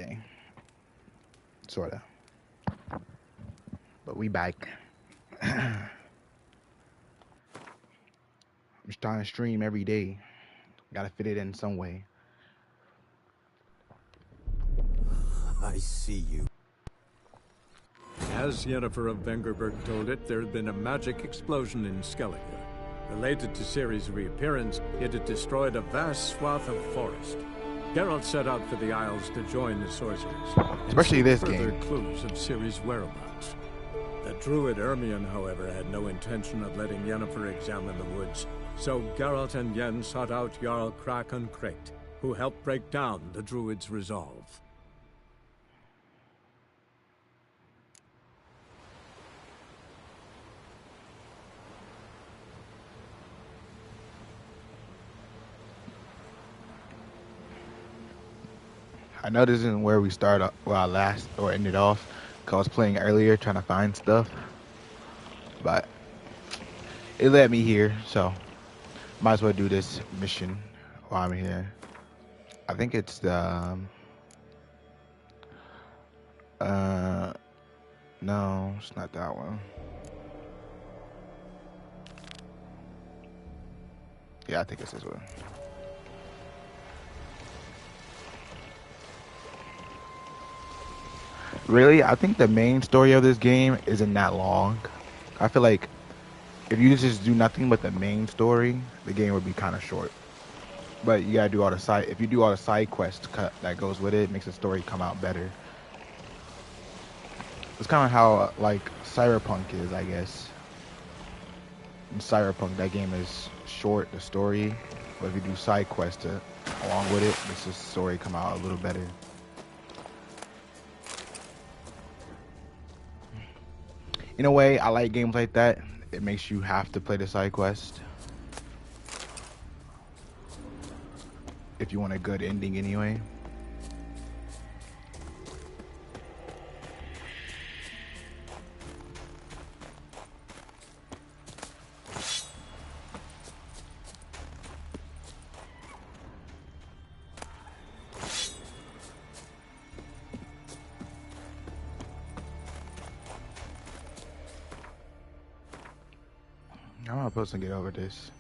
gang. Sorta. But we back. I'm just trying to stream every day. Gotta fit it in some way. I see you. As Yennefer of Vengerberg told it, there had been a magic explosion in Skellige. Related to Ciri's reappearance, it had destroyed a vast swath of forest. Geralt set out for the Isles to join the sorcerers. Especially this further game. clues of Ciri's whereabouts. The druid Ermion, however, had no intention of letting Yennefer examine the woods, so Geralt and Yen sought out Jarl Krakon Krayt, who helped break down the druid's resolve. I know this isn't where we started, where I last or ended off, because I was playing earlier trying to find stuff. But it led me here, so might as well do this mission while I'm here. I think it's the no, it's not that one. Yeah, I think it's this one. Really, I think the main story of this game isn't that long. I feel like if you just do nothing but the main story, the game would be kind of short. But you gotta do all the side. If you do all the side quests that goes with it, it makes the story come out better. It's kind of how like Cyberpunk is, I guess. In Cyberpunk, that game is short, the story, but if you do side quests along with it, makes the story come out a little better. In a way, I like games like that. It makes you have to play the side quest. If you want a good ending anyway. How am I supposed to get over this?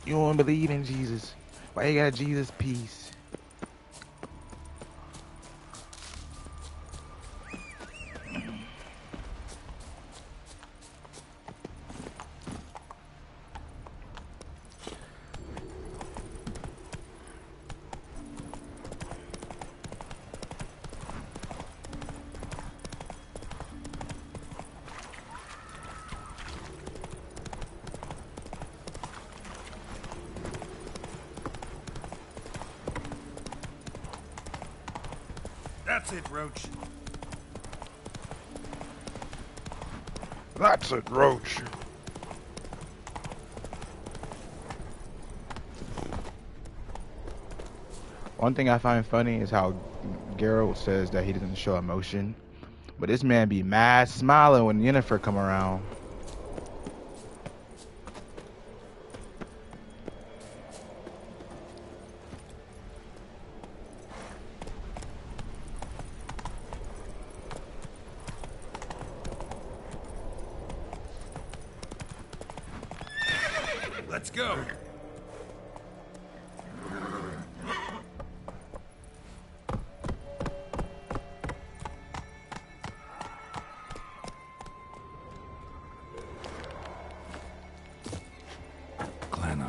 You don't believe in Jesus. Why you got Jesus peace? That's it, Roach. That's it, Roach. One thing I find funny is how Geralt says that he doesn't show emotion, but this man be mad smiling when Yennefer come around. Let's go.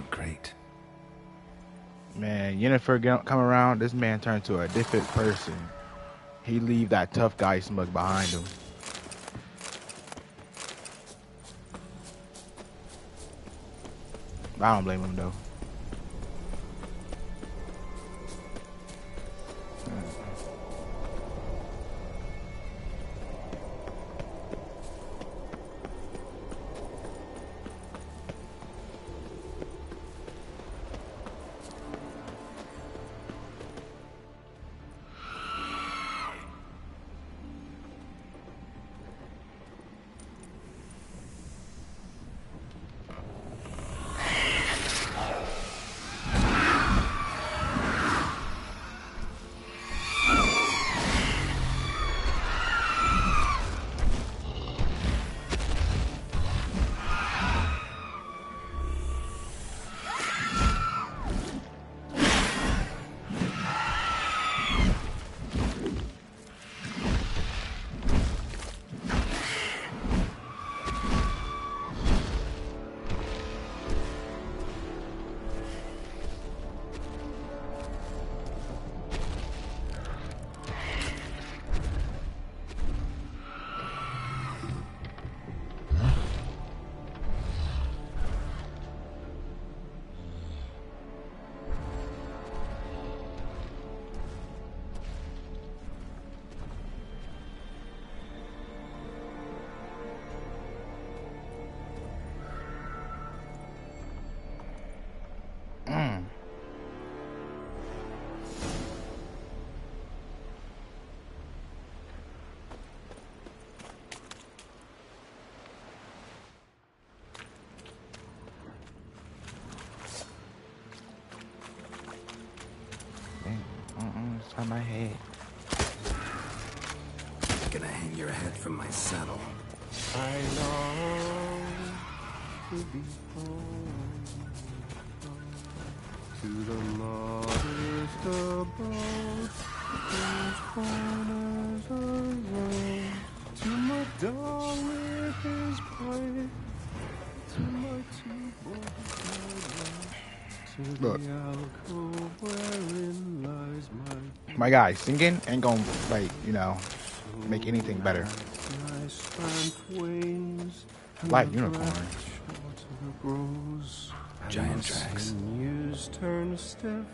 Great. Man, Yennefer come around, this man turned to a different person. He leave that tough guy smug behind him. I don't blame him though. on my head. Gonna hang your head from my saddle. I long to be home, to the modest abode, whose corners are round, to my dog with his pipe, to my two boys, to Look. the alcove wherein lies my My guy, singing ain't gonna, like, you know, make anything better. nice slant wings, and Light the unicorn. grass shorter grows, and Giant my tracks. sinews turn stiff,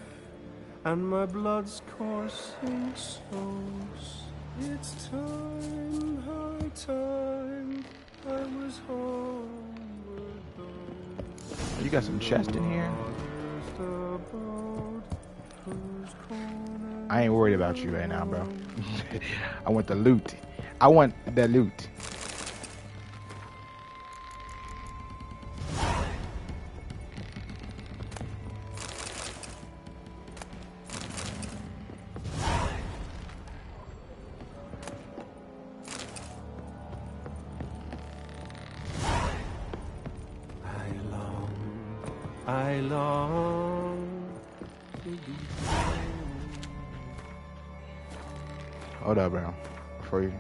and my blood's coursing slows. It's time, high time, I was homeward bound. You got some chest in here? Modest abode, whose corners I ain't worried about you right now, bro. I want the loot. I want the loot. I long to be Hold up, bro. Before you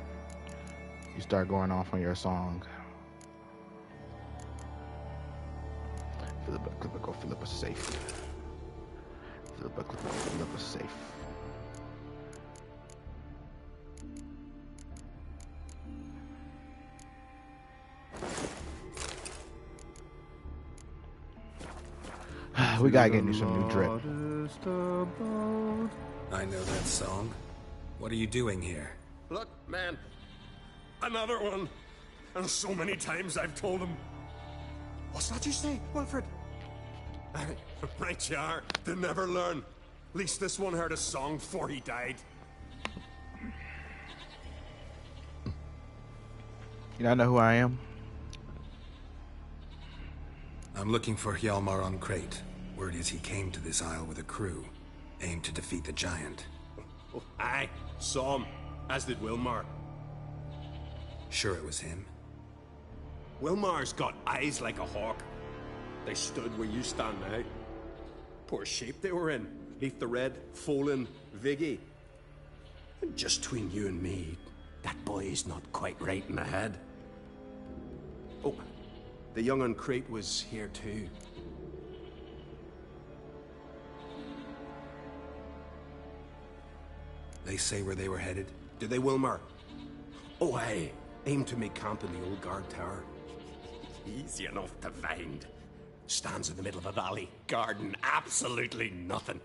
start going off on your song. Go fill up a safe. Fill up a safe. We gotta get into some new drip. I know that song. What are you doing here? Look, man. Another one. And so many times I've told him. What's that you say, Wilfred? Right you are. They never learn. At least this one heard a song before he died. You not know who I am? I'm looking for Hjalmar on Crate. Word is he came to this isle with a crew, aimed to defeat the giant. Oh, aye, saw him. As did Wilmar. Sure it was him? Wilmar's got eyes like a hawk. They stood where you stand now. Poor shape they were in. Heath the Red, Folin, Viggy. And just between you and me, that boy is not quite right in the head. Oh, the young on Crate was here too. They say where they were headed? Did they, Wilmar? Oh, aye. Aim to make camp in the old guard tower. Easy enough to find. Stands in the middle of a valley. Garden, absolutely nothing.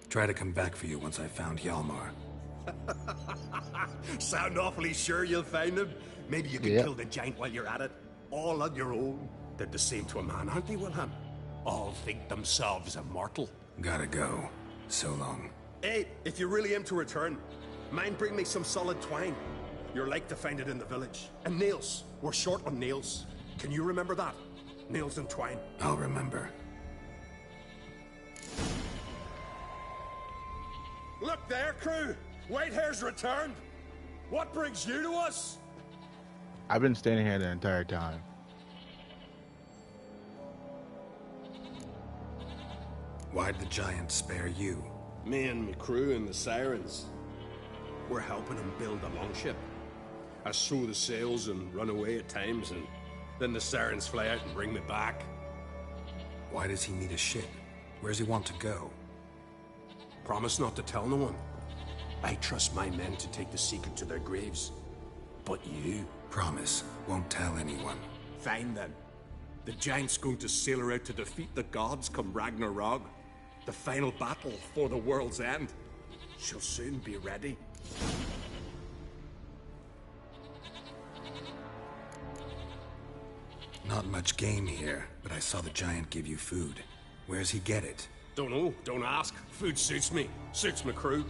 Try to come back for you once I found Hjalmar. Sound awfully sure you'll find him? Maybe you can Yeah. kill the giant while you're at it. All on your own. They're the same to a man, aren't they, Wilhelm? All think themselves immortal. Gotta go. So long. Hey, if you really aim to return, mind bring me some solid twine. You're like to find it in the village. And nails. We're short on nails. Can you remember that? Nails and twine. I'll remember. Look there, crew! Whitehair's returned! What brings you to us? I've been standing here the entire time. Why'd the giant spare you? Me and my crew and the sirens. We're helping him build a longship. I sew the sails and run away at times, and then the sirens fly out and bring me back. Why does he need a ship? Where's he want to go? Promise not to tell no one. I trust my men to take the secret to their graves. But you? Promise, won't tell anyone. Fine then. The giant's going to sail her out to defeat the gods come Ragnarok. The final battle for the world's end. She'll soon be ready. Not much game here, but I saw the giant give you food. Where's he get it? Don't know, don't ask. Food suits me. Suits my crew.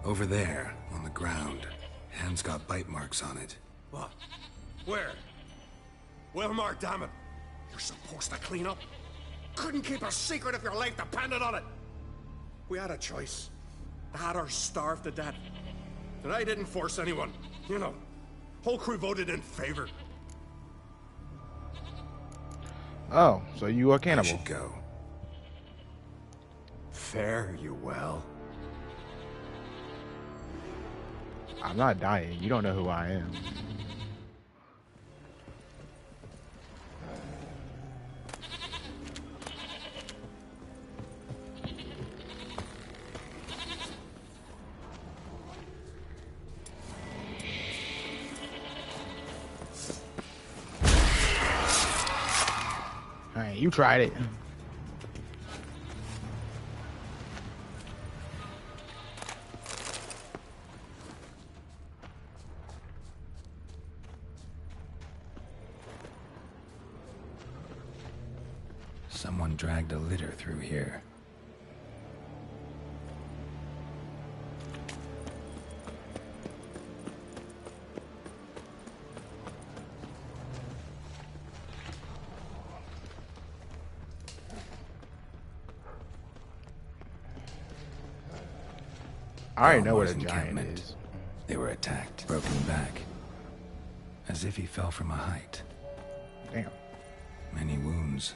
Over there, on the ground. Hand's got bite marks on it. What? Where? Wilmar, damn it. You're supposed to clean up. Couldn't keep a secret if your life depended on it. We had a choice. The Hatters starved to death. And I didn't force anyone. You know, whole crew voted in favor. Oh, so you a I cannibal? should go. Fare you well. I'm not dying. You don't know who I am. Alright, you tried it. Someone dragged a litter through here. I already know what Almost a giant encampment. is. They were attacked, broken back, as if he fell from a height. Damn. Many wounds.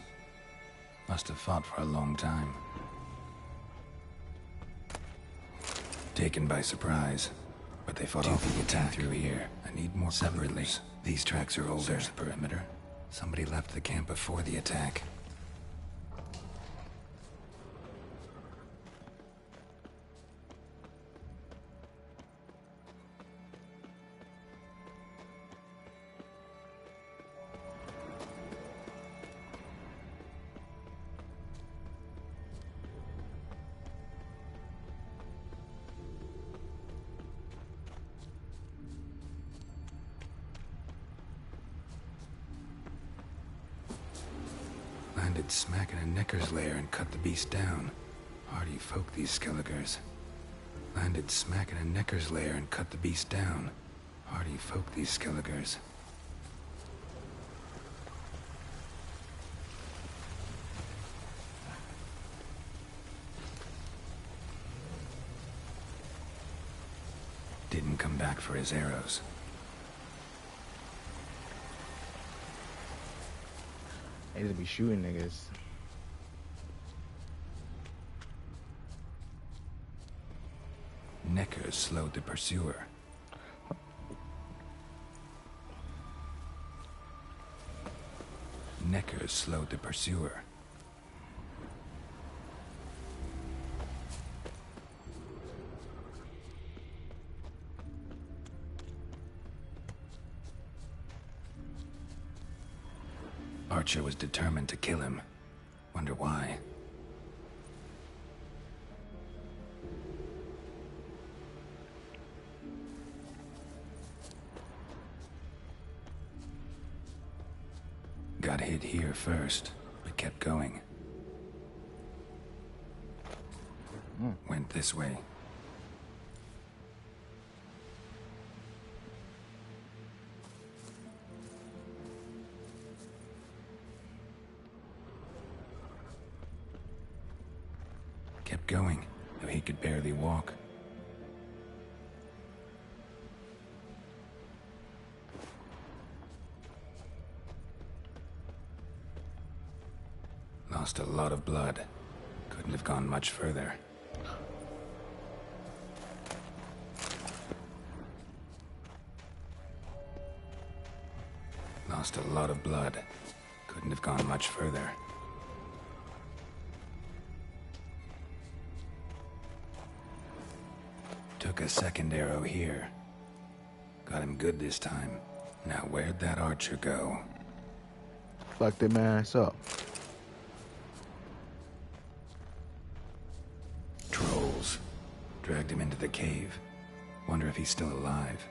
Must have fought for a long time. Taken by surprise, but they fought off the attack through here. I need more separately. These tracks are older. Search the perimeter. Somebody left the camp before the attack. Landed smack in a necker's lair and cut the beast down. Hardy folk, these Skelligers. Landed smack in a necker's lair and cut the beast down. Hardy folk, these Skelligers. Didn't come back for his arrows. They just be shooting niggas. Neckers slowed the pursuer. Neckers slowed the pursuer. Archer was determined to kill him. Wonder why. Got hit here first, but kept going. Went this way. Kept going, though he could barely walk. Lost a lot of blood. Couldn't have gone much further. Lost a lot of blood. Couldn't have gone much further. Took a second arrow here. Got him good this time. Now where'd that archer go? Fuck them ass up. Trolls. Dragged him into the cave. Wonder if he's still alive.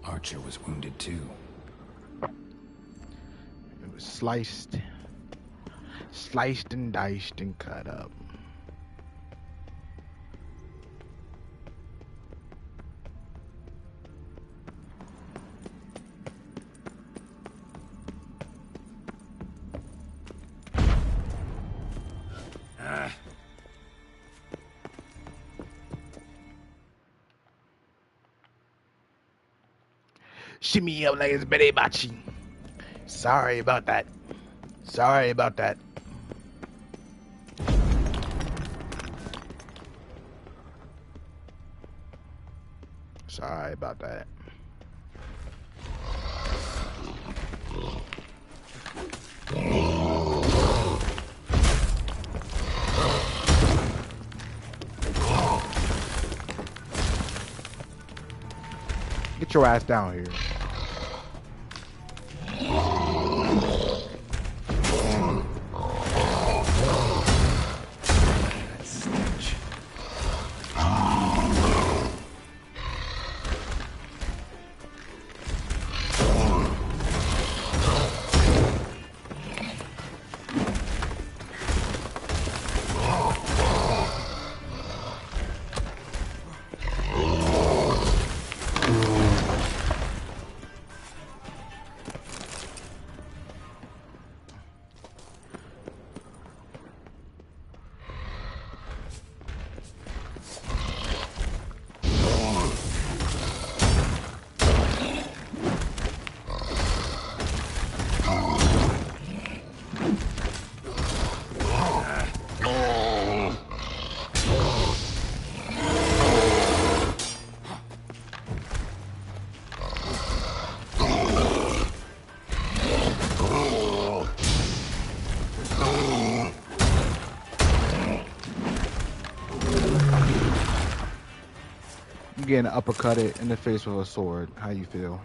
Archer was wounded too. It was sliced and diced and cut up. shimmy up like it's Betty Bachi. Sorry about that. Sorry about that. Sorry about that. Get your ass down here. Getting uppercutted in the face with a sword. How you feel?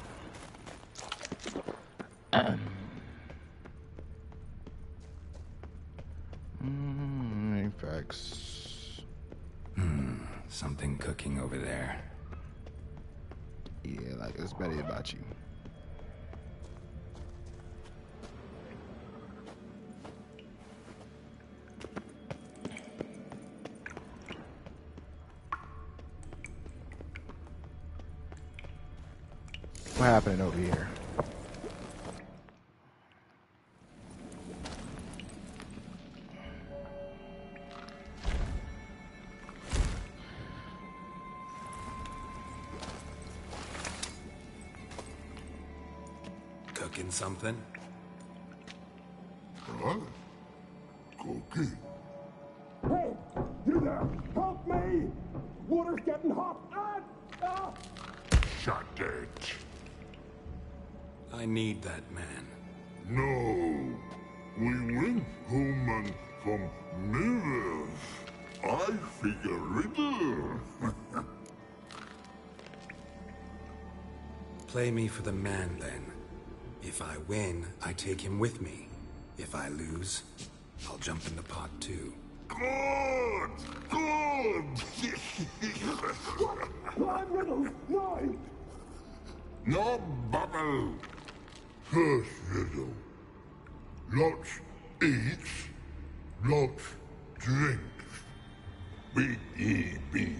Facts. Something cooking over there. Yeah, like it's better about you. What happening over here? Cooking something? Huh? Cooking? Hey, you there! Help me! Water's getting hot! Shut it. I need that man. No. We went home and from mirrors. I figure riddle. Play me for the man, then. If I win, I take him with me. If I lose, I'll jump in the pot, too. Good! Good! Climb riddles! No! No bubble. First riddle. Lots eats, lots drinks. Big E B.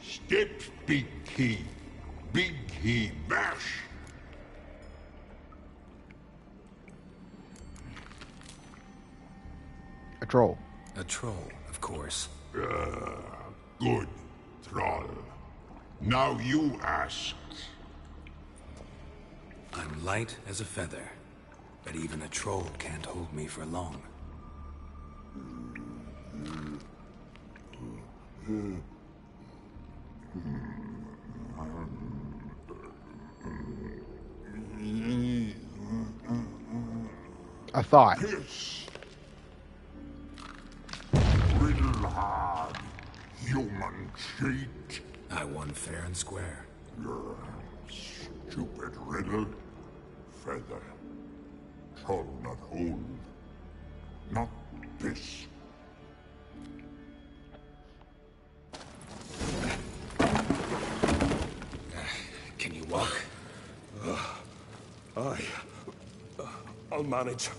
Steps big key. Big key bash. A troll. A troll, of course. Good, troll. Now you ask. I'm light as a feather, but even a troll can't hold me for long. I thought. Piss. Riddle hard. Human cheat. I won fair and square. Stupid riddle. Feather. Troll not hold. Not piss. Can you walk? I'll manage.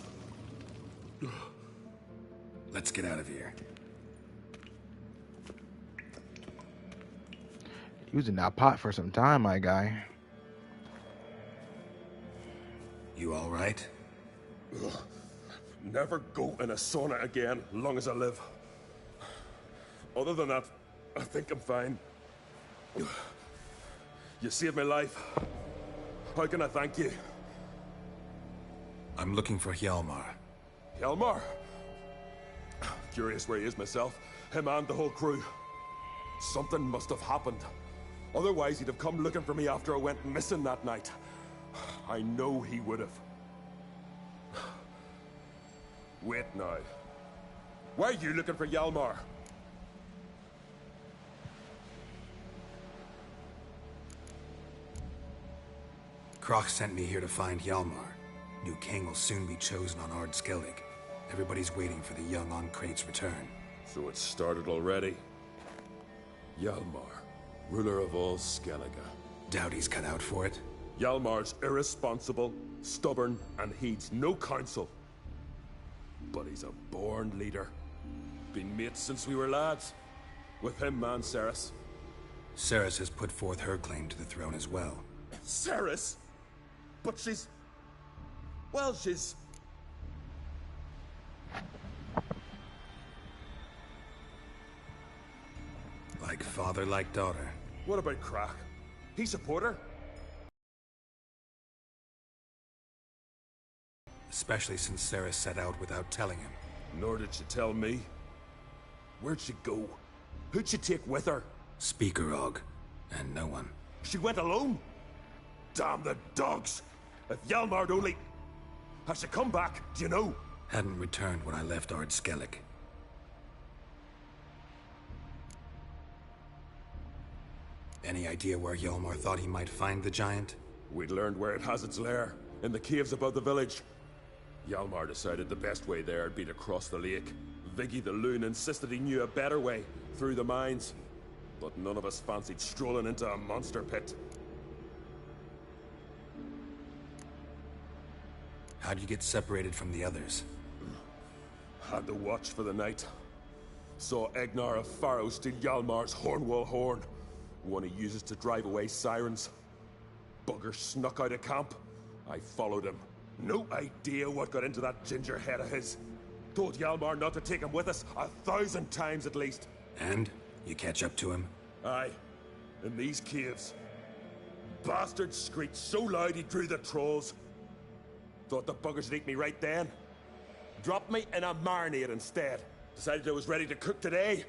Let's get out of here. You was in that pot for some time, my guy. You all right? Never go in a sauna again, long as I live. Other than that, I think I'm fine. You saved my life. How can I thank you? I'm looking for Hjalmar. Hjalmar? Curious where he is myself. Him and the whole crew. Something must have happened. Otherwise, he'd have come looking for me after I went missing that night. I know he would have. Wait now. Why are you looking for Hjalmar? Kroch sent me here to find Hjalmar. New king will soon be chosen on Ard Skellige. Everybody's waiting for the young Ancrate's return. So it's started already. Hjalmar, ruler of all Skellige. Doubt he's cut out for it. Hjalmar's irresponsible, stubborn, and heeds no counsel. But he's a born leader. Been mates since we were lads. With him and Ceres. Ceres has put forth her claim to the throne as well. Ceres? But she's... well, she's... Like father, like daughter. What about Crack? He support her? Especially since Ceres set out without telling him. Nor did she tell me. Where'd she go? Who'd she take with her? Speaker Og, and no one. She went alone? Damn the dogs! If Hjalmar'd only... Has she come back? Do you know? Hadn't returned when I left Ard Skellige. Any idea where Hjalmar thought he might find the giant? We'd learned where it has its lair, in the caves above the village. Hjalmar decided the best way there would be to cross the lake. Viggy the loon insisted he knew a better way, through the mines. But none of us fancied strolling into a monster pit. How'd you get separated from the others? Had to watch for the night. Saw Egnar of Pharaoh steal Hjalmar's Hornwall horn, one he uses to drive away sirens. Bugger snuck out of camp. I followed him. No idea what got into that ginger head of his. Told Hjalmar not to take him with us 1,000 times at least. And? You catch up to him? Aye. In these caves. Bastard screeched so loud he drew the trolls. Thought the buggers would eat me right then. Dropped me in a marinade instead. Decided I was ready to cook today.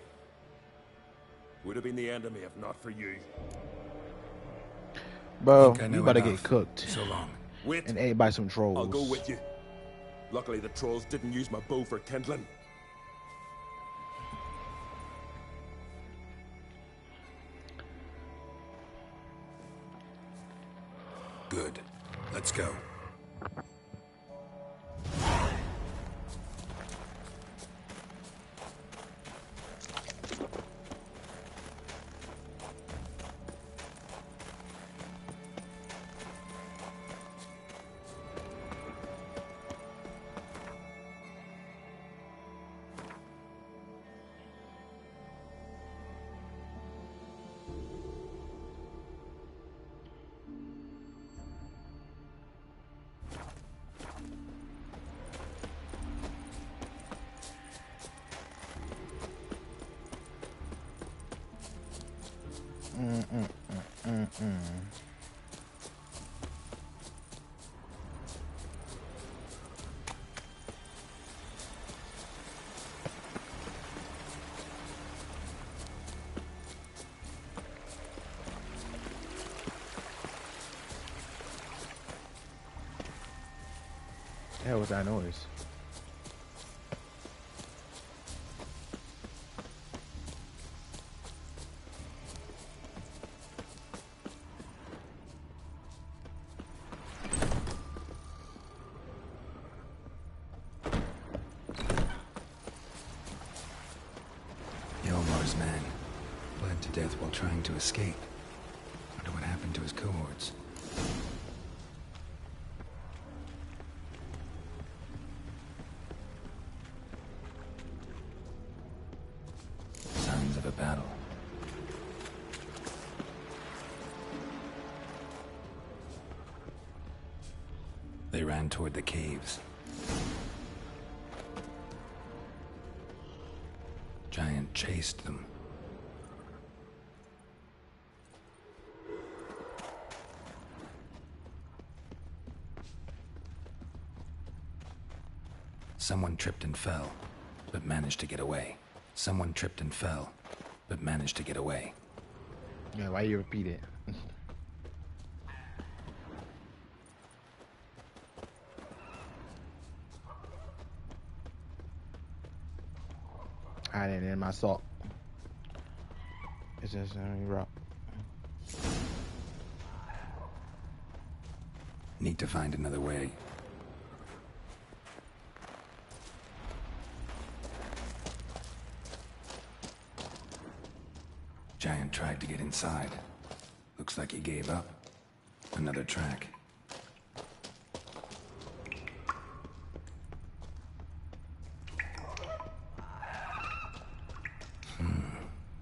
Would have been the end of me if not for you. Bro, Think I know you about to enough. get cooked So long. Wait, and ate by some trolls. I'll go with you. Luckily the trolls didn't use my bow for kindling. Good. Let's go. The hell was that noise? Hjalmar's man bled to death while trying to escape. Wonder what happened to his cohorts. Signs of a battle. They ran toward the caves. Giant chased them. Someone tripped and fell, but managed to get away. Someone tripped and fell, but managed to get away. Yeah, why you repeat it? I didn't end my salt. It's just rough. Need to find another way. Giant tried to get inside. Looks like he gave up. Another track.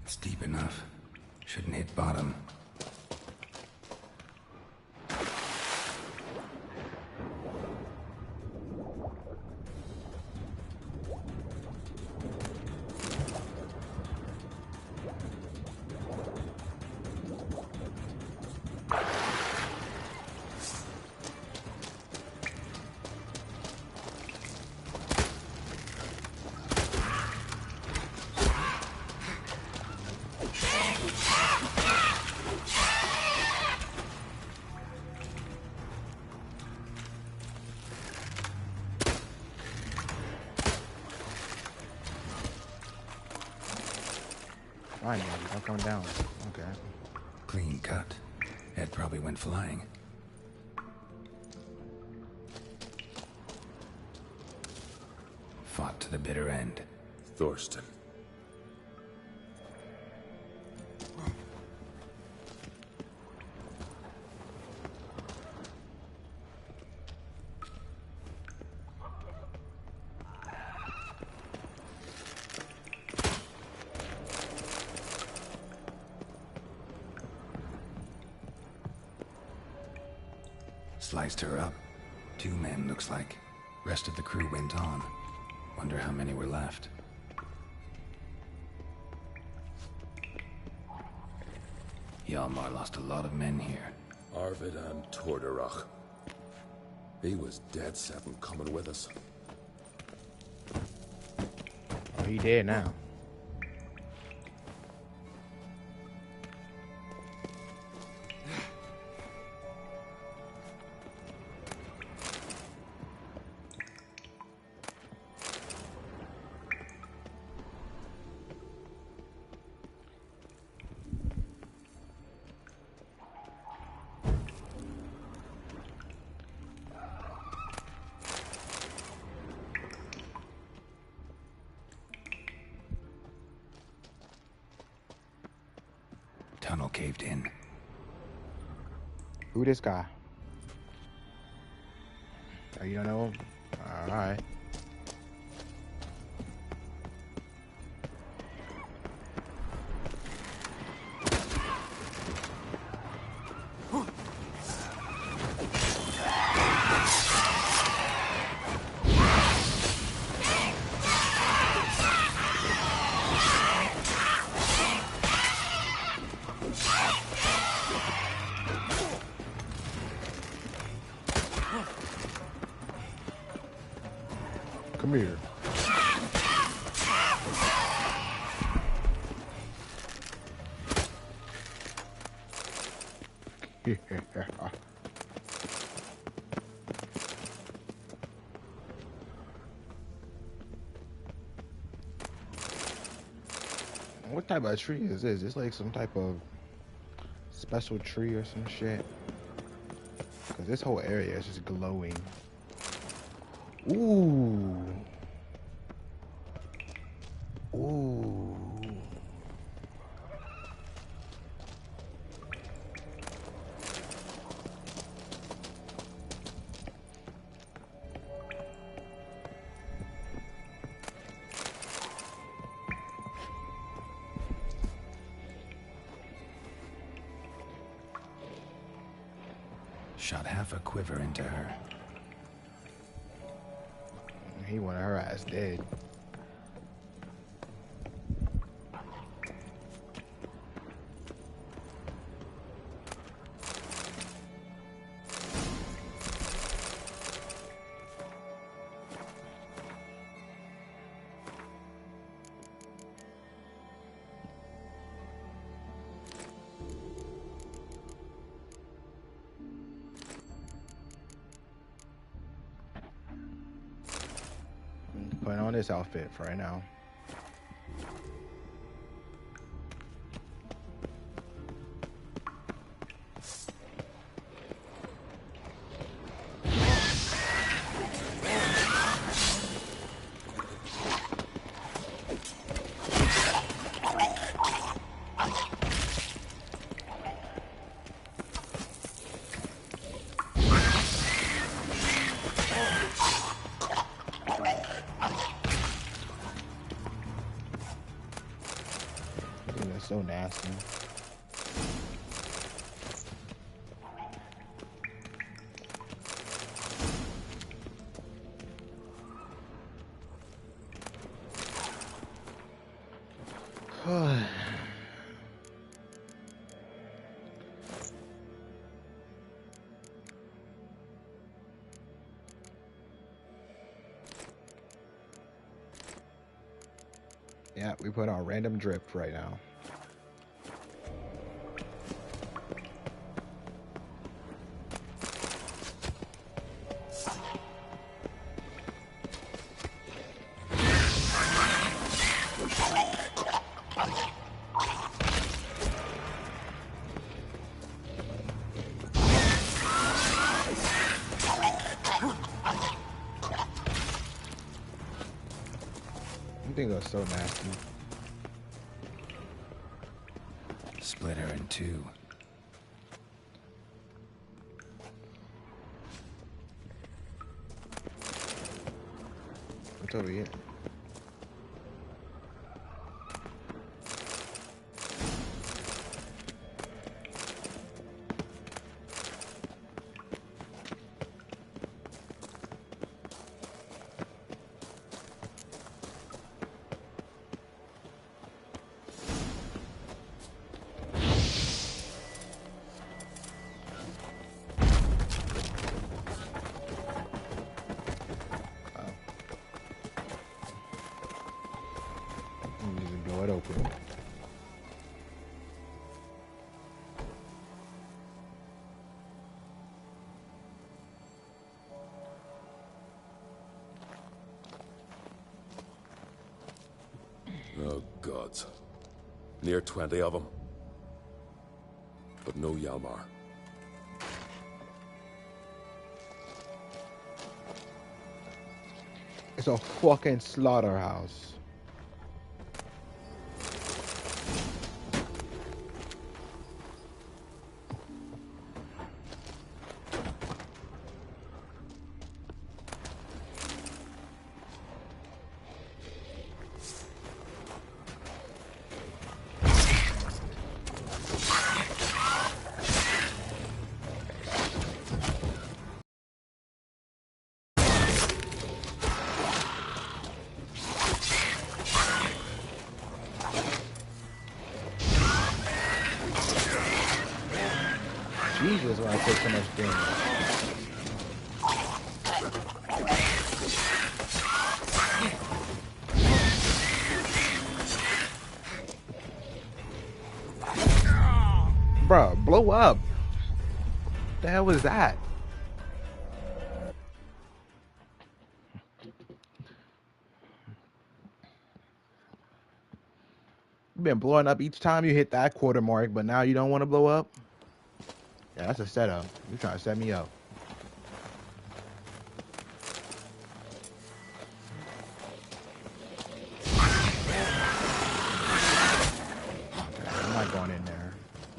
It's deep enough. Shouldn't hit bottom. Fine, man. Don't come down. Okay. Clean cut. Head probably went flying. Fought to the bitter end. Thorsten. Sliced her up. 2 men, looks like. Rest of the crew went on. Wonder how many were left. Hjalmar lost a lot of men here. Arvid and Torderach. He was dead set on coming with us. Oh, he dead now. Tunnel caved in. Who this guy? Oh, you don't know him? Alright. Come here. What type of tree is this? It's like some type of special tree or some shit. Cause this whole area is just glowing. Ooh. Ooh. Shot half a quiver into her. He wanted her ass dead. on this outfit for right now. That's so nasty. Yeah, we put on random drift right now. I think that's so nasty. Split her in two. What's over here? Blow it open. Oh, gods. Near 20 of them. But no Yalmar. It's a fucking slaughterhouse. Jesus, when I take so much damage. Bruh, blow up. What the hell was that? You've been blowing up each time you hit that quarter mark, but now you don't want to blow up? Yeah, that's a setup. You're trying to set me up. I'm not going in there.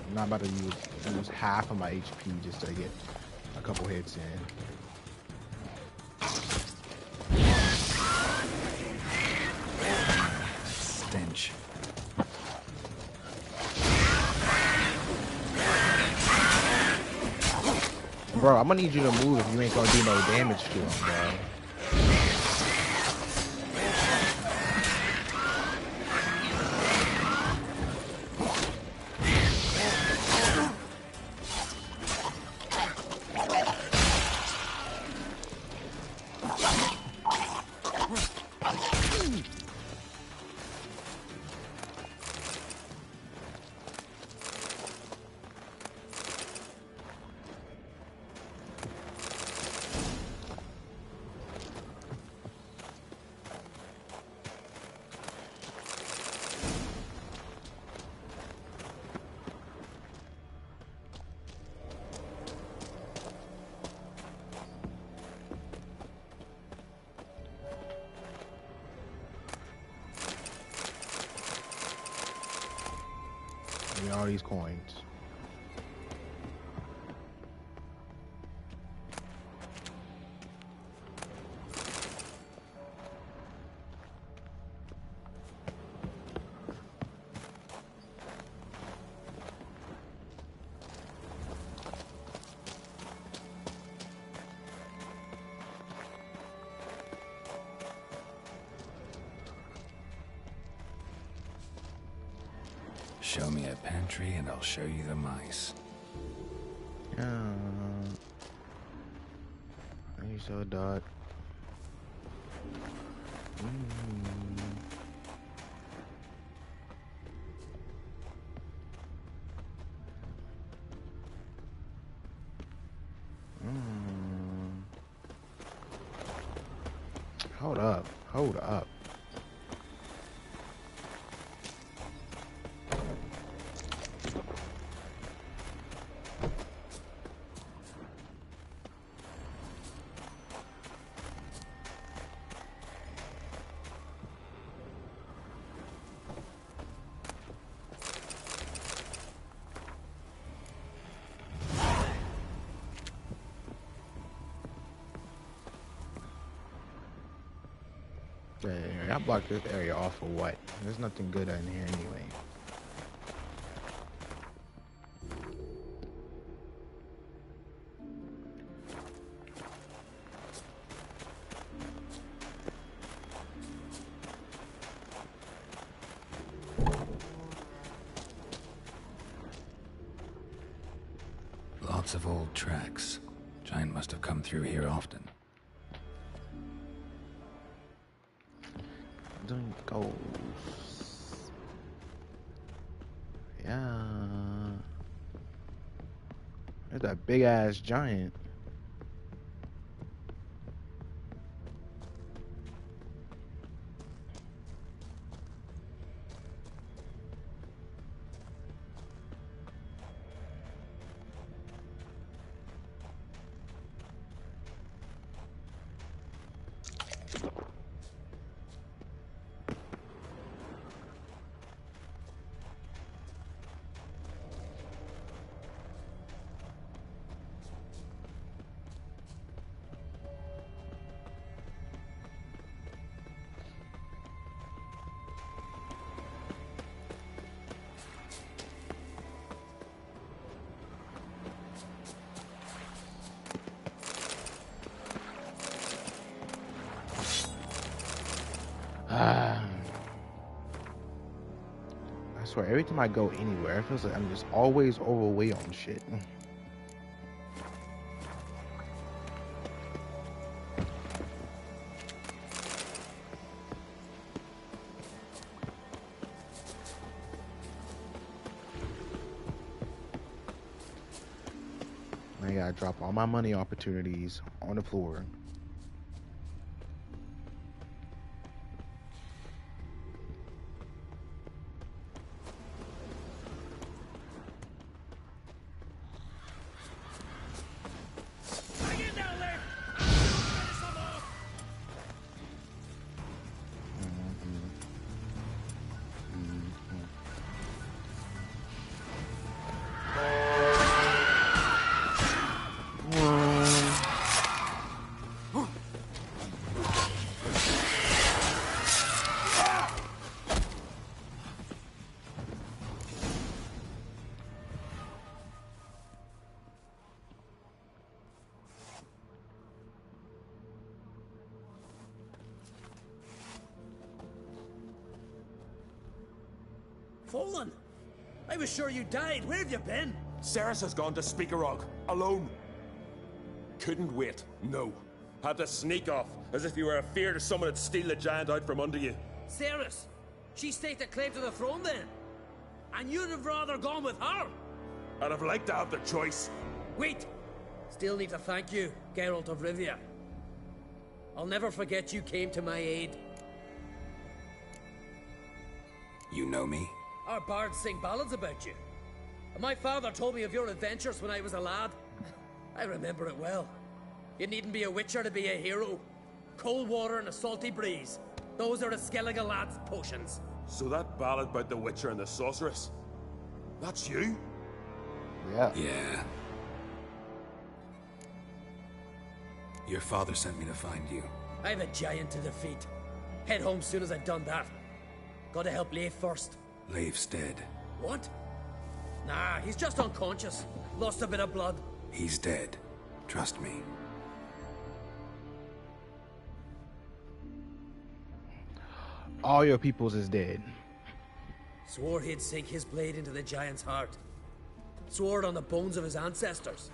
I'm not about to use half of my HP just to get a couple hits in. Stench. Bro, I'm gonna need you to move if you ain't gonna do no damage to him, bro. Give me all these coins. Show me a pantry and I'll show you the mice. You so dot. Hold up. Hold up. Yeah, I blocked this area off for what? There's nothing good in here anyway. Lots of old tracks. Giant must have come through here often. Don't go. Yeah. There's that big ass giant. I swear, every time I go anywhere, it feels like I'm just always overweight on shit. I gotta drop all my money opportunities on the floor. Fallen! I was sure you died. Where have you been? Ceres has gone to Speakerog, alone. Couldn't wait, no. Had to sneak off, as if you were afeard of someone would steal the giant out from under you. Ceres! She staked a claim to the throne then? And you'd have rather gone with her? I'd have liked to have the choice. Wait! Still need to thank you, Geralt of Rivia. I'll never forget you came to my aid. You know me? Our bards sing ballads about you. And my father told me of your adventures when I was a lad. I remember it well. You needn't be a witcher to be a hero. Cold water and a salty breeze. Those are the Skellige lad's potions. So that ballad about the Witcher and the Sorceress? That's you? Yeah. Yeah. Your father sent me to find you. I have a giant to defeat. Head home soon as I've done that. Gotta help Leif first. Leif's dead. What? Nah, he's just unconscious. Lost a bit of blood. He's dead. Trust me. All your peoples is dead. Swore he'd sink his blade into the giant's heart. Swore it on the bones of his ancestors.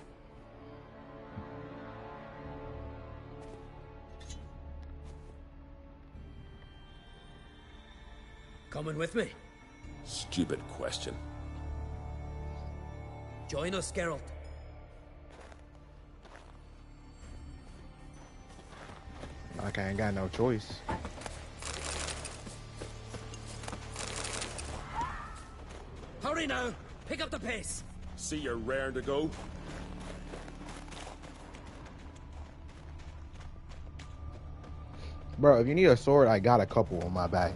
Coming with me? Stupid question. Join us, Geralt. Like I ain't got no choice. Hurry now! Pick up the pace! See you're raring to go? Bro, if you need a sword, I got a couple on my back.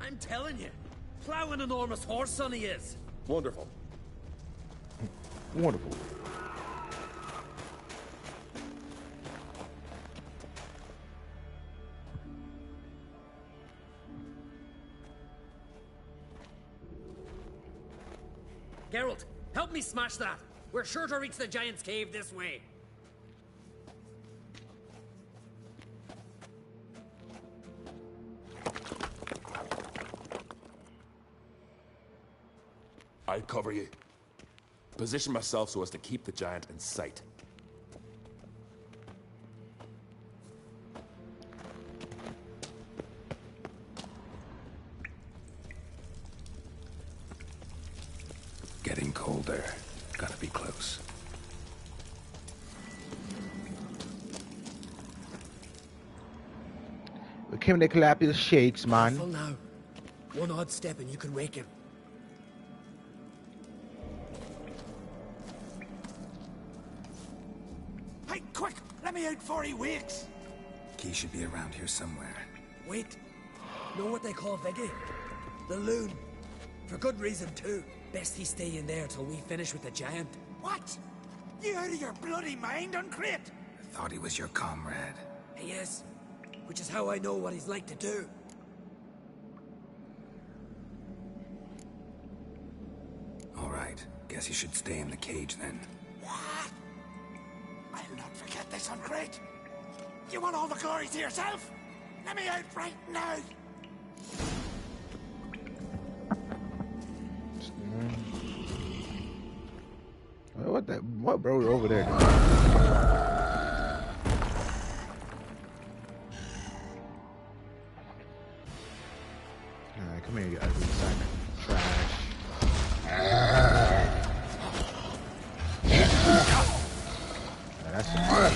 I'm telling you, plow an enormous horse son he is. Wonderful. Wonderful. Geralt, help me smash that. We're sure to reach the giant's cave this way. I'll cover you. Position myself so as to keep the giant in sight. Getting colder. Gotta be close. We came to clap his shakes, man. Careful now. One odd step and you can wake him. Hey, quick! Let me out before he wakes! Key should be around here somewhere. Wait. Know what they call Viggy? The loon. For good reason, too. Best he stay in there till we finish with the giant. What? You out of your bloody mind, Uncrate? I thought he was your comrade. He is. Which is how I know what he's like to do. All right. Guess he should stay in the cage then. What? I'll not forget this, Uncrate. You want all the glory to yourself? Let me out right now! What bro over there? Alright, come here, you ugly sack of trash. That's how?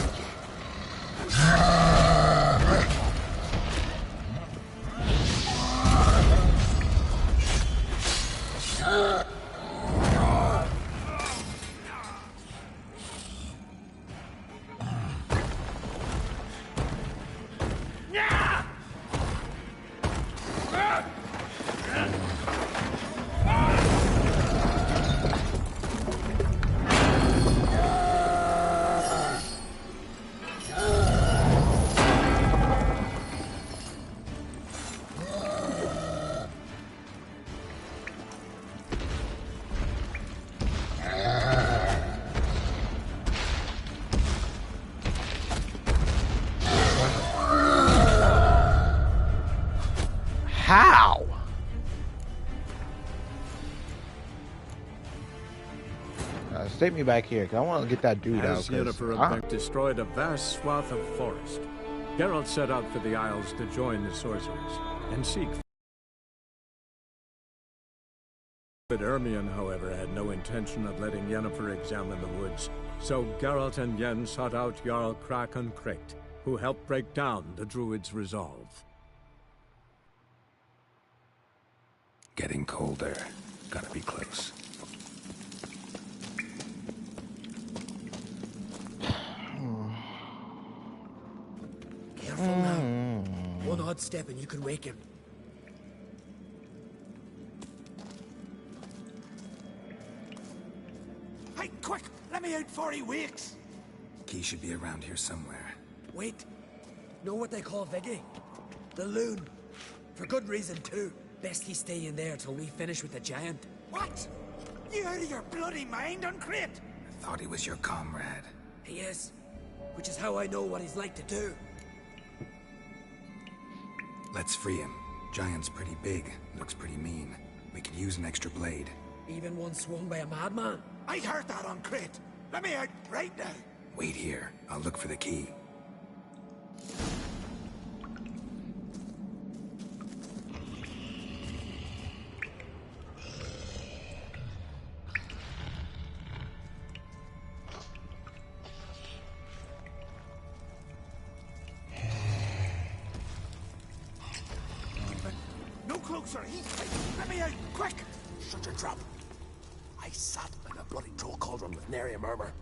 Take me back here, cause I want to get that dude out. As Yennefer destroyed a vast swath of forest, Geralt set out for the Isles to join the sorcerers and seek. But Ermion, however, had no intention of letting Yennefer examine the woods, so Geralt and Yen sought out Jarl Kraken Kricht, who helped break down the druid's resolve. Getting colder. Gotta be close. step and you can wake him. Hey, quick! Let me out before he wakes! Key should be around here somewhere. Wait. Know what they call Viggy? The loon. For good reason, too. Best he stay in there till we finish with the giant. What? You out of your bloody mind, Uncrate? I thought he was your comrade. He is. Which is how I know what he's like to do. Let's free him. Giant's pretty big, looks pretty mean. We could use an extra blade. Even one swung by a madman. I heard that, Uncrate. Let me out right now. Wait here. I'll look for the key. No closer, he's fighting. Let me out, quick! Shut your trap. I sat in a bloody troll cauldron with nary a murmur.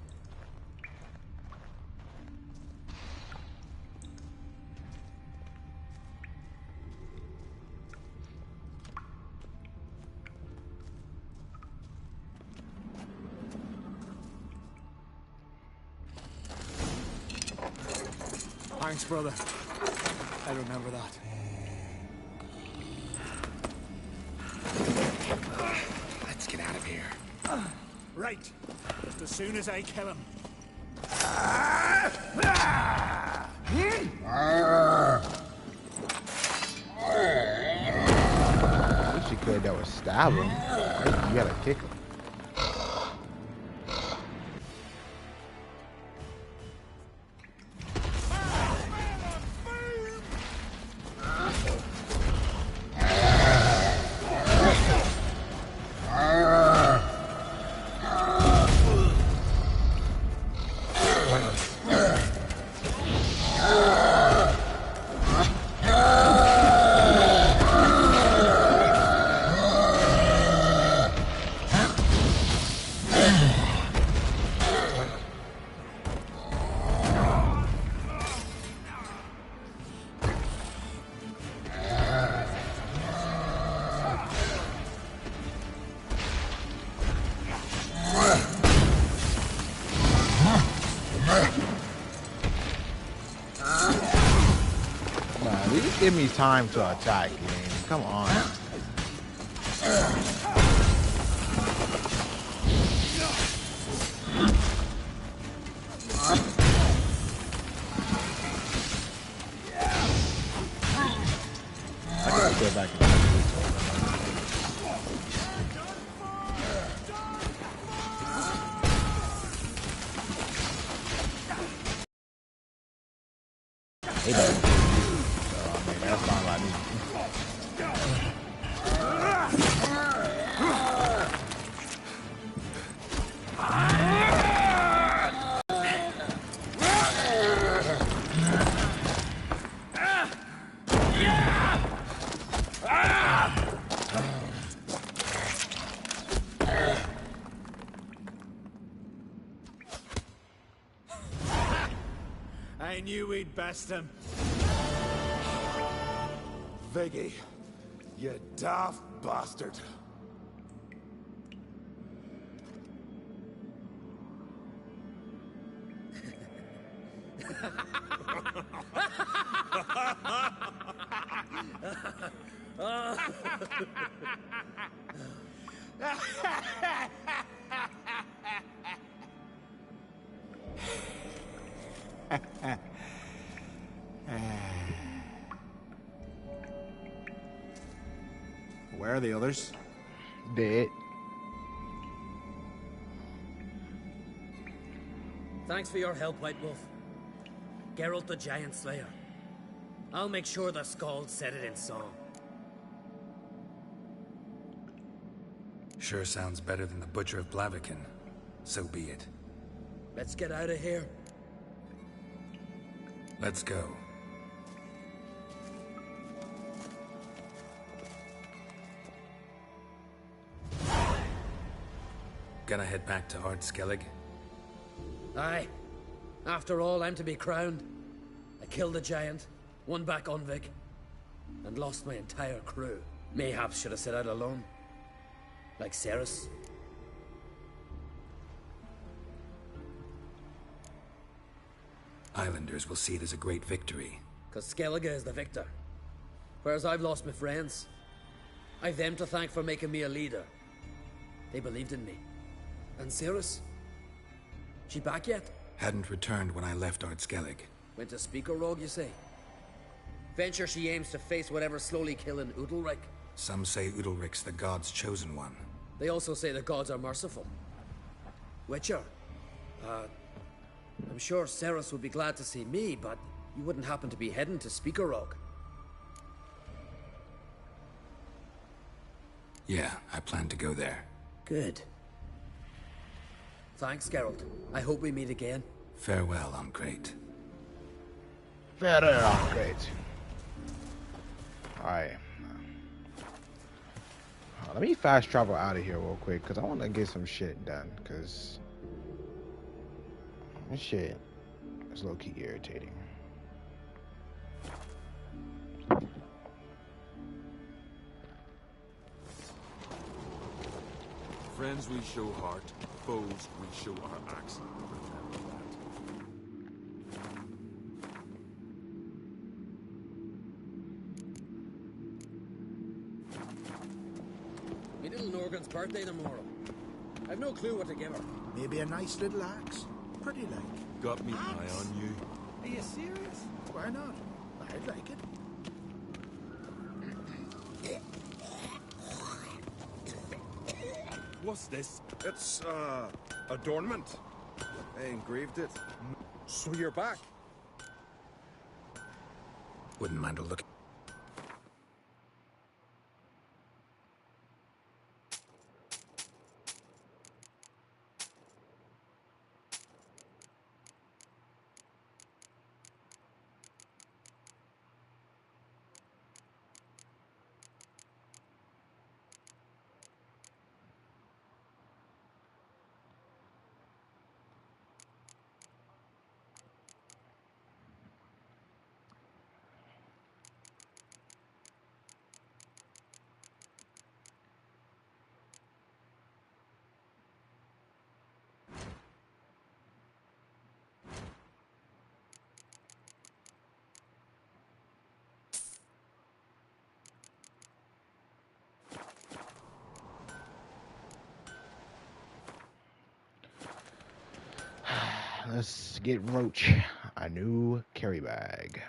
Thanks, brother. I remember that. Let's get out of here. Right. Just as soon as I kill him. I wish you could. That was stab him. You gotta kick him. Give me time to attack, game. Come on. I gotta go back and hey, buddy. That's not what I need. I knew we'd best him. Viggy, you daft bastard. Where are the others? Dead. Thanks for your help, White Wolf. Geralt the Giant Slayer. I'll make sure the Scald said it in song. Sure sounds better than the Butcher of Blaviken. So be it. Let's get out of here. Let's go. Gonna head back to Ard Skellige? Aye. After all, I'm to be crowned. I killed the giant, won back Unvik. and lost my entire crew. Mayhaps should have set out alone. Like Ceres. Islanders will see it as a great victory. Because Skellige is the victor. Whereas I've lost my friends. I've them to thank for making me a leader. They believed in me. And Ceres? She back yet? Hadn't returned when I left Skellige. Went to Speaker Rogue, you say? Venture she aims to face whatever's slowly killing Udalric. Some say Udalric's the god's chosen one. They also say the gods are merciful. Witcher? I'm sure Ceres would be glad to see me, but you wouldn't happen to be heading to Speaker Rogue. Yeah, I plan to go there. Good. Thanks, Geralt. I hope we meet again. Farewell, Great. Farewell, great. Alright. Let me fast travel out of here real quick, because I want to get some shit done, because this shit is low-key irritating. Friends we show heart, foes we show our axe. Me little Norgan's birthday tomorrow. I've no clue what to give her. Maybe a nice little axe. Pretty like. Got me eye on you. Are you serious? Why not? I'd like it. What's this? It's, adornment. I engraved it. So you're back. Wouldn't mind a look. Let's get Roach a new carry bag.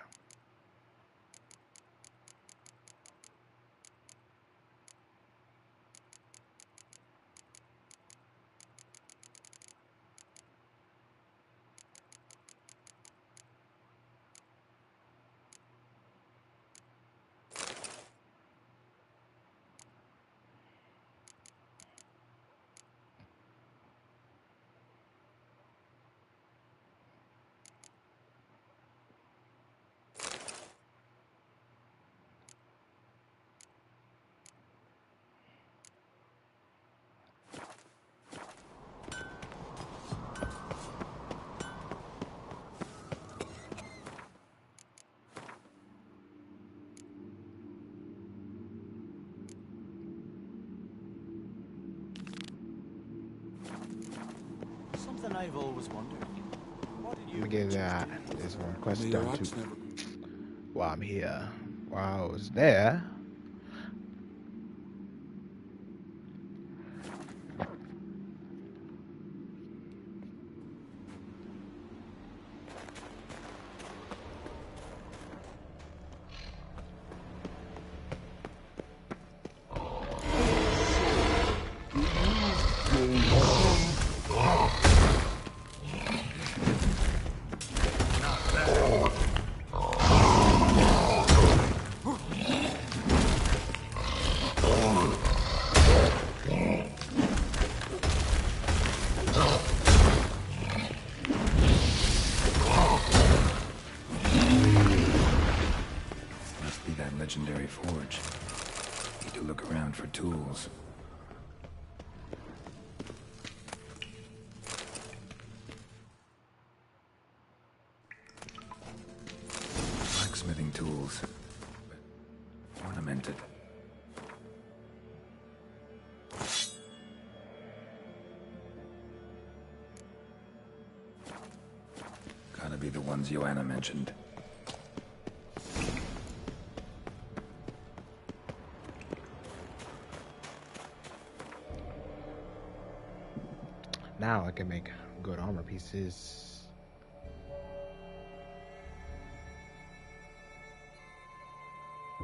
Something I've always wondered. What did you Let me get that. This one quest May done your too. axe never... While I'm here, while I was there. be the ones Joanna mentioned. Now I can make good armor pieces.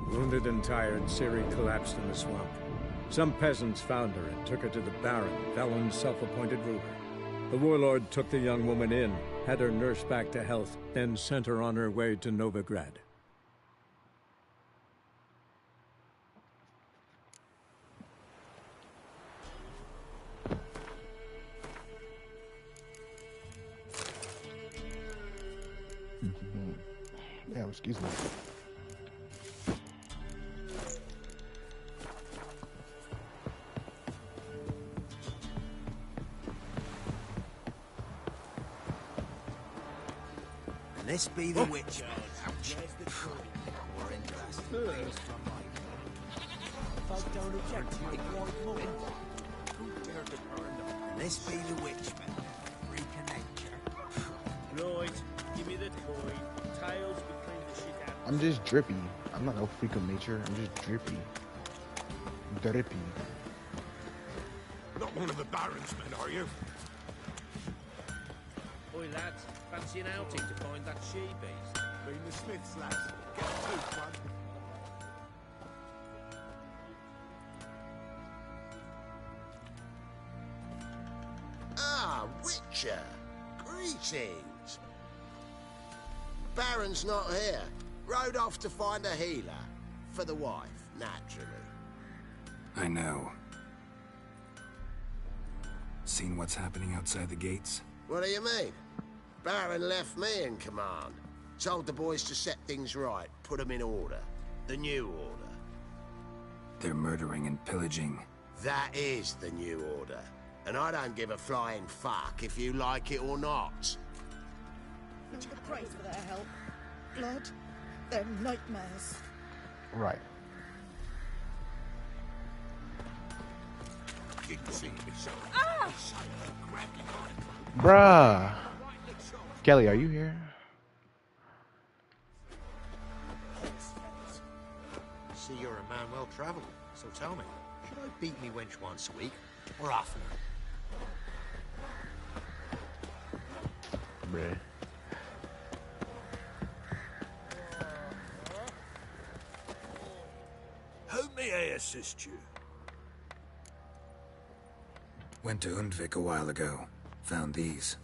Wounded and tired, Ciri collapsed in the swamp. Some peasants found her and took her to the Baron, Valen's self-appointed ruler. The warlord took the young woman in, had her nursed back to health, then sent her on her way to Novigrad. Yeah, excuse me. This be the witch. Ouch. More interesting things from my folk don't object to my white woman. Who dared to burn them? And this be the witch, man. Reconnect. Right, give me the coin. Tails between the shit out. I'm just drippy. I'm not no freak of nature. I'm just drippy. Drippy. Not one of the Baron's men, are you? Oi, lads, fancy an outing to find that she-beast? Bring the Smiths, lads. Get a tooth, one. Ah, Witcher. Greetings. Baron's not here. Rode off to find a healer. For the wife, naturally. I know. Seen what's happening outside the gates? What do you mean? Baron left me in command. Told the boys to set things right, put them in order. The new order. They're murdering and pillaging. That is the new order. And I don't give a flying fuck if you like it or not. To praise for their help. Blood, their nightmares. Right. Bruh. Kelly, are you here? See, you're a man well travelled, so tell me, should I beat me wench once a week, or often? Bruh. How may I assist you? Went to Undvik a while ago. Found these.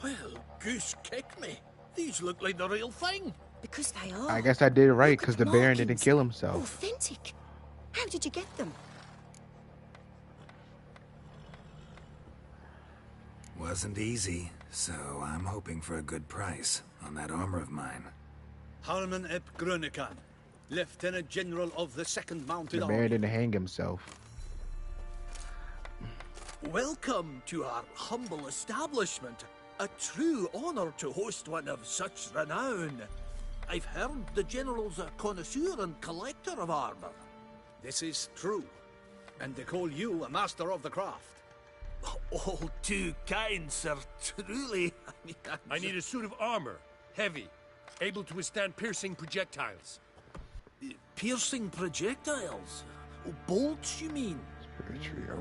Well, goose kick me. These look like the real thing. Because they are. I guess I did it right because the Baron didn't markings. kill himself. Authentic. How did you get them? Wasn't easy, so I'm hoping for a good price on that armor of mine. Harman ep Grönekan, Lieutenant General of the 2nd Mounted The Army. Baron didn't hang himself. Welcome to our humble establishment. A true honor to host one of such renown. I've heard the General's a connoisseur and collector of armor. This is true, and they call you a master of the craft. All too kind, sir. Truly. I need a suit of armor. Heavy. Able to withstand piercing projectiles. Piercing projectiles? Oh, bolts, you mean?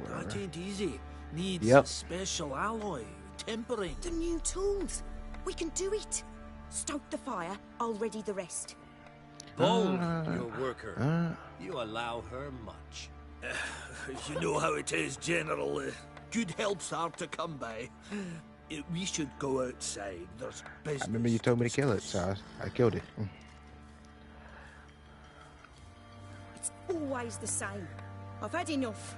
That ain't easy. Needs special alloy, tempering. The new tools. We can do it. Stoke the fire, I'll ready the rest. Bold, your worker. You allow her much. You know how it is, General. Good help's hard to come by. We should go outside. There's business. I remember you told me to kill it, so I killed it. It's always the same. I've had enough.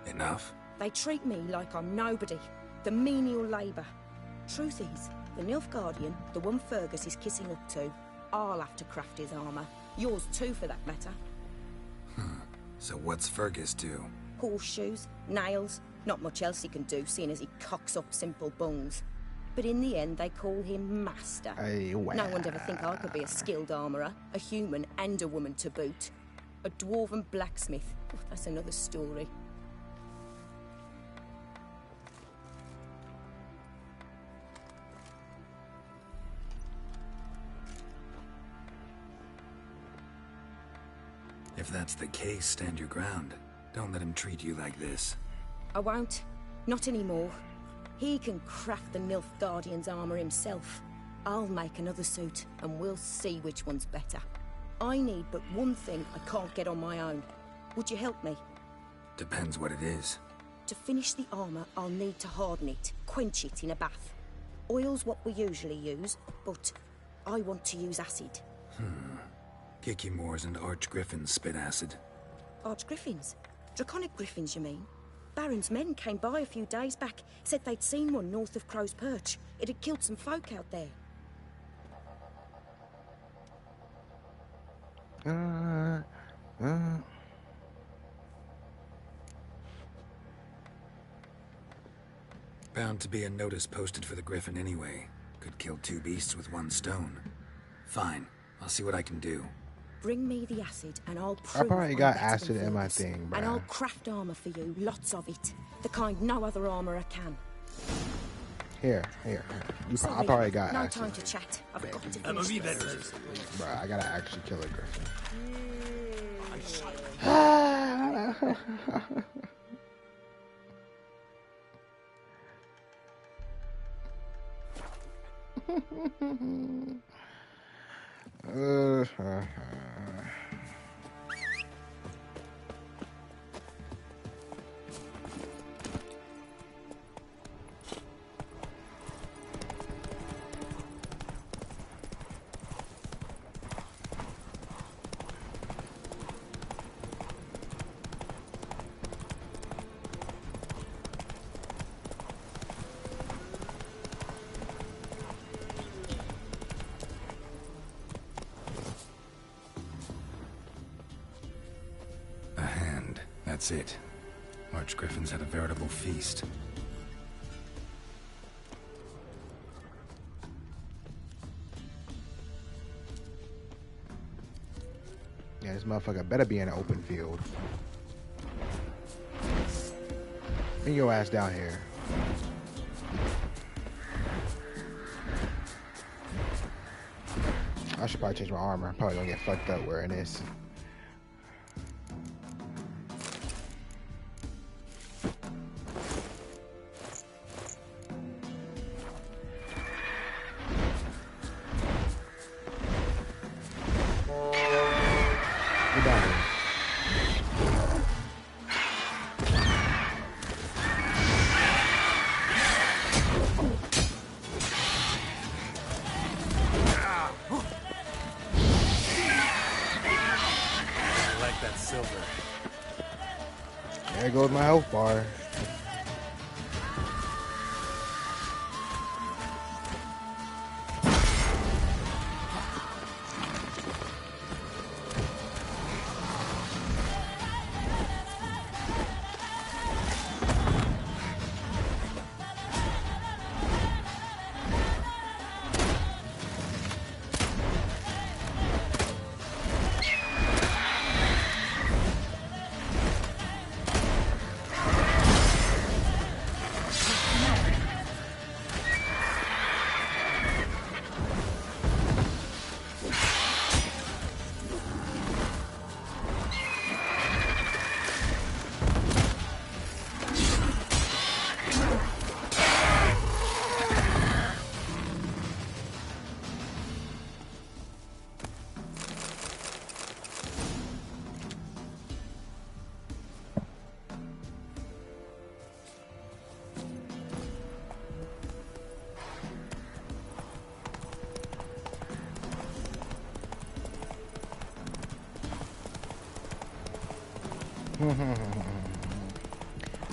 Enough? They treat me like I'm nobody. The menial labour. Truth is, the Nilfgaardian, the one Fergus is kissing up to, I'll have to craft his armour. Yours too, for that matter. So what's Fergus do? Horseshoes, nails, not much else he can do, seeing as he cocks up simple bones. But in the end, they call him Master. No one'd ever think I could be a skilled armourer, a human and a woman to boot. A dwarven blacksmith, that's another story. that's the case, stand your ground. Don't let him treat you like this. I won't. Not anymore. He can craft the Nilfgaardian's armor himself. I'll make another suit, and we'll see which one's better. I need but one thing I can't get on my own. Would you help me? Depends what it is. To finish the armor, I'll need to harden it, quench it in a bath. Oil's what we usually use, but I want to use acid. Kikimors and Archgriffins spit acid. Archgriffins? Draconic griffins, you mean? Baron's men came by a few days back, said they'd seen one north of Crow's Perch. It had killed some folk out there. Bound to be a notice posted for the Griffin anyway. Could kill two beasts with one stone. Fine, I'll see what I can do. Bring me the acid and I'll prove I probably I'm got better acid than in my Phillips. thing, And bruh. I'll craft armor for you, lots of it. The kind no other armorer can. Here. Sorry, I probably got no acid. time to chat. I've got to I'm a finish wee bit this. Bruh, I gotta actually kill a griffin. A hand, that's it. Archgriffins had a veritable feast. Yeah, this motherfucker better be in an open field. Bring your ass down here. I should probably change my armor. I'm probably gonna get fucked up wearing this. Get down here. I like that silver. There goes my health bar.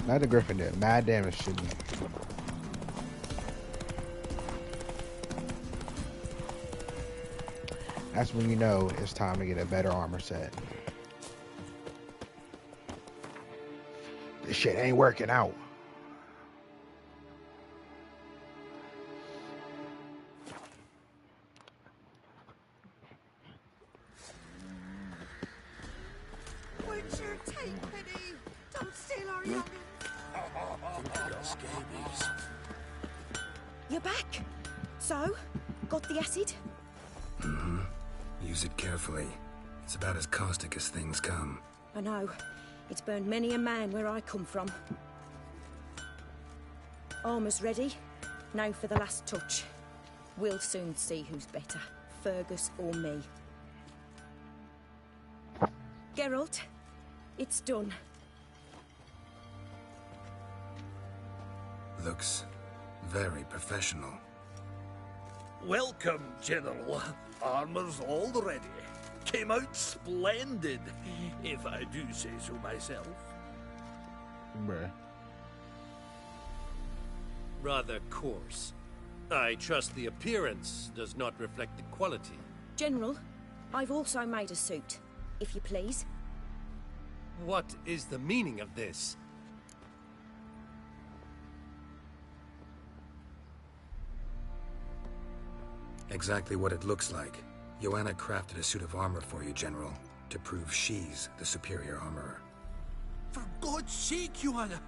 Not the Griffin did. Mad damage to me. That's when you know it's time to get a better armor set. This shit ain't working out. Witcher, take pity! Don't steal our young'uns! Scabies. You're back. So, got the acid? Mm-hmm. Use it carefully. It's about as caustic as things come. I know. It's burned many a man where I come from. Armor's ready. Now for the last touch. We'll soon see who's better, Fergus or me. Geralt, it's done. Looks very professional. Welcome, General. Armor's all ready. Came out splendid, if I do say so myself. Bruh. Rather coarse. I trust the appearance does not reflect the quality. General, I've also made a suit, if you please. What is the meaning of this? Exactly what it looks like. Joanna crafted a suit of armor for you, General, to prove she's the superior armorer. For God's sake, Joanna!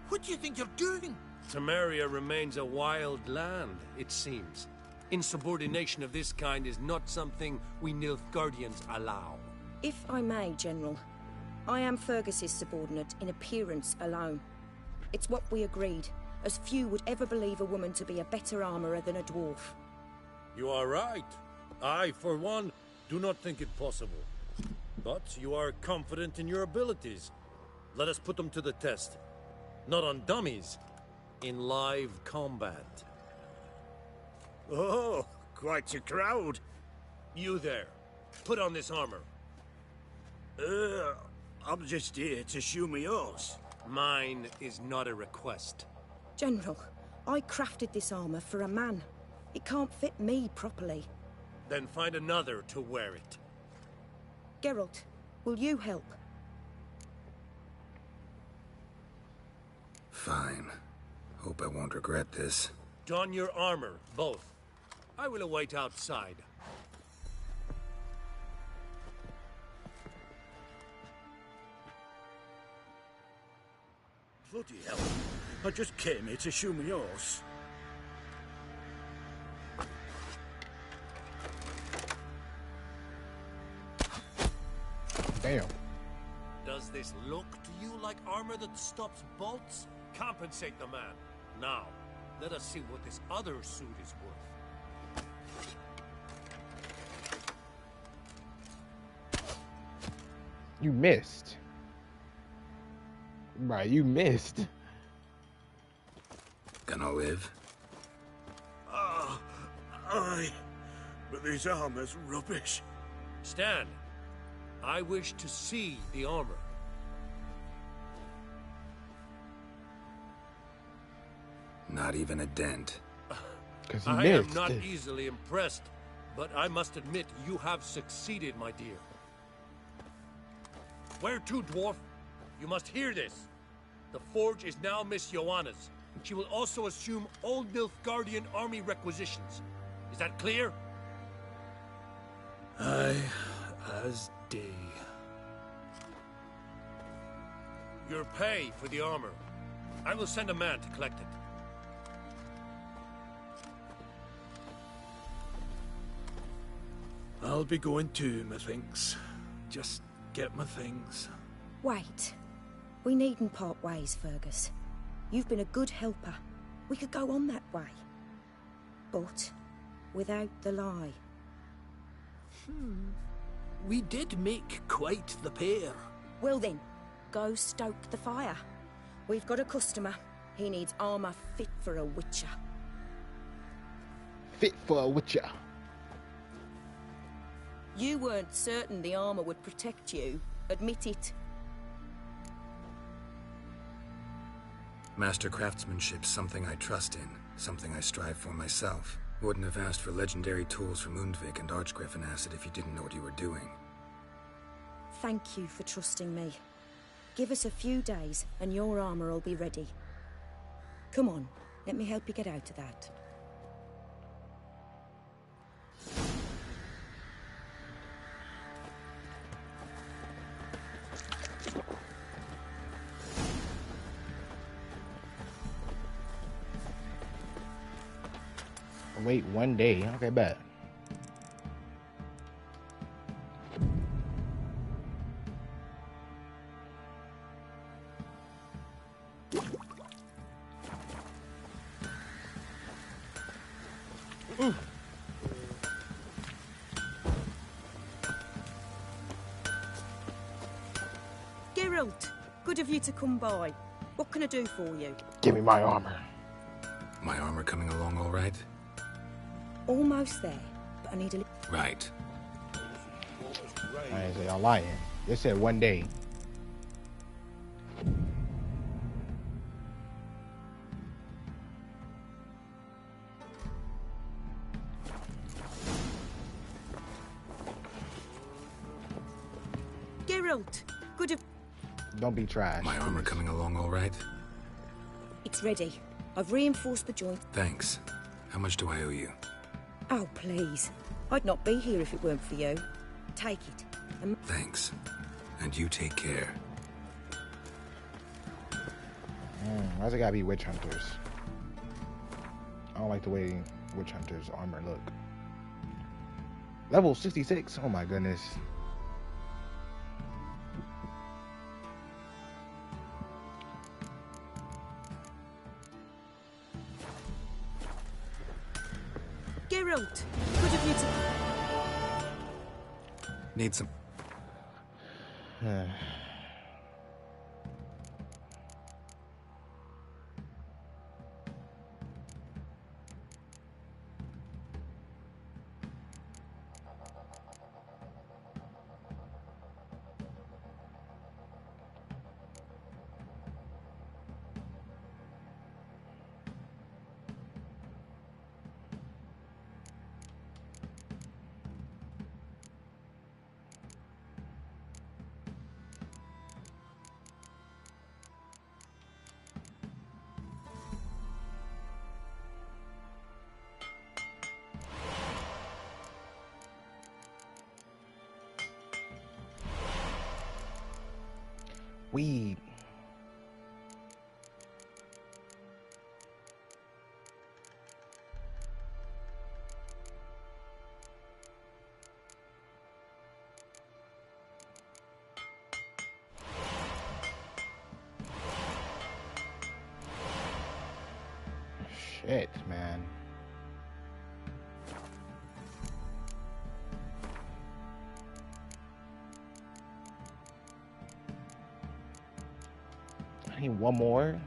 What do you think you're doing? Temeria remains a wild land, it seems. Insubordination of this kind is not something we Nilfgaardians allow. If I may, General, I am Fergus's subordinate in appearance alone. It's what we agreed, as few would ever believe a woman to be a better armorer than a dwarf. You are right. I, for one, do not think it possible. But you are confident in your abilities. Let us put them to the test. Not on dummies, in live combat. Oh, quite a crowd. You there, put on this armor. I'm just here to show me yours. Mine is not a request. General, I crafted this armor for a man. It can't fit me properly. Then find another to wear it. Geralt, will you help? Fine. Hope I won't regret this. Don your armor, both. I will await outside. Bloody hell. I just came here to show me yours. Damn. Does this look to you like armor that stops bolts? Compensate the man. Now, let us see what this other suit is worth. You missed. Right, you missed. Gonna live? Aye. But this armor's rubbish. Stand. I wish to see the armor. Not even a dent. I am not easily impressed, but I must admit you have succeeded, my dear. Where to, dwarf? You must hear this. The forge is now Miss Joanna's. She will also assume all Nilfgaardian army requisitions. Is that clear? Aye, as day. Your pay for the armor. I will send a man to collect it. I'll be going too, methinks. Just get my things. Wait. We needn't part ways, Fergus. You've been a good helper. We could go on that way. But without the lie. We did make quite the pair. Well then, go stoke the fire. We've got a customer. He needs armor fit for a witcher. Fit for a witcher. You weren't certain the armor would protect you. Admit it. Master craftsmanship's something I trust in, something I strive for myself. Wouldn't have asked for legendary tools from Undvik and Archgriffin Acid if you didn't know what you were doing. Thank you for trusting me. Give us a few days and your armor will be ready. Come on, let me help you get out of that. Wait 1 day. Okay, bet. Geralt, good of you to come by. What can I do for you? Give me my armor. My armor coming along all right? Almost there, but I need a... Right. I didn't say y'all lying. They said one day. Geralt, good of... Don't be trash. My armor coming along all right? It's ready. I've reinforced the joint. Thanks. How much do I owe you? Oh, please. I'd not be here if it weren't for you. Take it. Thanks. And you take care. Why's it gotta be witch hunters? I don't like the way witch hunters' armor look. Level 66. Oh my goodness. Geralt, good of you to... Need some... Weed. Shit, man. I need one more.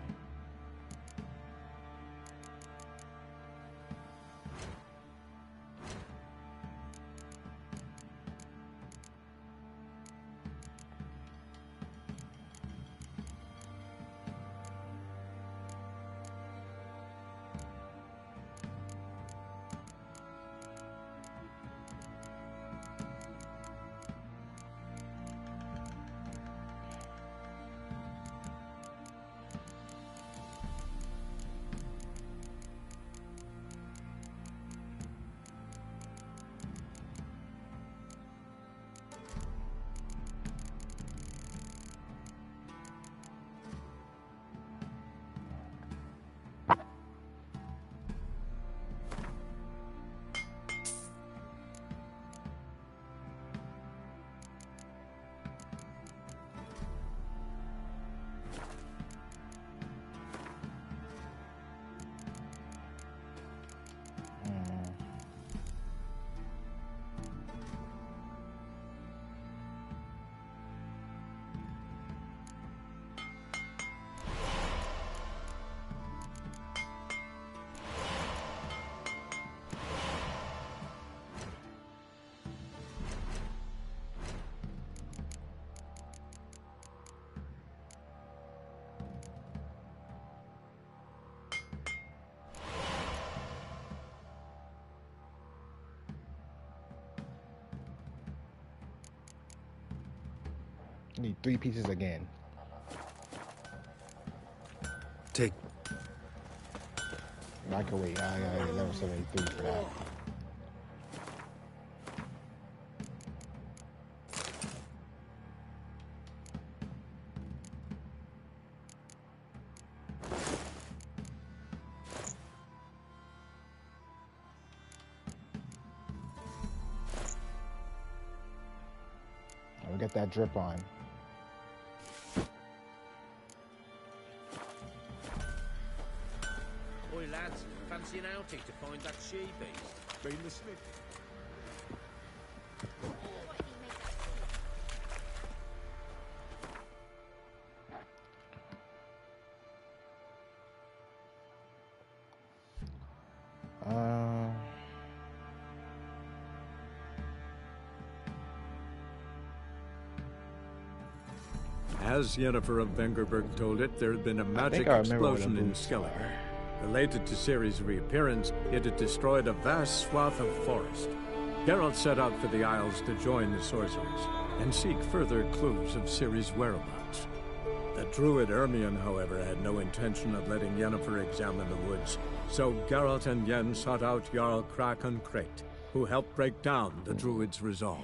I need 3 pieces again. Take. I can wait. I got level 73 for that. We got that drip on. Oi lads, fancy an outing to find that she-beast? Been listening? As Yennefer of Vengerberg told it, there had been a magic explosion in Skellige. Related to Ciri's reappearance, it had destroyed a vast swath of forest. Geralt set out for the Isles to join the sorcerers and seek further clues of Ciri's whereabouts. The druid Ermion, however, had no intention of letting Yennefer examine the woods, so Geralt and Yen sought out Jarl Krakon Krayt, who helped break down the druid's resolve.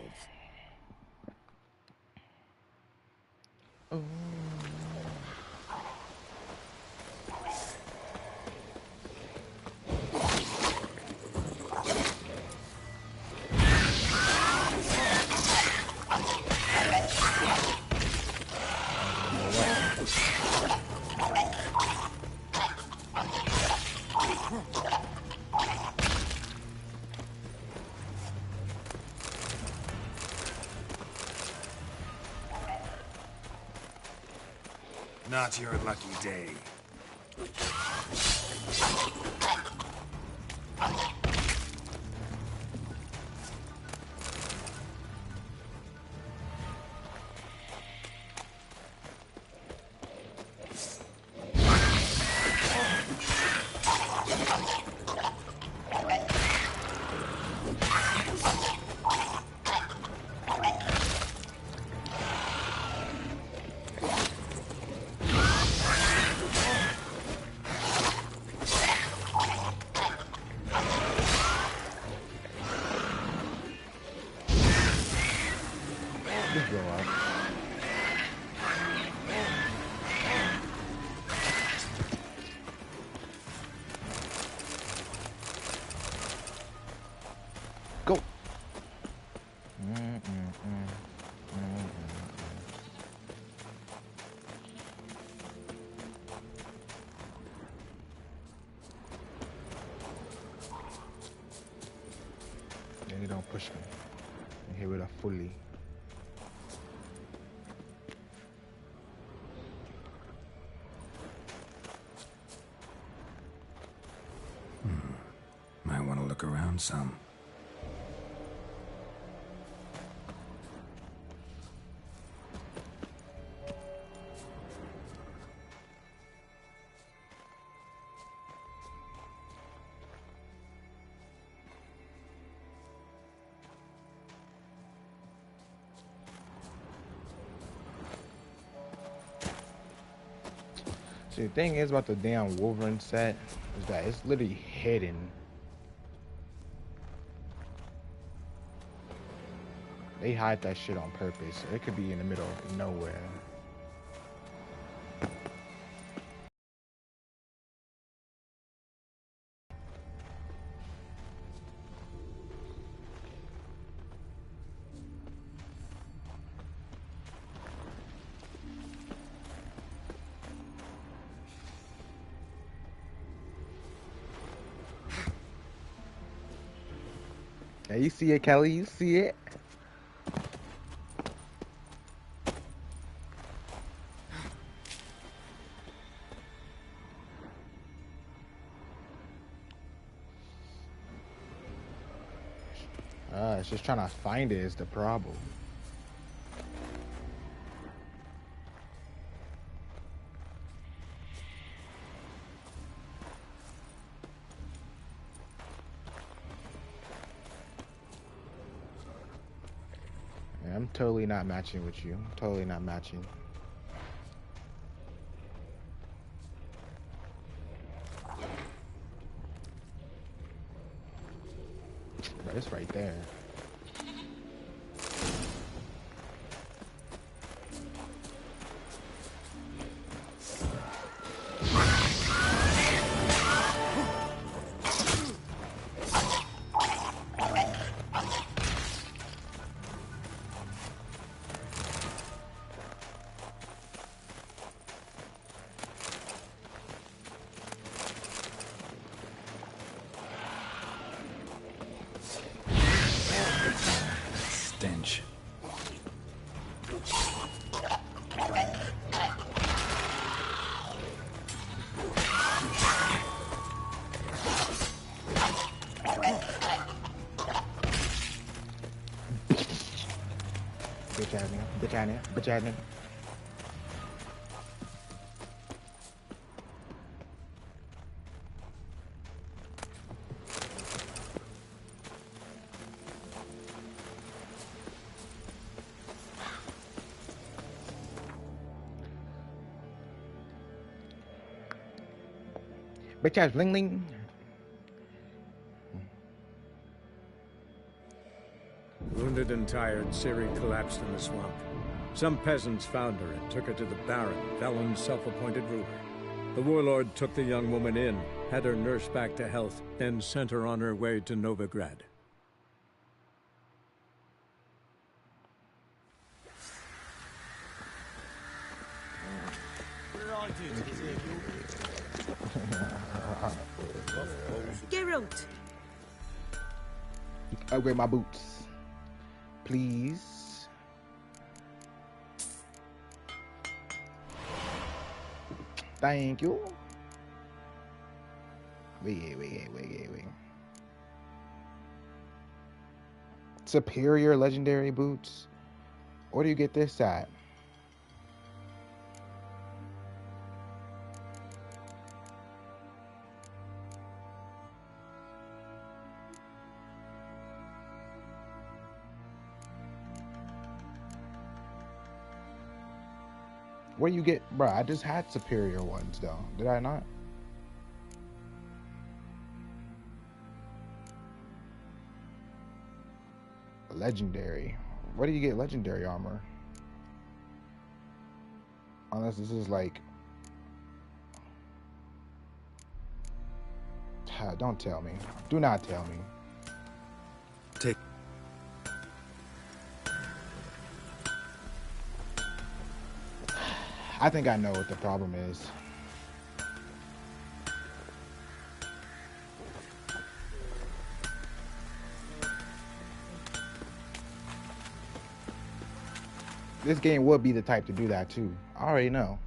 Not your lucky day. Go. Yeah, you don't push me. I'm here with a fully. Might want to look around some. See, the thing is about the damn Wolverine set is that it's literally hidden. They hide that shit on purpose. So it could be in the middle of nowhere. Yeah, you see it, Kelly. You see it. It's just trying to find it is the problem. Yeah, I'm totally not matching with you. Totally not matching. But it's right there. Stench. Bitch ass nigga. Bitch ass nigga. Bitch ass nigga. Bitch ass bling bling. Wounded and tired, Ciri collapsed in the swamp. Some peasants found her and took her to the Baron, Velen's self-appointed ruler. The warlord took the young woman in, had her nursed back to health, then sent her on her way to Novigrad. Geralt! Upgrade my boots. Please. Thank you. Wait. Superior legendary boots? Where do you get this at? Where you get, bro? I just had superior ones though. Did I not? Legendary. Where do you get legendary armor? Unless this is like, don't tell me. Do not tell me. Take. I think I know what the problem is. This game would be the type to do that too. I already know.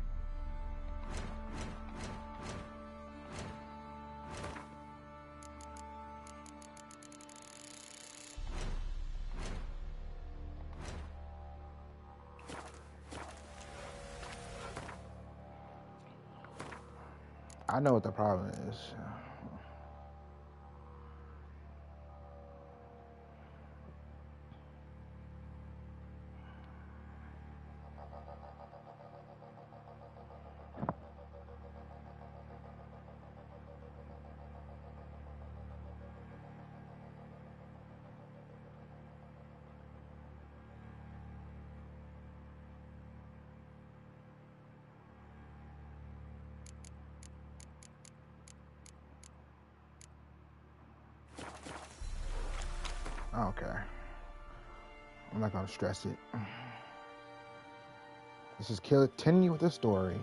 I know what the problem is. Okay. I'm not gonna stress it. Let's just continue with the story.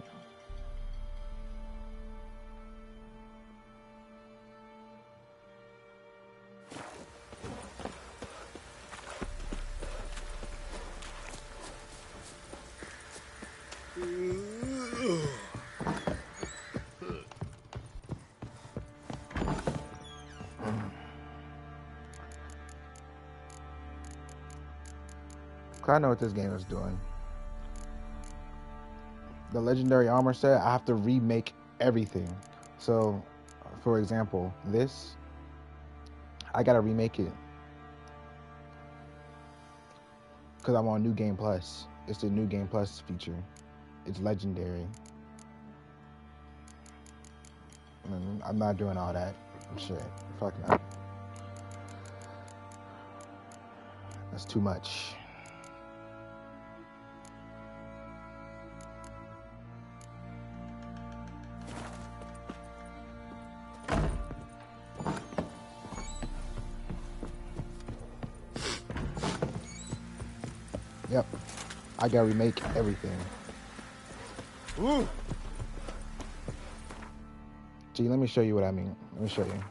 I know what this game is doing. The legendary armor set, I have to remake everything. So, for example, this, I gotta remake it. Because I'm on New Game Plus. It's the New Game Plus feature. It's legendary. I'm not doing all that shit. Fuck no. That's too much. Yep, I gotta remake everything. Ooh. Gee, let me show you what I mean. Let me show you.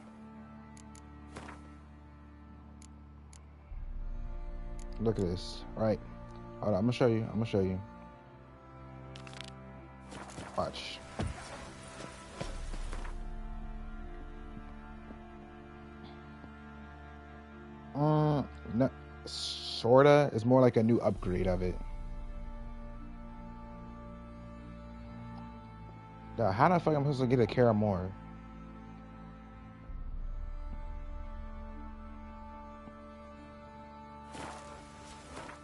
Look at this, right? Hold on, I'm gonna show you. Watch. No, sorta. It's more like a new upgrade of it. How the fuck am I supposed to get a Kara more?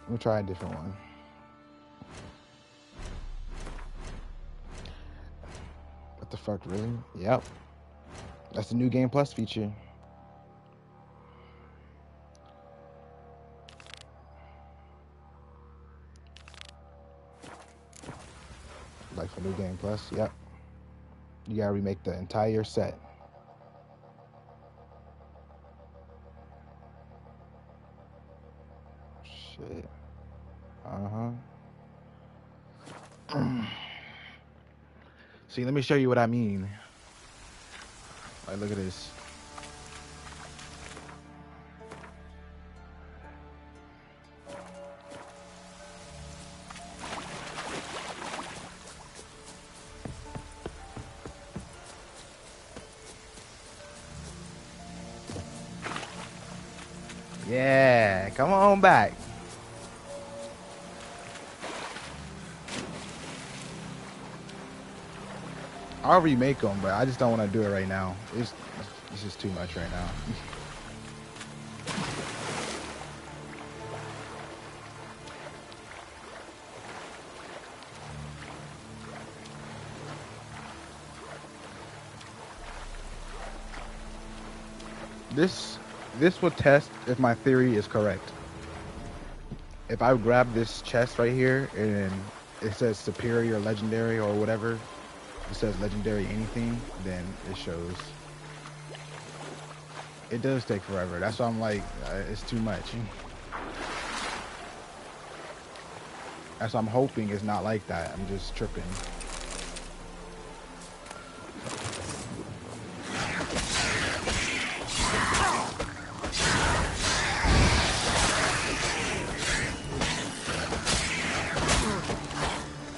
Let me try a different one. What the fuck, really? Yep. That's the new Game Plus feature. Like for new Game Plus, yep. You gotta remake the entire set. Shit. See, let me show you what I mean. Like, look at this. Yeah, come on back. I'll remake them, but I just don't want to do it right now. It's just too much right now. This will test if my theory is correct. If I grab this chest right here and it says superior legendary or whatever, it says legendary anything, then it shows. It does take forever. That's why I'm like, it's too much. That's why I'm hoping it's not like that. I'm just tripping.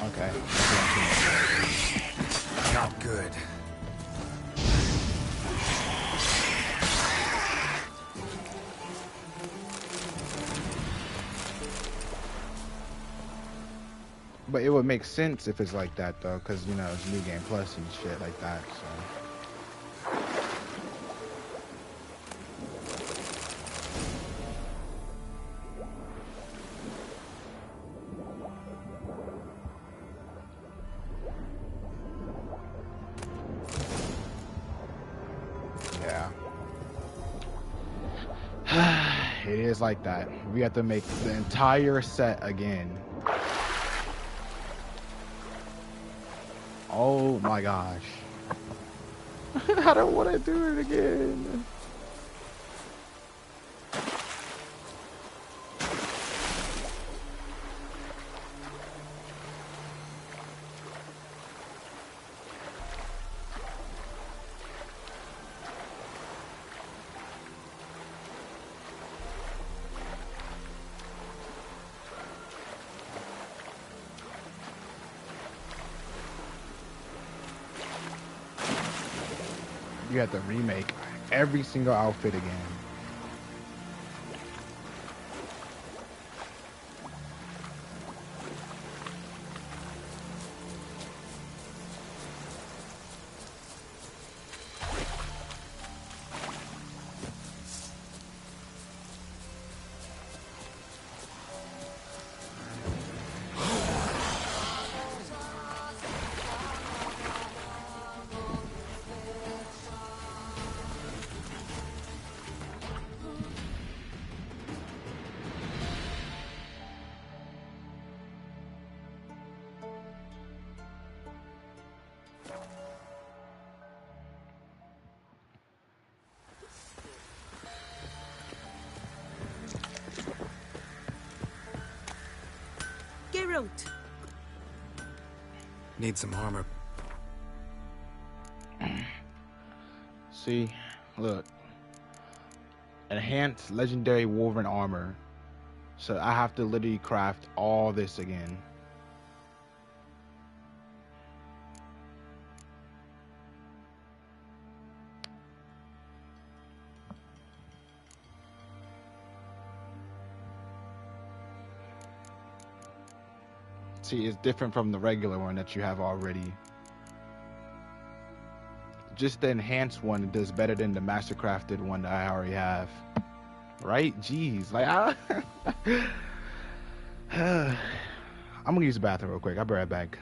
Okay. Not good. But it would make sense if it's like that though, because you know it's New Game Plus and shit like that. So. Yeah. It is like that. We have to make the entire set again. Oh my gosh. I don't want to do it again. You have to remake every single outfit again. Geralt! Need some armor. See, look. Enhanced legendary woven armor. So I have to literally craft all this again. See, it's different from the regular one that you have already. Just the enhanced one does better than the master crafted one that I already have. Right? Jeez. Like, I'm gonna use the bathroom real quick. I'll be right back.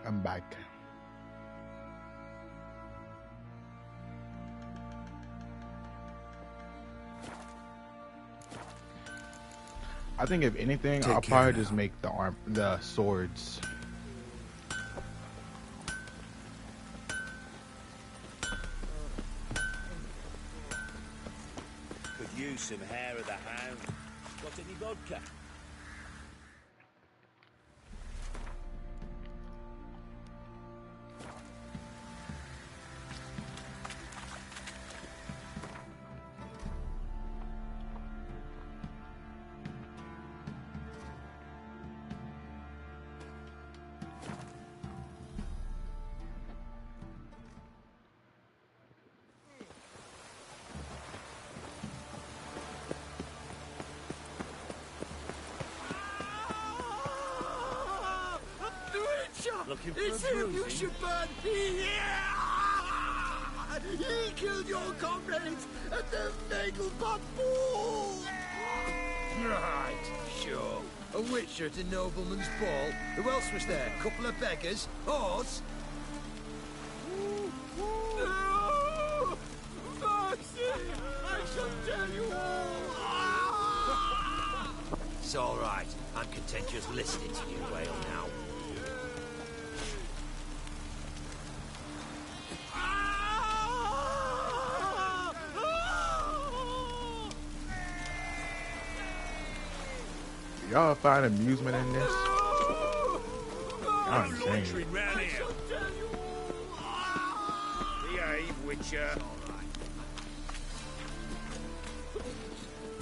I'm back. I think if anything, I'll probably just make the swords. Could use some hair of the hound. Got any vodka? Looking for it's him you should burn! Yeah! He killed your comrades at the Nagelbot Ball! Right, sure. A witcher at a nobleman's ball. Who else was there? Couple of beggars? Horse? No! Mercy! I shall tell you all! It's all right. I'm content just listening to you wail now. Y'all find amusement in this? I'm insane. Behave, Witcher.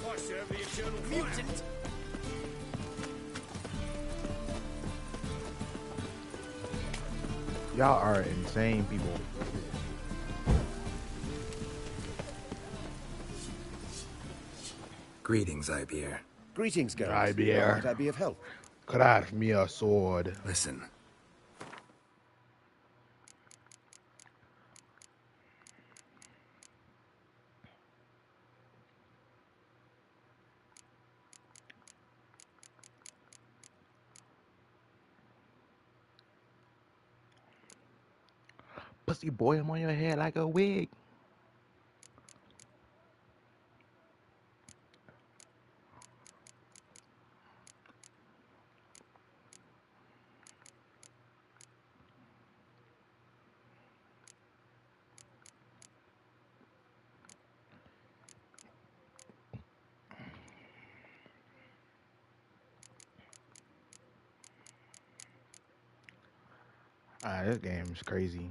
I serve the eternal mutant. Y'all are insane people. Greetings, Ibier. Greetings, Geralt. Ibier. Might I be of help? Craft me a sword. Listen. Pussy boy, I'm on your head like a wig. This game is crazy.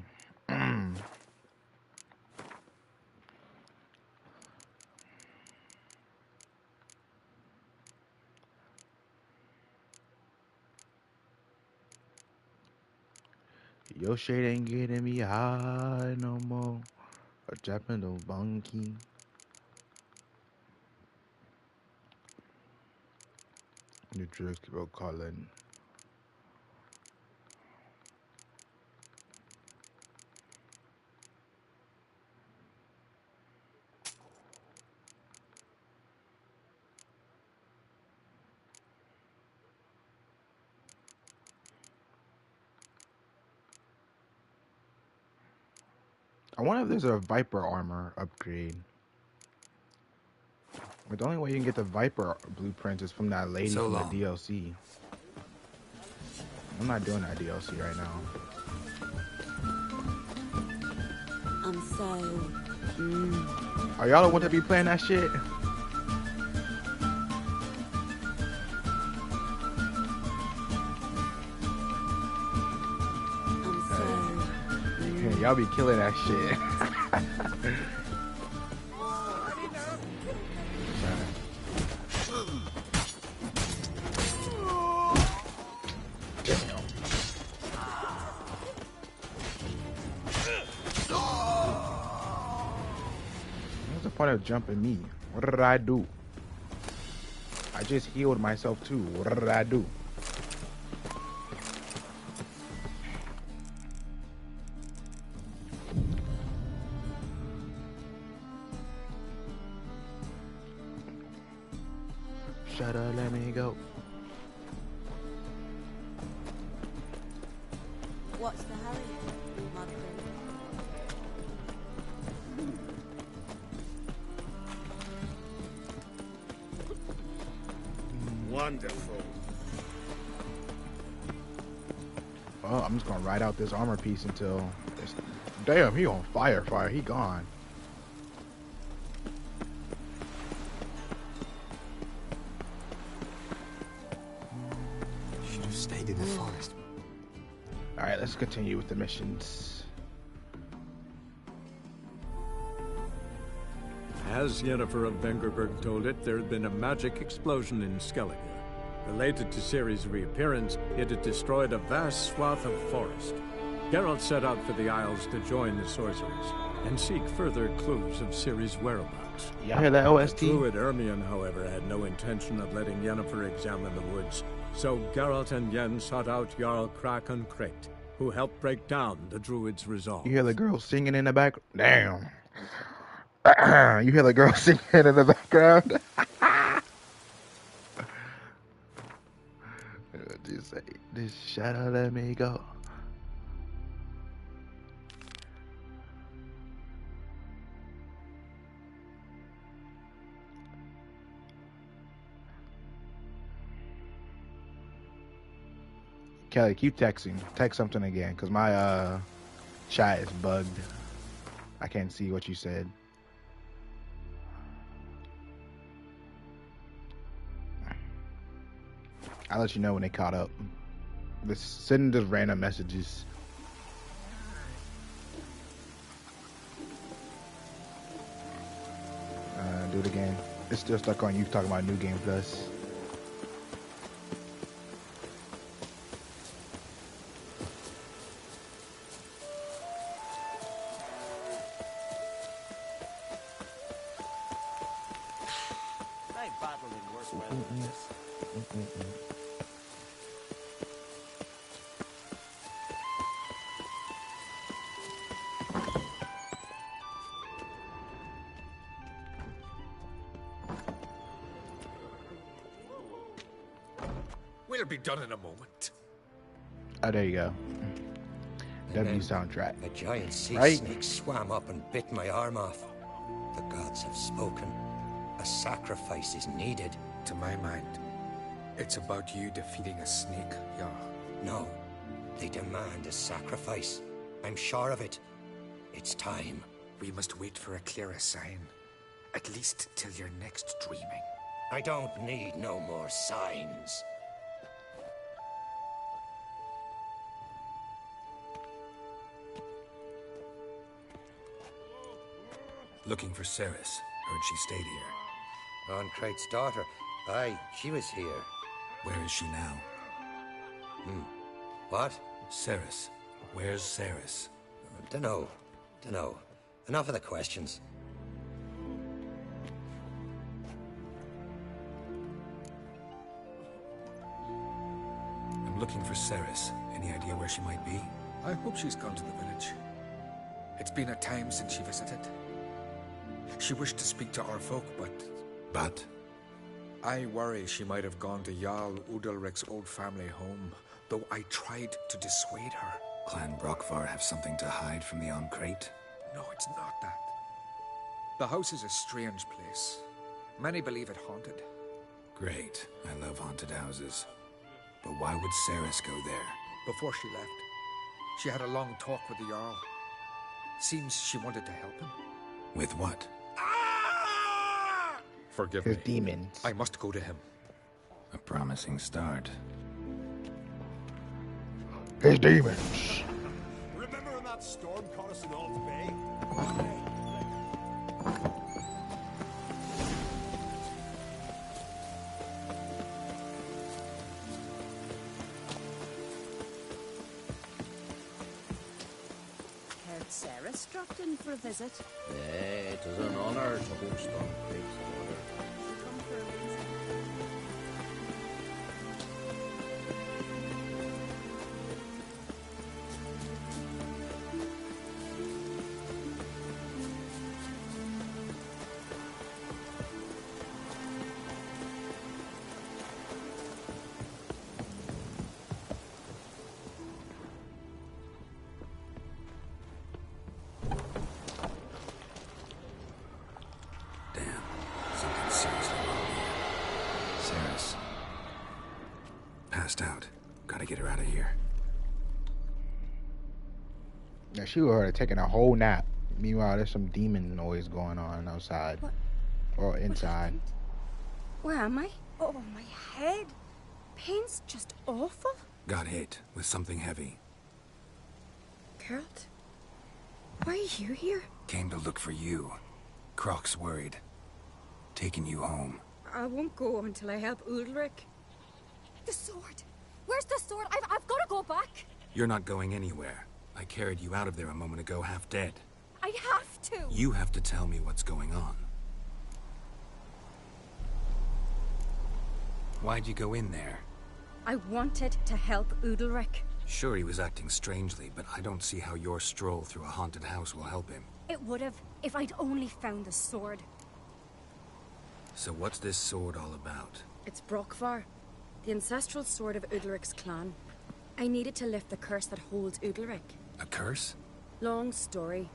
Your shade ain't getting me high no more. A Japanese bunky. New drugs people calling. I wonder if there's a Viper armor upgrade. But the only way you can get the Viper blueprint is from that lady from the DLC. I'm not doing that DLC right now. I'm so... Are y'all the one to be playing that shit? Y'all be killing that shit. What's the point of jumping me? What did I do? I just healed myself too. What did I do? Shut up, let me go. What's the hurry, Mother? Wonderful. Well, I'm just gonna ride out this armor piece until it's... Damn, he on fire. He gone. Should have stayed in the forest. Alright, let's continue with the missions. As Yennefer of Vengerberg told it, there had been a magic explosion in Skellige. Related to Ciri's reappearance, it had destroyed a vast swath of forest. Geralt set out for the Isles to join the sorcerers and seek further clues of Ciri's whereabouts. You hear that, OST? The druid Ermion, however, had no intention of letting Yennefer examine the woods, so Geralt and Yen sought out Jarl Kraken Kricht, who helped break down the druid's resolve. You hear the girl singing in the back? Damn. You hear the girl singing in the background? Just say, this shadow let me go. Kelly, keep texting. Text something again, because my chat is bugged. I can't see what you said. I'll let you know when they caught up. Just send just random messages. Do it again. It's still stuck on you talking about New Game Plus. We'll be done in a moment. Oh, there you go. W soundtrack. A giant sea right? snake swam up and bit my arm off. The gods have spoken. A sacrifice is needed. To my mind, it's about you defeating a snake, Jarl. No, they demand a sacrifice. I'm sure of it. It's time. We must wait for a clearer sign. At least till your next dreaming. I don't need no more signs. Looking for Ceres. Heard she stayed here. Onkrate's daughter. Aye, she was here. Where is she now? What? Ceres. Where's Ceres? Dunno. Enough of the questions. I'm looking for Ceres. Any idea where she might be? I hope she's gone to the village. It's been a time since she visited. She wished to speak to our folk, But? I worry she might have gone to Jarl Udalric's old family home, though I tried to dissuade her. Clan Brockvar have something to hide from the Onkrate? No, it's not that. The house is a strange place. Many believe it haunted. Great. I love haunted houses. But why would Ceres go there? Before she left, she had a long talk with the Jarl. Seems she wanted to help him. With what? Forgive His me. demons. I must go to him. A promising start. His demons. Remember when that storm caught us in Alt Bay? Heard Ceres dropped in for a visit. It is an honor to host on Craig's water. Come for a reason. passed out. Gotta get her out of here. Yeah, she was taking a whole nap. Meanwhile, there's some demon noise going on outside. What? Or inside. Where am I? Oh, my head. Pain's just awful. Got hit with something heavy. Geralt? Why are you here? Came to look for you. Croc's worried. Taking you home. I won't go until I help Udalric. The sword! Where's the sword? I've got to go back! You're not going anywhere. I carried you out of there a moment ago, half dead. I have to! You have to tell me what's going on. Why'd you go in there? I wanted to help Udalric. Sure, he was acting strangely, but I don't see how your stroll through a haunted house will help him. It would have, if I'd only found the sword. So what's this sword all about? It's Brokvar, the ancestral sword of Udalric's clan. I needed to lift the curse that holds Udalric. A curse? Long story.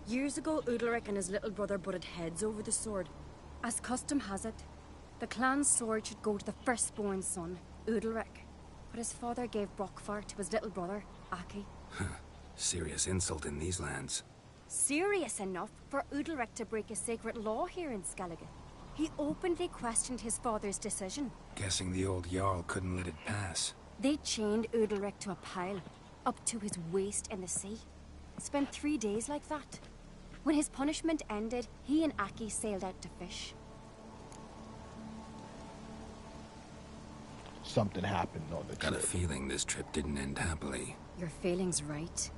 Years ago, Udalric and his little brother butted heads over the sword. As custom has it, the clan's sword should go to the firstborn son, Udalric. But his father gave Brokvar to his little brother, Aki. Serious insult in these lands. Serious enough for Udalric to break a sacred law here in Skellige. He openly questioned his father's decision. Guessing the old Jarl couldn't let it pass. They chained Udalric to a pile, up to his waist in the sea. Spent 3 days like that. When his punishment ended, he and Aki sailed out to fish. Something happened on the trip. Got a feeling this trip didn't end happily. Your feeling's right.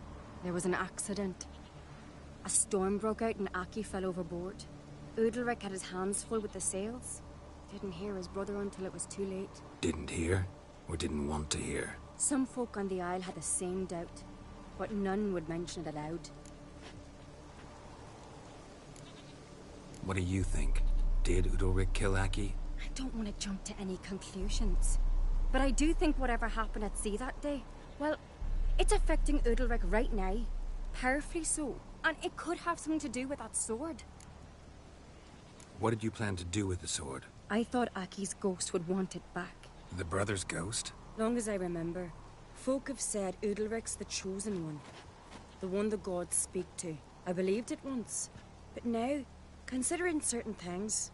There was an accident. A storm broke out and Aki fell overboard. Udalric had his hands full with the sails. Didn't hear his brother until it was too late. Didn't hear? Or didn't want to hear? Some folk on the Isle had the same doubt, but none would mention it aloud. What do you think? Did Udalric kill Aki? I don't want to jump to any conclusions. But I do think whatever happened at sea that day, well, it's affecting Udalric right now. Powerfully so. And it could have something to do with that sword. What did you plan to do with the sword? I thought Aki's ghost would want it back. The brother's ghost? Long as I remember, folk have said Udalric's the chosen one. The one the gods speak to. I believed it once. But now, considering certain things,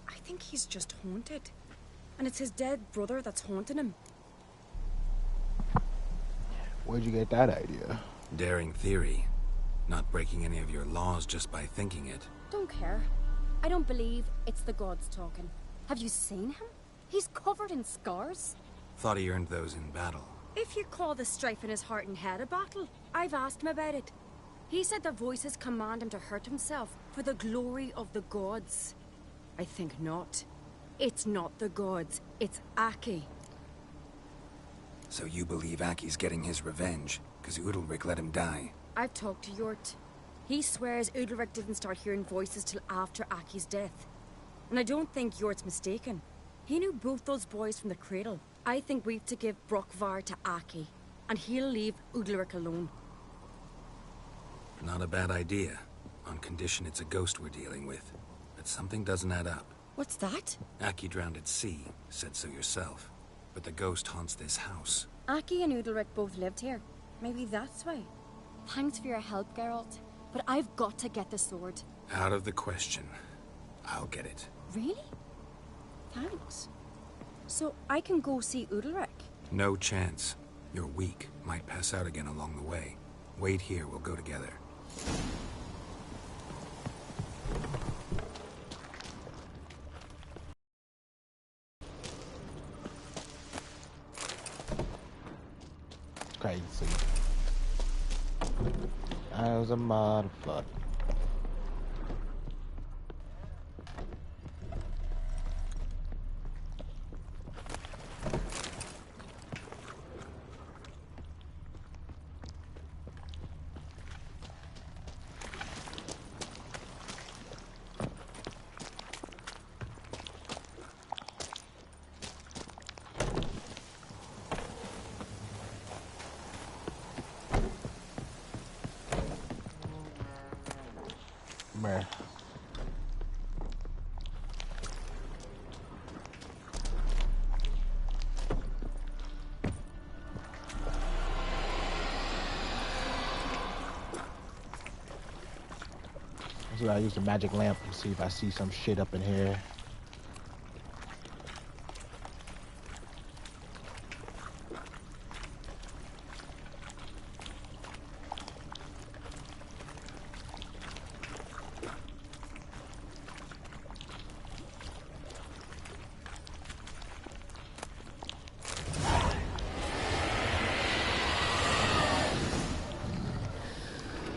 I think he's just haunted. And it's his dead brother that's haunting him. Where'd you get that idea? Daring theory. Not breaking any of your laws just by thinking it. Don't care. I don't believe it's the gods talking. Have you seen him? He's covered in scars. Thought he earned those in battle. If you call the strife in his heart and head a battle, I've asked him about it. He said the voices command him to hurt himself for the glory of the gods. I think not. It's not the gods, it's Aki. So you believe Aki's getting his revenge, because Udalric let him die? I've talked to Yort. He swears Udalric didn't start hearing voices till after Aki's death. And I don't think Yort's mistaken. He knew both those boys from the cradle. I think we've to give Brokvar to Aki, and he'll leave Udalric alone. Not a bad idea, on condition it's a ghost we're dealing with. But something doesn't add up. What's that? Aki drowned at sea, said so yourself. But the ghost haunts this house. Aki and Udalric both lived here. Maybe that's why. Thanks for your help, Geralt. But I've got to get the sword. Out of the question. I'll get it. Really? Thanks. So I can go see Udalric? No chance. You're weak. Might pass out again along the way. Wait here, we'll go together. Crazy. As a motherfucker. So I use the magic lamp to see if I see some shit up in here.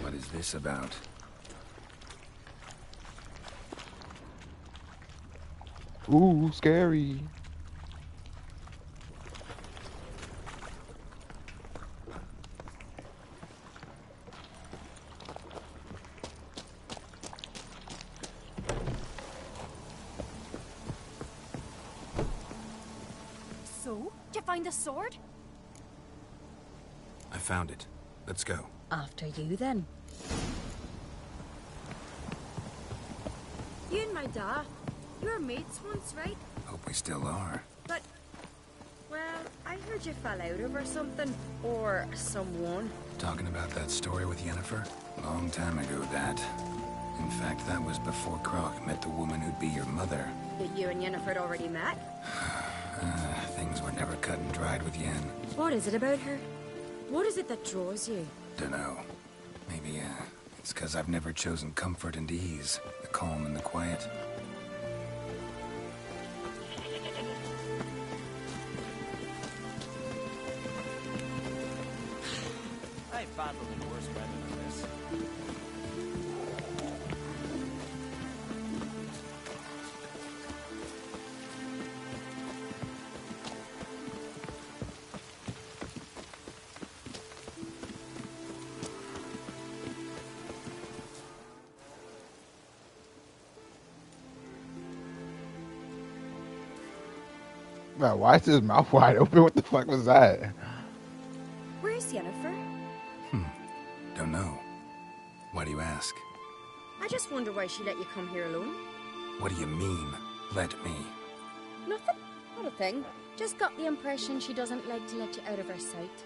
What is this about? Ooh, scary. So, did you find the sword? I found it. Let's go. After you, then. You and my dad, you were mates once, right? Hope we still are. But, well, I heard you fell out over something. Or someone. Talking about that story with Yennefer? Long time ago, that. In fact, that was before Croc met the woman who'd be your mother. That you and Yennefer had already met? Things were never cut and dried with Yen. What is it about her? What is it that draws you? Dunno. Maybe, it's because I've never chosen comfort and ease. The calm and the quiet. I've battled in worse weather than this. Man, why is his mouth wide open? What the fuck was that? Where's Yennefer? Don't know. Why do you ask? I just wonder why she let you come here alone. What do you mean, let me? Nothing. Not a thing. Just got the impression she doesn't like to let you out of her sight.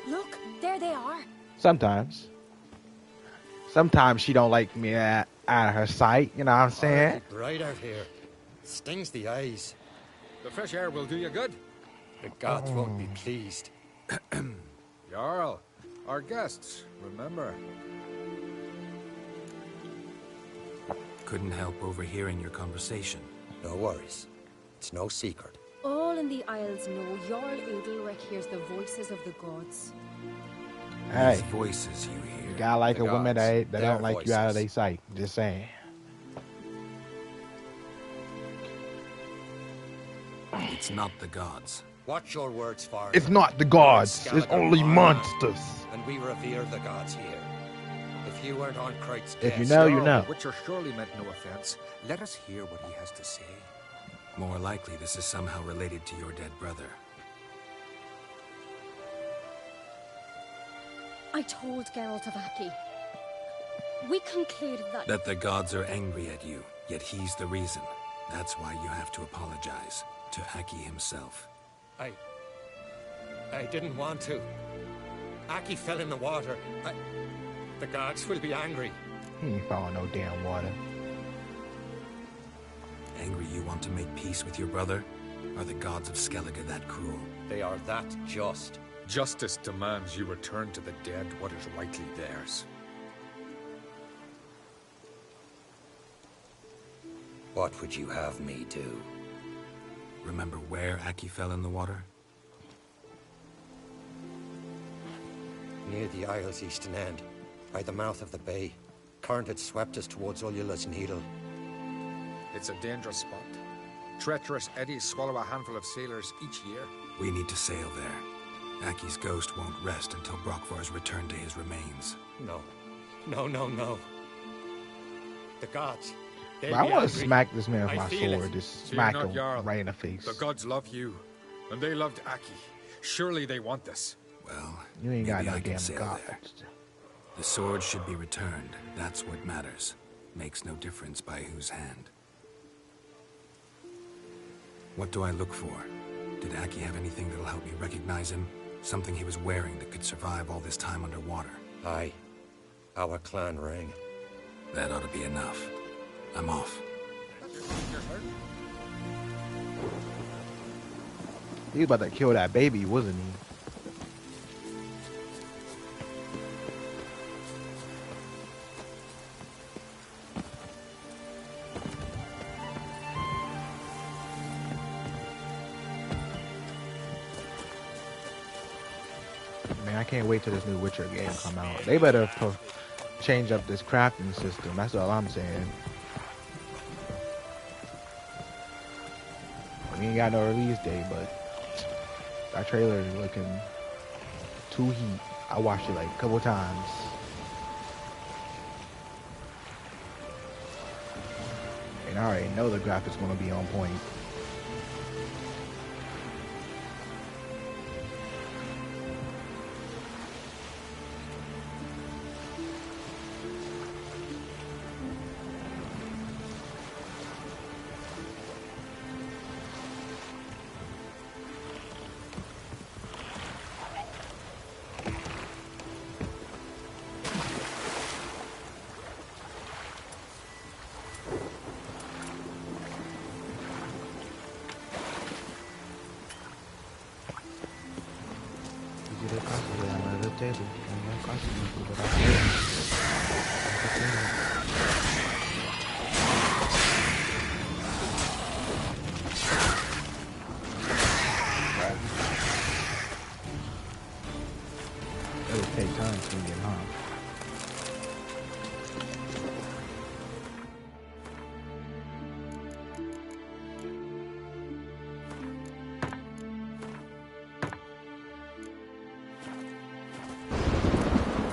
Look, there they are. Sometimes. Sometimes she don't like me out of her sight, you know what I'm saying? It's bright out here. Stings the eyes. The fresh air will do you good. The gods won't be pleased. Jarl, our guests, remember. Couldn't help overhearing your conversation. No worries. It's no secret. All in the Isles know Jarl Udalric hears the voices of the gods. Hey, These voices you hear. you gotta like The a woman gods, that their don't like you out of voices. their sight. Just saying. It's not the gods. Watch your words, Farther. It's not the gods. It's Skellige only are monsters. And we revere the gods here. If you weren't on Kreit's If you guest, know, you Jarl, know. the Witcher surely meant no offense. Let us hear what he has to say. More likely, this is somehow related to your dead brother. I told Geralt of Aki. We concluded That the gods are angry at you, yet he's the reason. That's why you have to apologize to Aki himself. I didn't want to. Aki fell in the water. The gods will be angry. He ain't following no damn water. Angry you want to make peace with your brother? Are the gods of Skellige that cruel? They are that just. Justice demands you return to the dead what is rightly theirs. What would you have me do? Remember where Aki fell in the water? Near the Isle's eastern end, by the mouth of the bay. Current had swept us towards Ullula's Needle. It's a dangerous spot. Treacherous eddies swallow a handful of sailors each year. We need to sail there. Aki's ghost won't rest until Brokvar's returned to his remains. No. No. The gods. I want to smack this man with I my feel sword. it. Just Fear smack not, him Jarl. right in the face. The gods love you, and they loved Aki. Surely they want this. Well, You ain't got maybe no I can damn sail god. there. The sword should be returned. That's what matters. Makes no difference by whose hand. What do I look for? Did Aki have anything that'll help me recognize him? Something he was wearing that could survive all this time underwater? Aye. Our clan ring. That ought to be enough. I'm off. He was about to kill that baby, wasn't he? Man, I can't wait till this new Witcher game come out. They better change up this crafting system. That's all I'm saying. We ain't got no release date, but that trailer is looking too heat. I watched it like a couple times. And I already know the graphics gonna be on point. It'll take time to get home.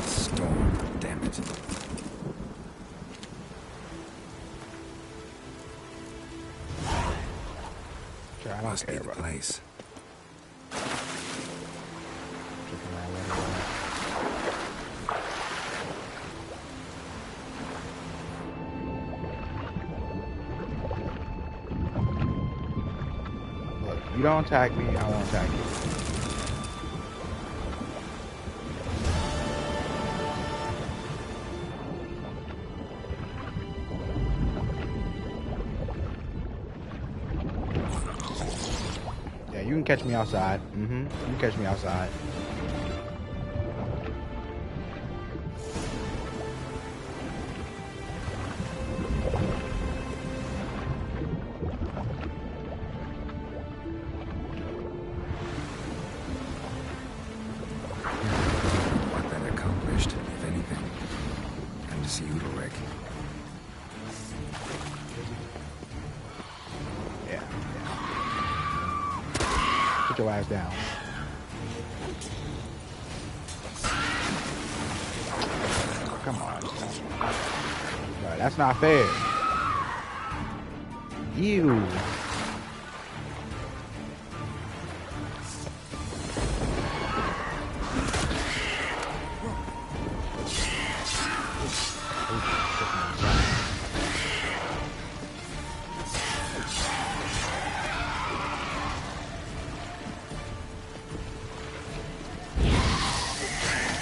Storm, damn it. Sure, I Must be the place. Look, you don't attack me, I won't attack you. Yeah, you can catch me outside. You can catch me outside. What that accomplished, if anything. Come to see Udalric. Yeah. Put your ass down. Come on. Bro, that's not fair. You.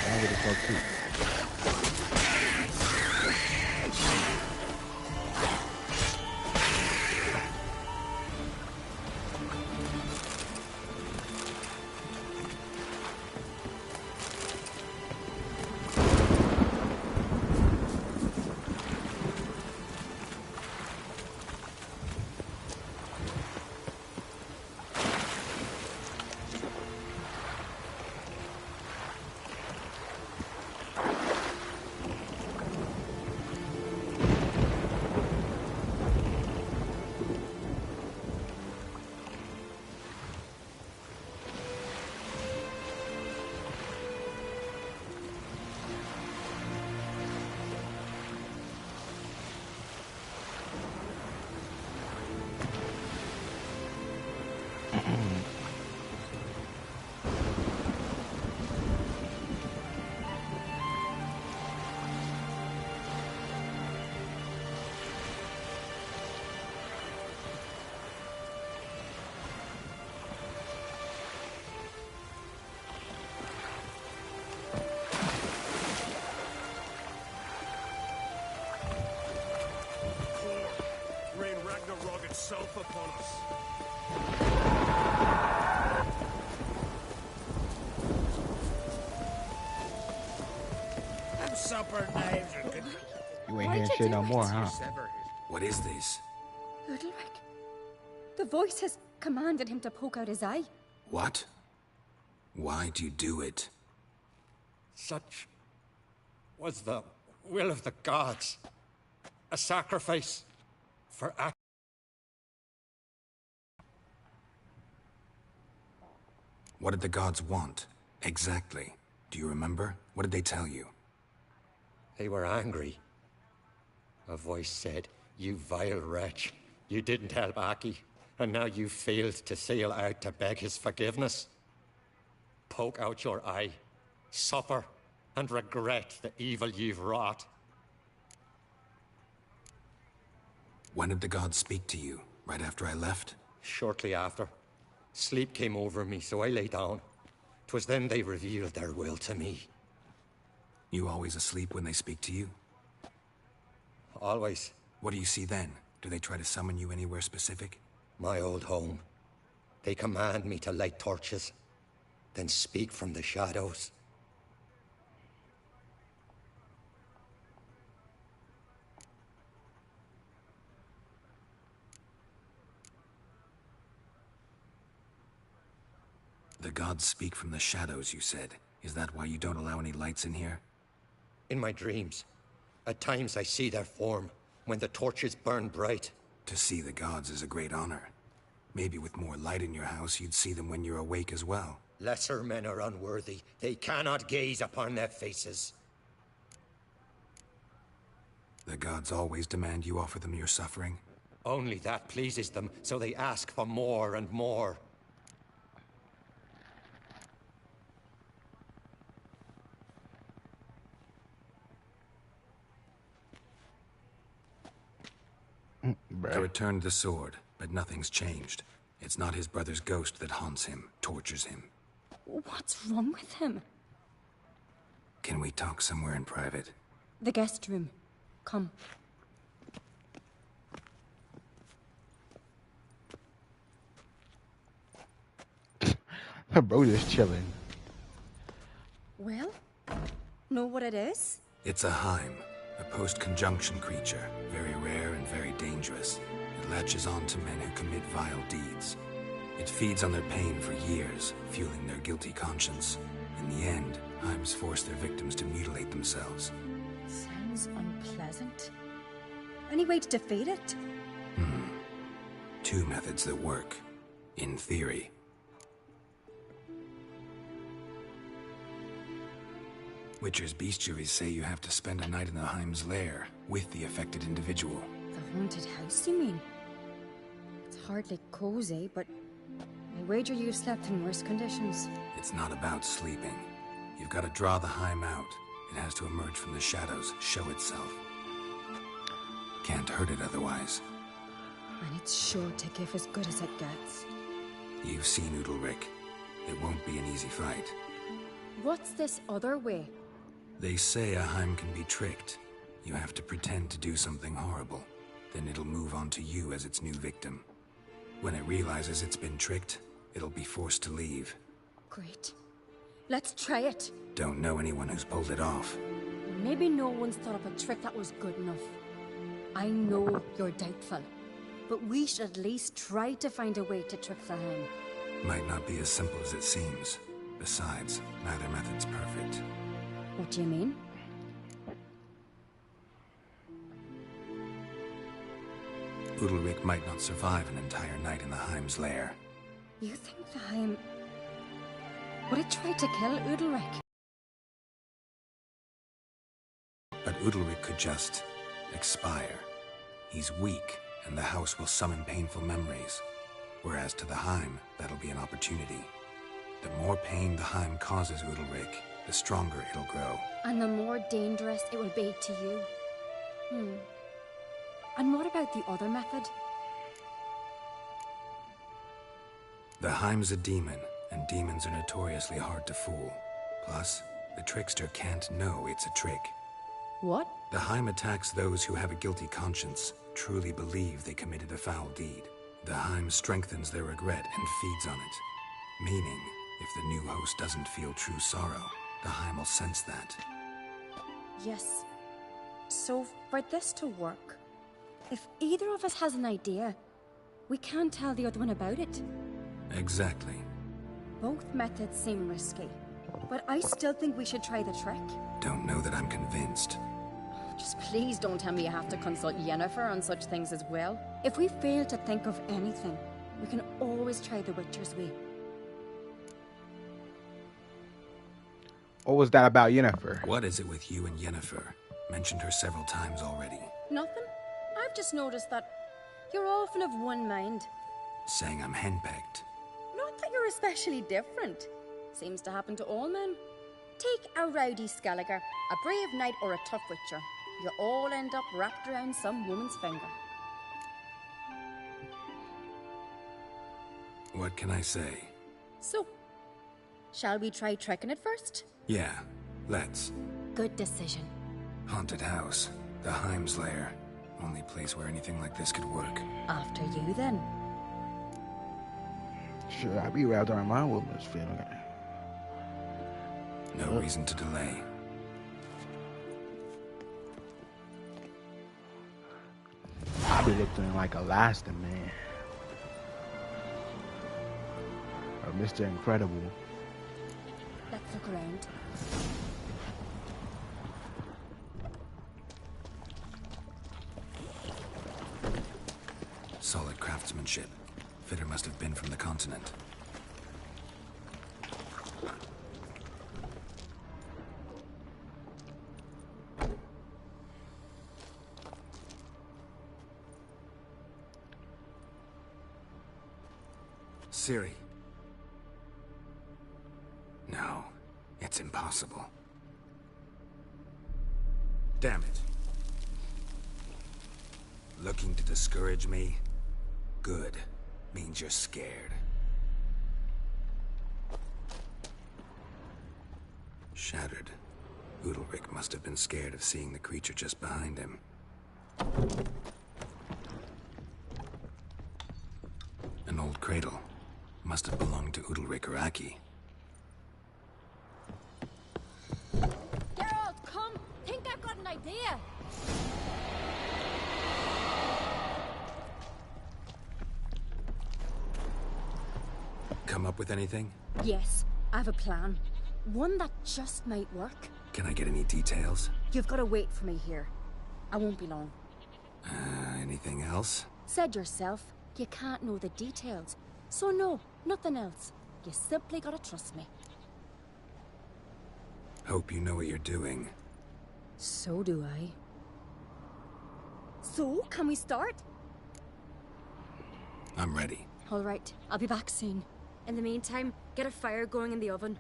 I'll get a smoke too. supper knives or could... You ain't hearing shit no more, huh? What is this? Udalric. The voice has commanded him to poke out his eye. What? Why do you do it? Such was the will of the gods. A sacrifice for act. What did the gods want? Exactly. Do you remember? What did they tell you? They were angry. A voice said, "You vile wretch. You didn't help Aki, and now you failed to sail out to beg his forgiveness. Poke out your eye, suffer, and regret the evil you've wrought." When did the gods speak to you? Right after I left? Shortly after. Sleep came over me, so I lay down. 'Twas then they revealed their will to me. You always asleep when they speak to you? Always. What do you see then? Do they try to summon you anywhere specific? My old home. They command me to light torches, then speak from the shadows. The gods speak from the shadows, you said. Is that why you don't allow any lights in here? In my dreams. At times I see their form, when the torches burn bright. To see the gods is a great honor. Maybe with more light in your house, you'd see them when you're awake as well. Lesser men are unworthy. They cannot gaze upon their faces. The gods always demand you offer them your suffering? Only that pleases them, so they ask for more and more. I returned the sword, but nothing's changed. It's not his brother's ghost that haunts him, tortures him. What's wrong with him? Can we talk somewhere in private? The guest room. Come. Bro just chilling. Well, know what it is? It's a Heim, a post-conjunction creature, very rare and very dangerous. It latches on to men who commit vile deeds. It feeds on their pain for years, fueling their guilty conscience. In the end, Heims force their victims to mutilate themselves. Sounds unpleasant. Any way to defeat it? Two methods that work. In theory. Witcher's bestiaries say you have to spend a night in the Heim's lair, with the affected individual. The haunted house, you mean? It's hardly cozy, but I wager you've slept in worse conditions. It's not about sleeping. You've got to draw the Heim out. It has to emerge from the shadows, show itself. Can't hurt it otherwise. And it's sure to give as good as it gets. You've seen Udalric. It won't be an easy fight. What's this other way? They say a Heim can be tricked. You have to pretend to do something horrible. Then it'll move on to you as its new victim. When it realizes it's been tricked, it'll be forced to leave. Great. Let's try it. Don't know anyone who's pulled it off. Maybe no one's thought up a trick that was good enough. I know you're doubtful, but we should at least try to find a way to trick the Heim. Might not be as simple as it seems. Besides, neither method's perfect. What do you mean? Udalric might not survive an entire night in the Heim's lair. You think the Heim... would it try to kill Udalric? But Udalric could just... expire. He's weak, and the house will summon painful memories. Whereas to the Heim, that'll be an opportunity. The more pain the Heim causes Udalric, the stronger it'll grow. And the more dangerous it will be to you. And what about the other method? The Heim's a demon, and demons are notoriously hard to fool. Plus, the trickster can't know it's a trick. What? The Heim attacks those who have a guilty conscience, truly believe they committed a foul deed. The Heim strengthens their regret and feeds on it. Meaning, if the new host doesn't feel true sorrow, the Heim will sense that. Yes. So, for this to work, if either of us has an idea, we can't tell the other one about it. Exactly. Both methods seem risky, but I still think we should try the trick. Don't know that I'm convinced. Just please don't tell me you have to consult Yennefer on such things as well. If we fail to think of anything, we can always try the Witcher's way. What was that about Yennefer? What is it with you and Yennefer? Mentioned her several times already. Nothing. I've just noticed that you're often of one mind. Saying I'm henpecked. Not that you're especially different. Seems to happen to all men. Take a rowdy Skellige, a brave knight or a tough witcher. You all end up wrapped around some woman's finger. What can I say? So, shall we try tricking it first? Yeah, let's. Good decision. Haunted house. The Heim's lair. Only place where anything like this could work. After you, then. Sure, I'll be wrapped around my woman's finger. No reason to delay. I'll be looking like a lasting man. Or Mr. Incredible. Let's look around. Solid craftsmanship. Fitter must have been from the continent. Ciri. No, it's impossible. Damn it. Looking to discourage me? Good. Means you're scared. Shattered. Udalric must have been scared of seeing the creature just behind him. An old cradle. Must have belonged to Udalric or Aki. Geralt, come! Think I've got an idea! Come up with anything? Yes, I have a plan. One that just might work. Can I get any details? You've got to wait for me here. I won't be long. Anything else? Said yourself, you can't know the details. So no, nothing else. You simply gotta trust me. Hope you know what you're doing. So do I. So, can we start? I'm ready. All right, I'll be back soon. In the meantime, get a fire going in the oven.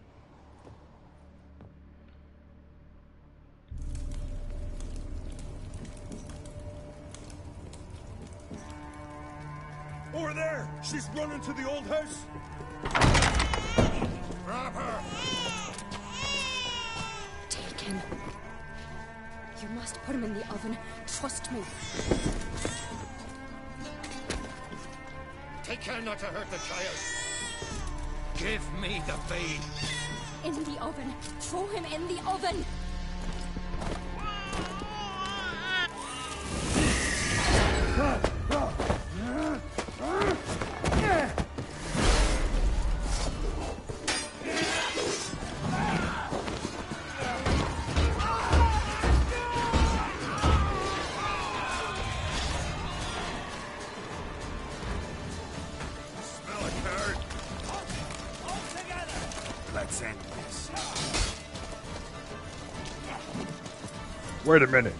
Over there! She's running to the old house! Grab her! Taken. You must put him in the oven. Trust me. Take care not to hurt the child. Give me the babe. In the oven. Throw him in the oven. Let's end this. Wait a minute.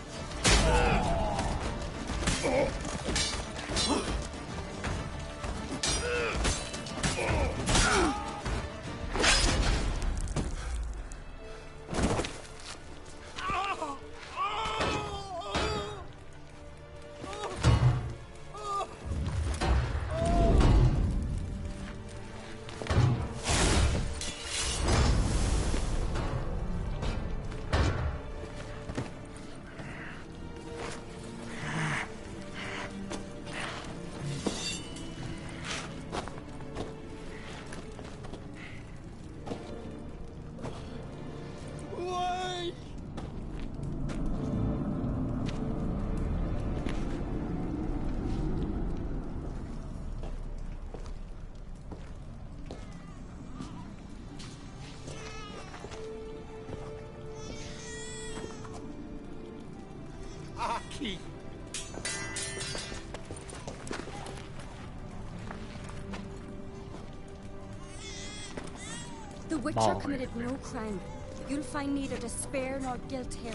The Witcher committed no crime. You'll find neither despair nor guilt here.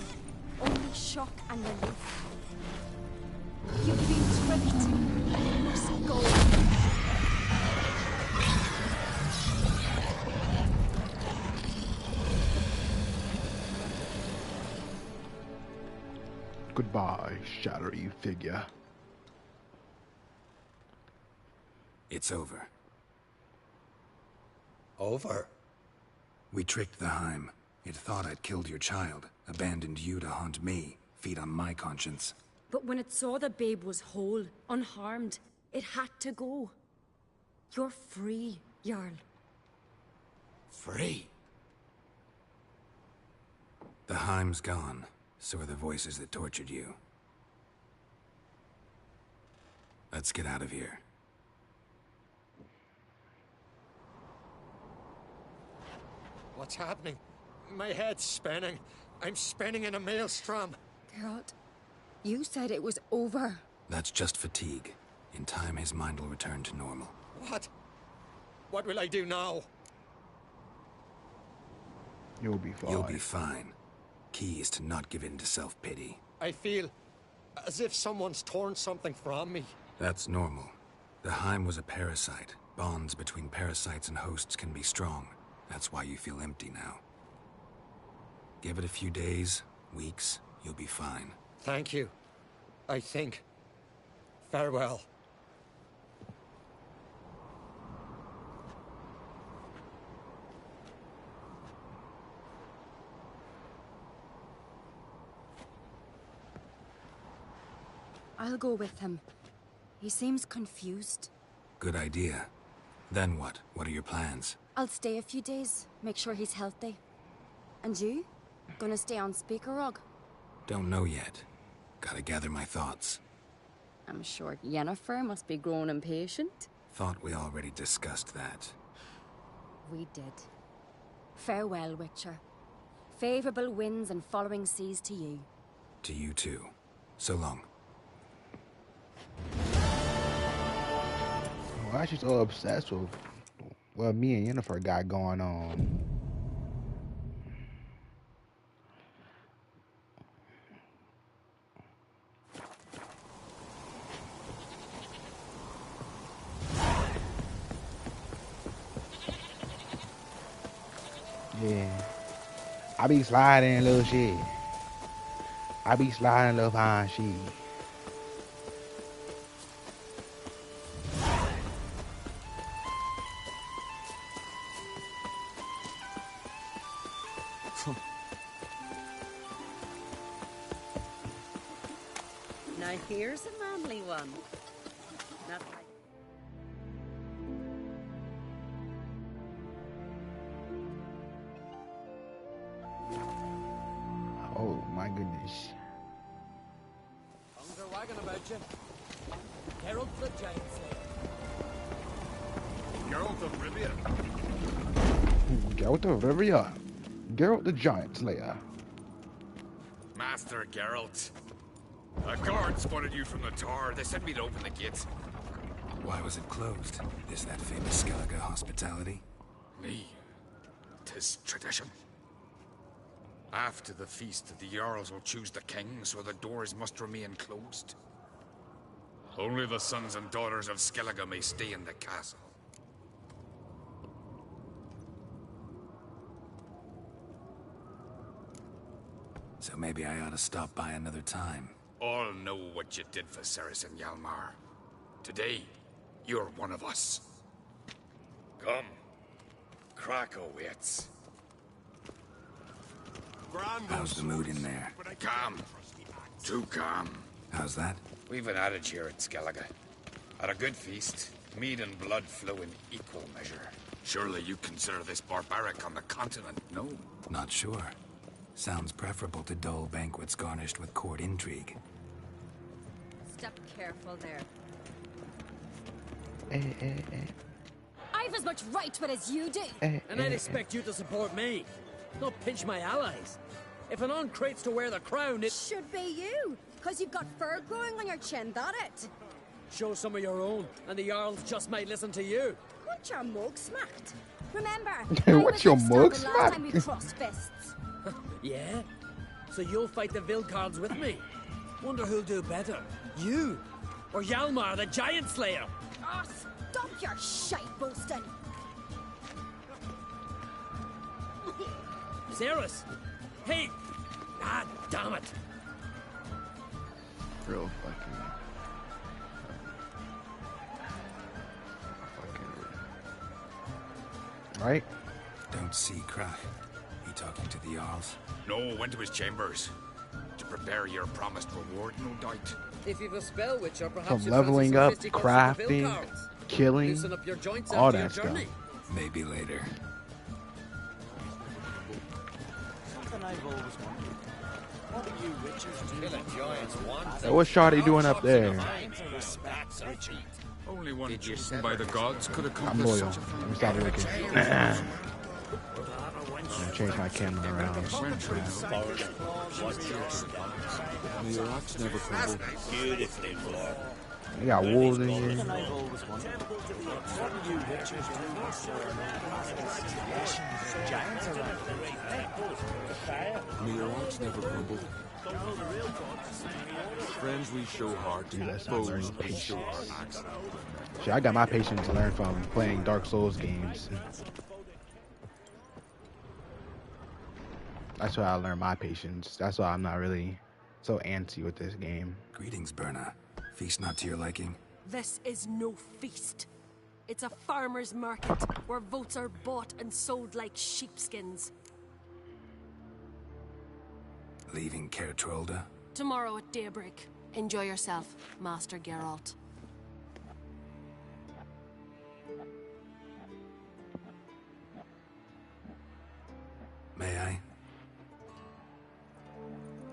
Only shock and relief. You've been tricked. You must go. Goodbye, shadowy figure. It's over. Over? We tricked the Heim. It thought I'd killed your child, abandoned you to haunt me, feed on my conscience. But when it saw the babe was whole, unharmed, it had to go. You're free, Jarl. Free? The Heim's gone, so are the voices that tortured you. Let's get out of here. What's happening? My head's spinning. I'm spinning in a maelstrom. Geralt, you said it was over. That's just fatigue. In time, his mind will return to normal. What? What will I do now? You'll be fine. You'll be fine. Key is to not give in to self-pity. I feel as if someone's torn something from me. That's normal. The Heim was a parasite. Bonds between parasites and hosts can be strong. That's why you feel empty now. Give it a few days, weeks, you'll be fine. Thank you. I think. Farewell. I'll go with him. He seems confused. Good idea. Then what? What are your plans? I'll stay a few days, make sure he's healthy. And you? Gonna stay on Speaker Rug? Don't know yet. Gotta gather my thoughts. I'm sure Yennefer must be growing impatient. Thought we already discussed that. We did. Farewell, Witcher. Favorable winds and following seas to you. To you too. So long. Why is she so obsessed with what me and Yennefer got going on? Yeah. I be sliding little shit. I be sliding little fine shit. Now here's a manly one. Not like... Oh my goodness. Tongues are wagging about you. Geralt the Giant Slayer. Geralt of Rivia. Geralt of Rivia. Geralt the Giant Slayer. Master Geralt. A guard spotted you from the tower. They sent me to open the gates. Why was it closed? Is that famous Skellige hospitality? Me. 'Tis tradition. After the feast, the Jarls will choose the king, so the doors must remain closed. Only the sons and daughters of Skellige may stay in the castle. So maybe I ought to stop by another time. All know what you did for Ceres and Hjalmar. Today, you're one of us. Come. Krakow waits. How's the mood in there? Calm. Too calm. How's that? We've an adage here at Skellige. At a good feast, mead and blood flow in equal measure. Surely you consider this barbaric on the continent, no? Not sure. Sounds preferable to dull banquets garnished with court intrigue. Step careful there. I've as much right to it as you do. And I'd expect you to support me, not pinch my allies. If an on-crate's to wear the crown, it should be you, because you've got fur growing on your chin, that it? Show some of your own, and the Jarls just might listen to you. want your mug smacked? Remember, What's your mug last smacked? time we crossed fists. Yeah? So you'll fight the Vilcards with me? Wonder who'll do better, you or Hjalmar, the Giant Slayer? Oh, stop your shite boasting. Ceres! Hey! Ah, damn it! Real fucking right? Don't see Crack. He talking to the Jarls? No, went to his chambers. To prepare your promised reward, no doubt. If you've a spell witcher, perhaps From you leveling fancy up, some fisticuffs with the crafting, Vilcards. killing, Loosen up your joints all after that your stuff. journey. Maybe later. Something I've always wondered. What do you witchers do? Killing giants one Hey, what's Shawty doing up there? Only one chosen by the gods could I'm accomplish loyal. such a Let me stop looking. I'm gonna change my camera around. May your axe never crumble. Beautifully flawed. They got wolves in here. Something I've always wondered. What do you witchers do once there are no massive situations of giants around? May your axe never crumble. Friends we show heart, foes we show our axe. Shit, I got my patience learned from playing Dark Souls games. That's why I learned my patience. That's why I'm not really so antsy with this game. Greetings, Berna. Feast not to your liking? This is no feast. It's a farmer's market where votes are bought and sold like sheepskins. Leaving Caer Trolda? Tomorrow at daybreak. Enjoy yourself, Master Geralt. May I?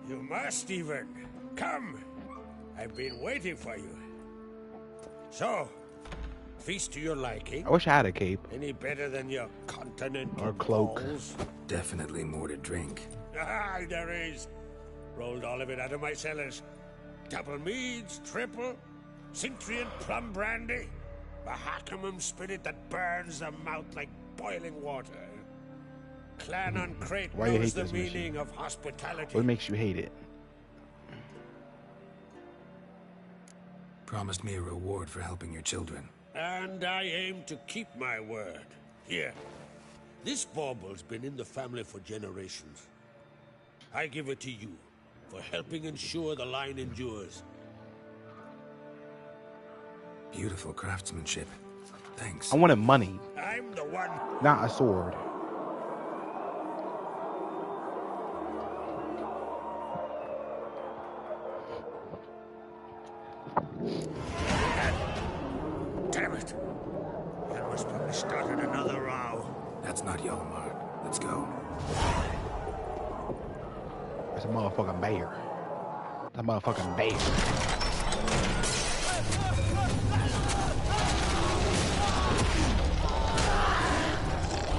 You must, even. Come. I've been waiting for you. So, feast to your liking. I wish I had a cape. Any better than your continental or cloak. balls? Definitely more to drink. Ah, there is. Rolled all of it out of my cellars. Double meads, triple, Cintrian plum brandy, Mahakimum spirit that burns the mouth like boiling water. Clan on Crate Why you knows hate the this meaning mission? of hospitality. What makes you hate it? Promised me a reward for helping your children. And I aim to keep my word. Here. This bauble's been in the family for generations. I give it to you for helping ensure the line endures. Beautiful craftsmanship. Thanks. I wanted money, I'm the one. not a sword. Damn it. That must probably started another row. That's not Hjalmar. Let's go. It's a motherfucking bear. It's a motherfucking bear.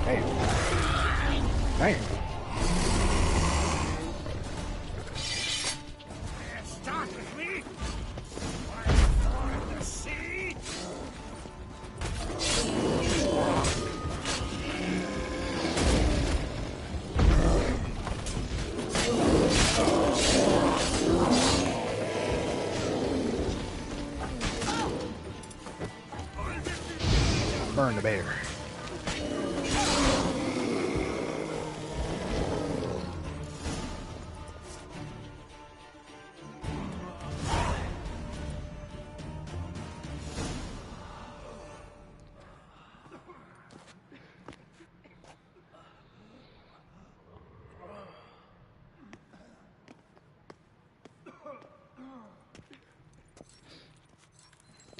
Damn. Damn. Start with me. The sea. Burn the bear.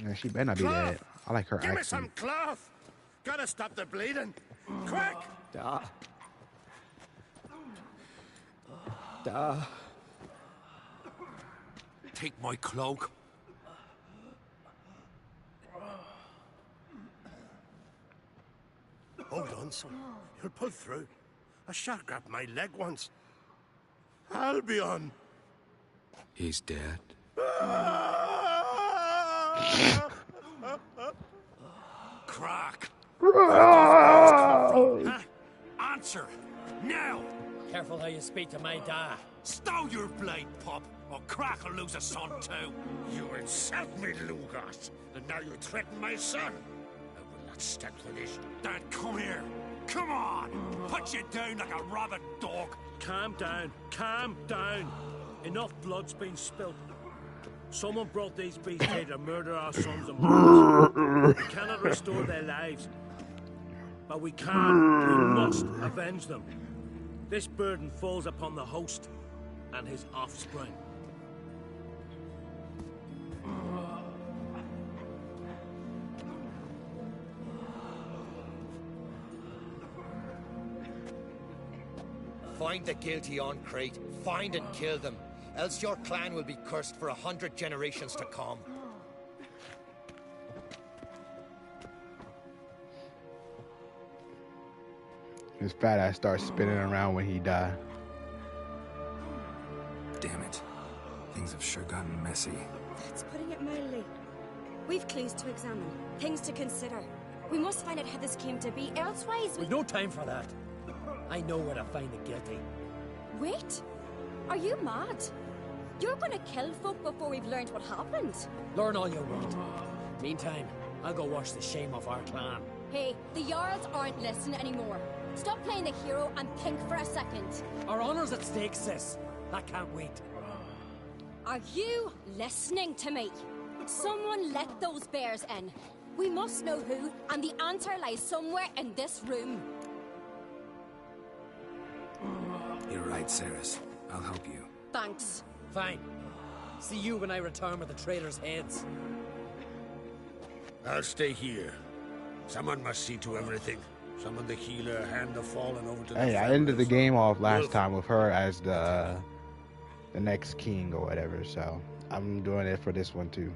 Yeah, she better not be dead. I like her Give me some accent. cloth. Gotta stop the bleeding. Quick. Da. Da. Take my cloak. Hold on, son. You'll pull through. A shark grabbed my leg once. Albion. He's dead. Crack. Huh? Answer! Now! Careful how you speak to my dad. Stow your blade, pup, or Crack will lose a son too. You insult me, Lugas, and now you threaten my son. I will not stand for this. Dad, come here. Come on! Put you down like a rabid dog. Calm down. Calm down. Enough blood's been spilt. Someone brought these beasts here to murder our sons and brothers. We cannot restore their lives. But we can. We must avenge them. This burden falls upon the host and his offspring. Find the guilty on Crate. Find and kill them. Else your clan will be cursed for 100 generations to come. His fat ass starts spinning around when he died. Damn it. Things have sure gotten messy. That's putting it mildly. We've clues to examine, things to consider. We must find out how this came to be, elsewise We've no time for that. I know where to find the guilty. Wait! Are you mad? You're gonna kill folk before we've learned what happened? Learn all you want. Meantime, I'll go wash the shame off our clan. Hey, the Jarls aren't listening anymore. Stop playing the hero and think for a second. Our honor's at stake, sis. That can't wait. Are you listening to me? Someone let those bears in. We must know who, and the answer lies somewhere in this room. You're right, Ceres. I'll help you. Thanks. Fine. See you when I return with the traitors' heads. I'll stay here. Someone must see to everything. Summon the healer, hand the fallen over to the Hey, I ended the game off last time with her as the next king or whatever, so I'm doing it for this one too.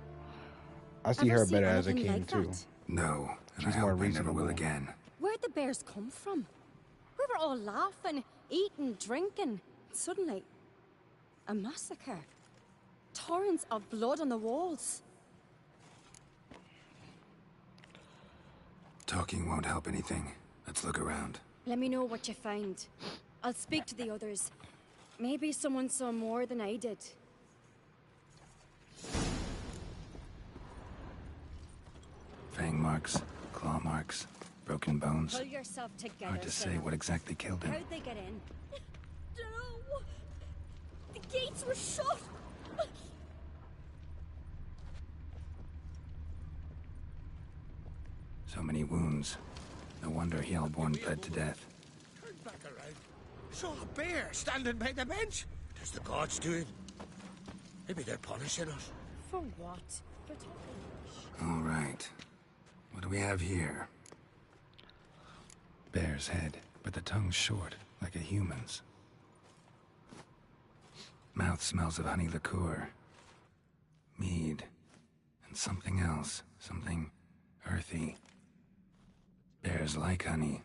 I see her better as a king like too. That? No, and She's I more hope I never reasonable. will again. Where'd the bears come from? We were all laughing, eating, drinking. Suddenly, a massacre. Torrents of blood on the walls. Talking won't help anything. Let's look around. Let me know what you find. I'll speak to the others. Maybe someone saw more than I did. Fang marks, claw marks, broken bones. Pull yourself together. Hard to say what exactly killed him. How'd they get in? No! The gates were shut! So many wounds. No wonder Hellborn bled to death. Turn back around. Saw a bear standing by the bench. Does the gods do it? Maybe they're punishing us. For what? You're talking. All right. What do we have here? Bear's head, but the tongue's short, like a human's. Mouth smells of honey liqueur. Mead. And something else. Something earthy. Bears like honey,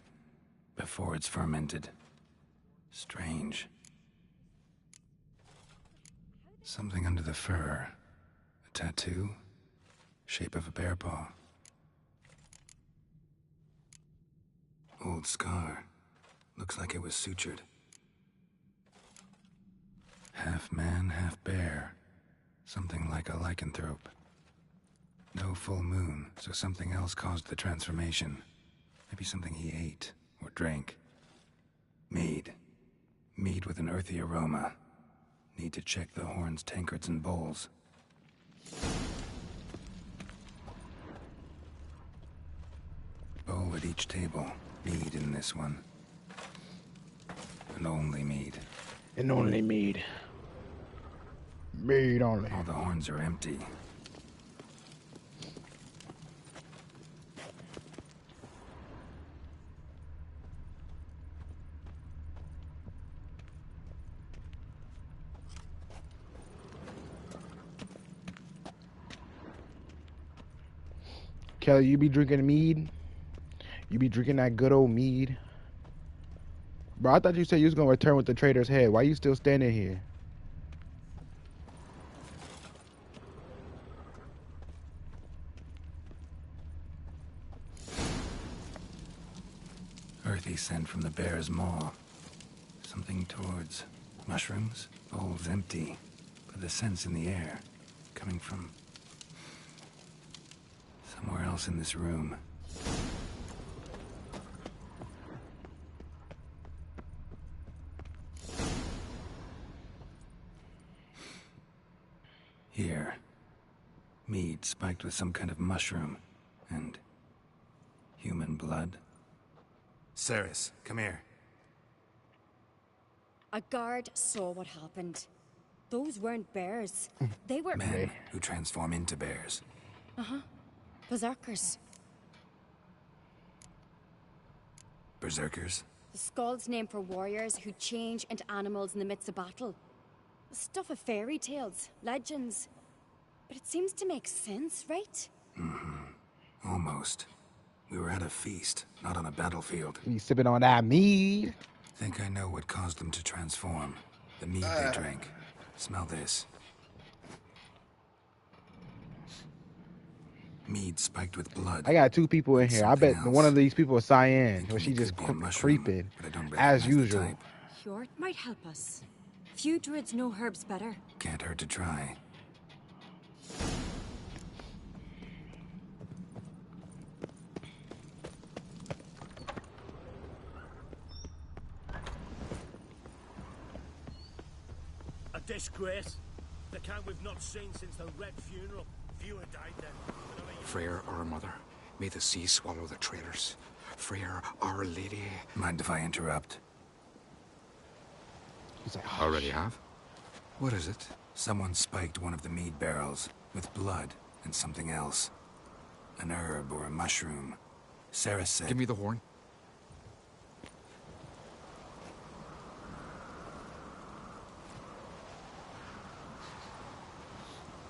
before it's fermented. Strange. Something under the fur. A tattoo? Shape of a bear paw. Old scar. Looks like it was sutured. Half man, half bear. Something like a lycanthrope. No full moon, so something else caused the transformation. Maybe something he ate or drank. Mead. Mead with an earthy aroma. Need to check the horns, tankards, and bowls. Bowl at each table. Mead in this one. And only mead. And only mead. Mead only. All the horns are empty. Kelly, you be drinking mead? You be drinking that good old mead? Bro, I thought you said you was gonna return with the trader's head. Why you still standing here? earthy scent from the bear's maw. Something towards mushrooms. Bowl's empty, but the scent's in the air, coming from somewhere else in this room. Here. Mead spiked with some kind of mushroom. And human blood. Ceres, come here. A guard saw what happened. Those weren't bears. They were... Men who transform into bears. Uh-huh. Berserkers. Berserkers? The Skald's name for warriors who change into animals in the midst of battle. Stuff of fairy tales, legends. But it seems to make sense, right? Mm-hmm. Almost. We were at a feast, not on a battlefield. He's sipping on that mead. Think I know what caused them to transform. The mead they drank. Smell this. Mead spiked with blood. I got 2 people in here. I bet one of these people is Cyan, or she just creeping, as usual. Hjort might help us. Few druids know herbs better. Can't hurt to try. A disgrace. The kind we've not seen since the Red funeral. Few had died then. Freyr, our mother, may the sea swallow the traitors. Freyr, our lady. Mind if I interrupt? He's like, oh, already have? What is it? Someone spiked one of the mead barrels with blood and something else. An herb or a mushroom. Ceres said... Give me the horn.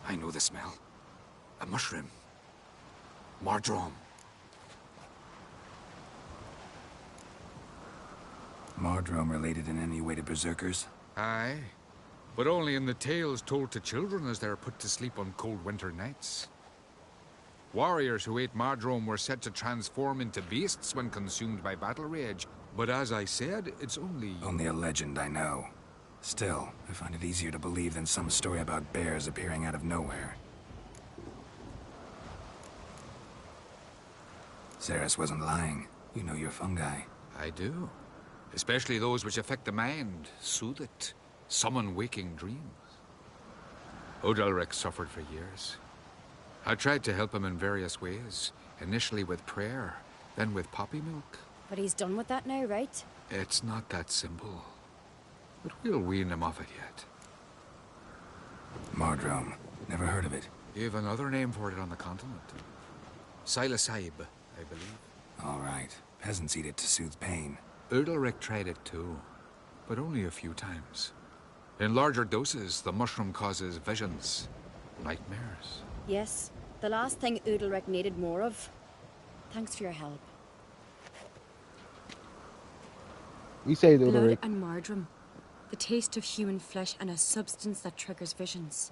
I know the smell. A mushroom. Mardrome. Mardrome related in any way to berserkers? Aye. But only in the tales told to children as they're put to sleep on cold winter nights. Warriors who ate Mardrome were said to transform into beasts when consumed by battle rage. But as I said, it's only... Only a legend, I know. Still, I find it easier to believe than some story about bears appearing out of nowhere. Ceres wasn't lying. You know your fungi. I do. Especially those which affect the mind, soothe it, summon waking dreams. Udalric suffered for years. I tried to help him in various ways, initially with prayer, then with poppy milk. But he's done with that now, right? It's not that simple. But we'll wean him off it yet. Mardrome. Never heard of it. You have another name for it on the continent. Silasib, I believe. All right. Peasants eat it to soothe pain. Udalric tried it too, but only a few times. In larger doses, the mushroom causes visions, nightmares. Yes, the last thing Udalric needed more of. Thanks for your help. We saved Blood Udalric. and Mardrome. The taste of human flesh and a substance that triggers visions.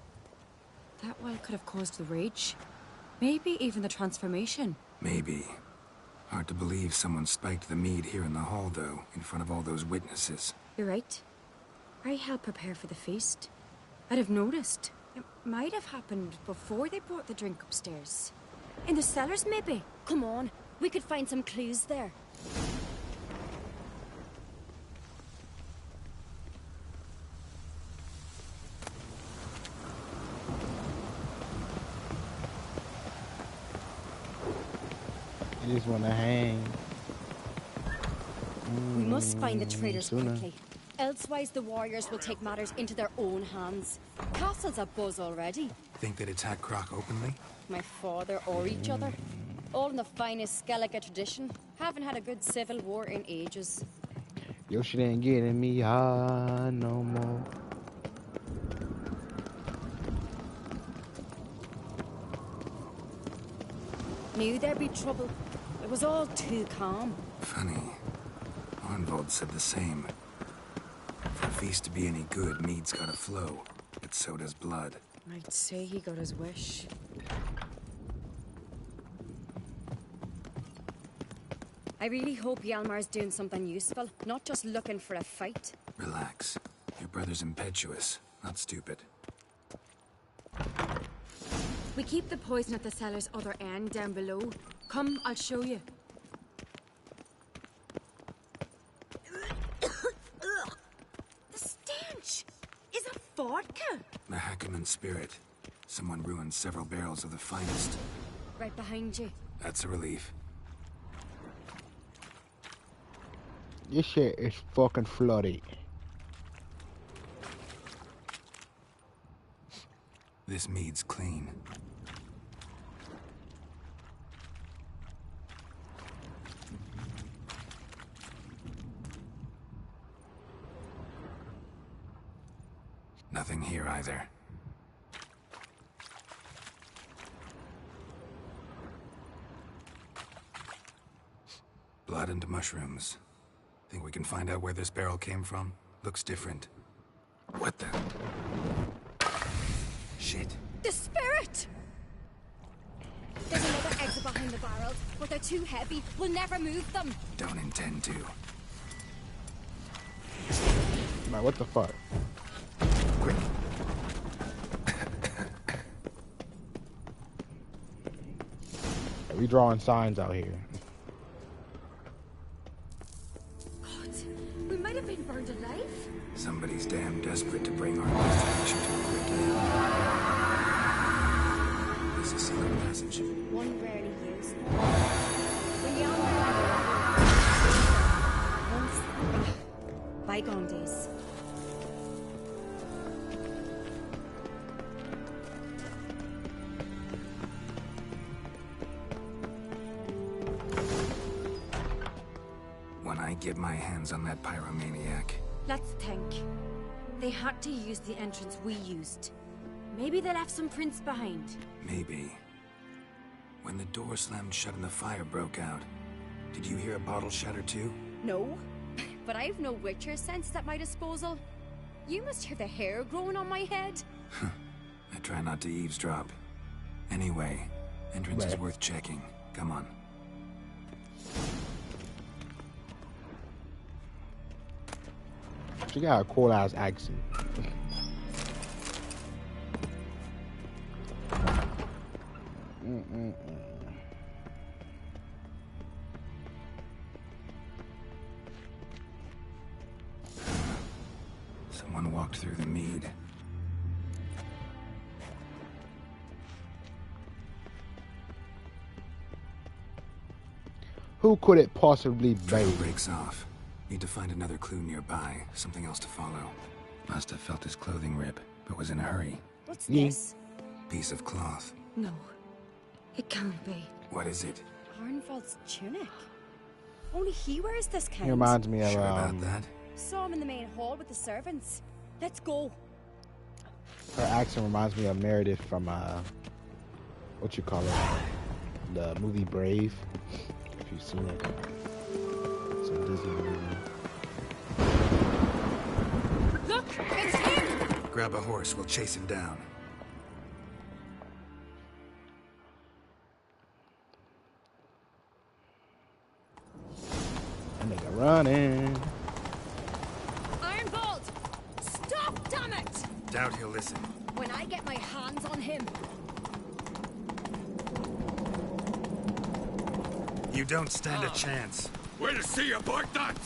That well could have caused the rage. Maybe even the transformation. Maybe. Hard to believe someone spiked the mead here in the hall, though, in front of all those witnesses. You're right. I helped prepare for the feast. I'd have noticed. It might have happened before they brought the drink upstairs. In the cellars, maybe. Come on, we could find some clues there. I just want to hang. We must find the traitors sooner. quickly. Elsewise, the warriors will take matters into their own hands. Castle's abuzz already. Think they'd attack Croc openly? My father or each other. All in the finest Skellige tradition. Haven't had a good civil war in ages. Yo, shit ain't getting me high no more. Knew there'd be trouble. It was all too calm. Funny. Arnvold said the same. For a feast to be any good, mead's gotta flow. But so does blood. I'd say he got his wish. I really hope Hjalmar's doing something useful, not just looking for a fight. Relax. Your brother's impetuous, not stupid. We keep the poison at the cellar's other end down below. Come, I'll show you. The stench is a vodka. Mahakaman spirit. Someone ruined several barrels of the finest. Right behind you. That's a relief. This shit is fucking flooded. This mead's clean. Nothing here either. Blood and mushrooms. Think we can find out where this barrel came from? Looks different. What the? Shit. The spirit! There's another exit behind the barrels, but they're too heavy. We'll never move them. Don't intend to. Man, what the fuck? Quick. We drawing signs out here. God, we might have been burned alive. Somebody's damn desperate to bring our destination to a quick end. There's a secret passage. One rarely used. When Once, bygone days. When I get my hands on that pyromaniac. Let's think. They had to use the entrance we used. Maybe they left some prints behind. Maybe. When the door slammed shut and the fire broke out, did you hear a bottle shatter too? No, but I've no witcher sense at my disposal. You must hear the hair growing on my head. I try not to eavesdrop. Anyway, entrance is worth checking. Come on. She got a cool ass accent. Someone walked through the mead. Who could it possibly be? Trail breaks off. Need to find another clue nearby. Something else to follow. Must have felt his clothing rip, but was in a hurry. What's this? Piece of cloth. No, it can't be. What is it? Arnvald's tunic. Only he wears this kind. He reminds me of Sure about that? Saw him in the main hall with the servants. Let's go. Her accent reminds me of Meredith from what you call it, the movie Brave. If you've seen it, it's a Disney movie. Look, it's him! Grab a horse. We'll chase him down. That nigga running. Ironbolt! Stop, damn it! Doubt he'll listen. When I get my hands on him. You don't stand a chance. We'll see about that!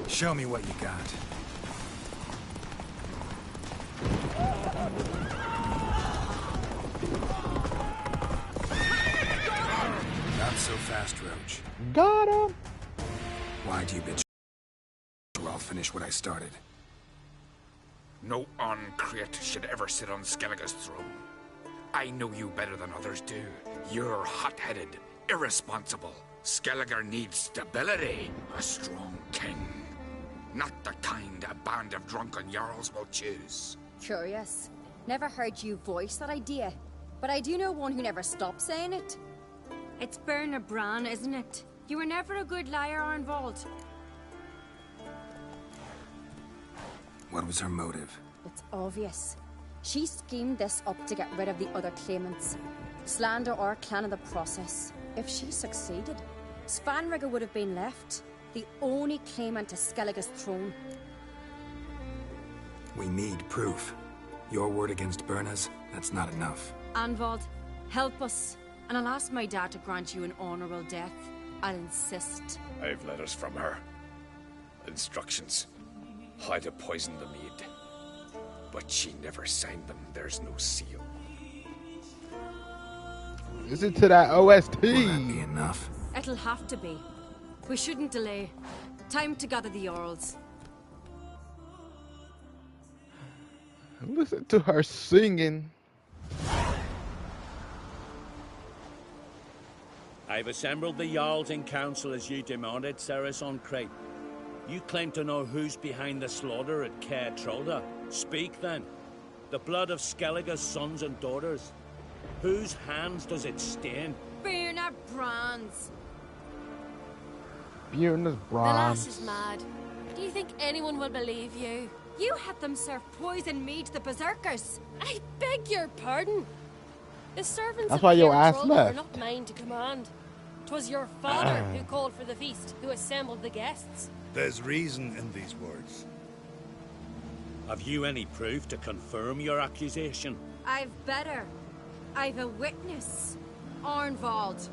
Show me what you got. Not so fast, Roach. Got him! Why do you bitch? Or I'll finish what I started. No Uncreate should ever sit on Skellige's throne. I know you better than others do. You're hot-headed, irresponsible. Skellige needs stability. A strong king. Not the kind a band of drunken jarls will choose. Curious. Never heard you voice that idea. But I do know one who never stops saying it. It's Berna Bran, isn't it? You were never a good liar, Arnvald. What was her motive? It's obvious. She schemed this up to get rid of the other claimants. Slander our clan in the process. If she succeeded, Svanrigger would have been left, the only claimant to Skellige's throne. We need proof. Your word against Birna's, that's not enough. Anvald, help us, and I'll ask my dad to grant you an honourable death. I'll insist. I've letters from her. Instructions. How to poison the mead. But she never signed them. There's no seal. Listen to that OST. Will that be enough? It'll have to be. We shouldn't delay. Time to gather the Jarls. Listen to her singing. I've assembled the Jarls in council as you demanded, Ceres on Crate. You claim to know who's behind the slaughter at Caer Trolda. Speak then. The blood of Skellige's sons and daughters. Whose hands does it stain? Birna Brand's. Bjorn's The lass bronze. is mad. Do you think anyone will believe you? You had them serve poison mead to the berserkers. I beg your pardon. The servants That's of why your Caer ass Trolda left. are not mine to command. 'Twas your father who called for the feast, who assembled the guests. There's reason in these words. Have you any proof to confirm your accusation? I've better. I've a witness. Arnvald.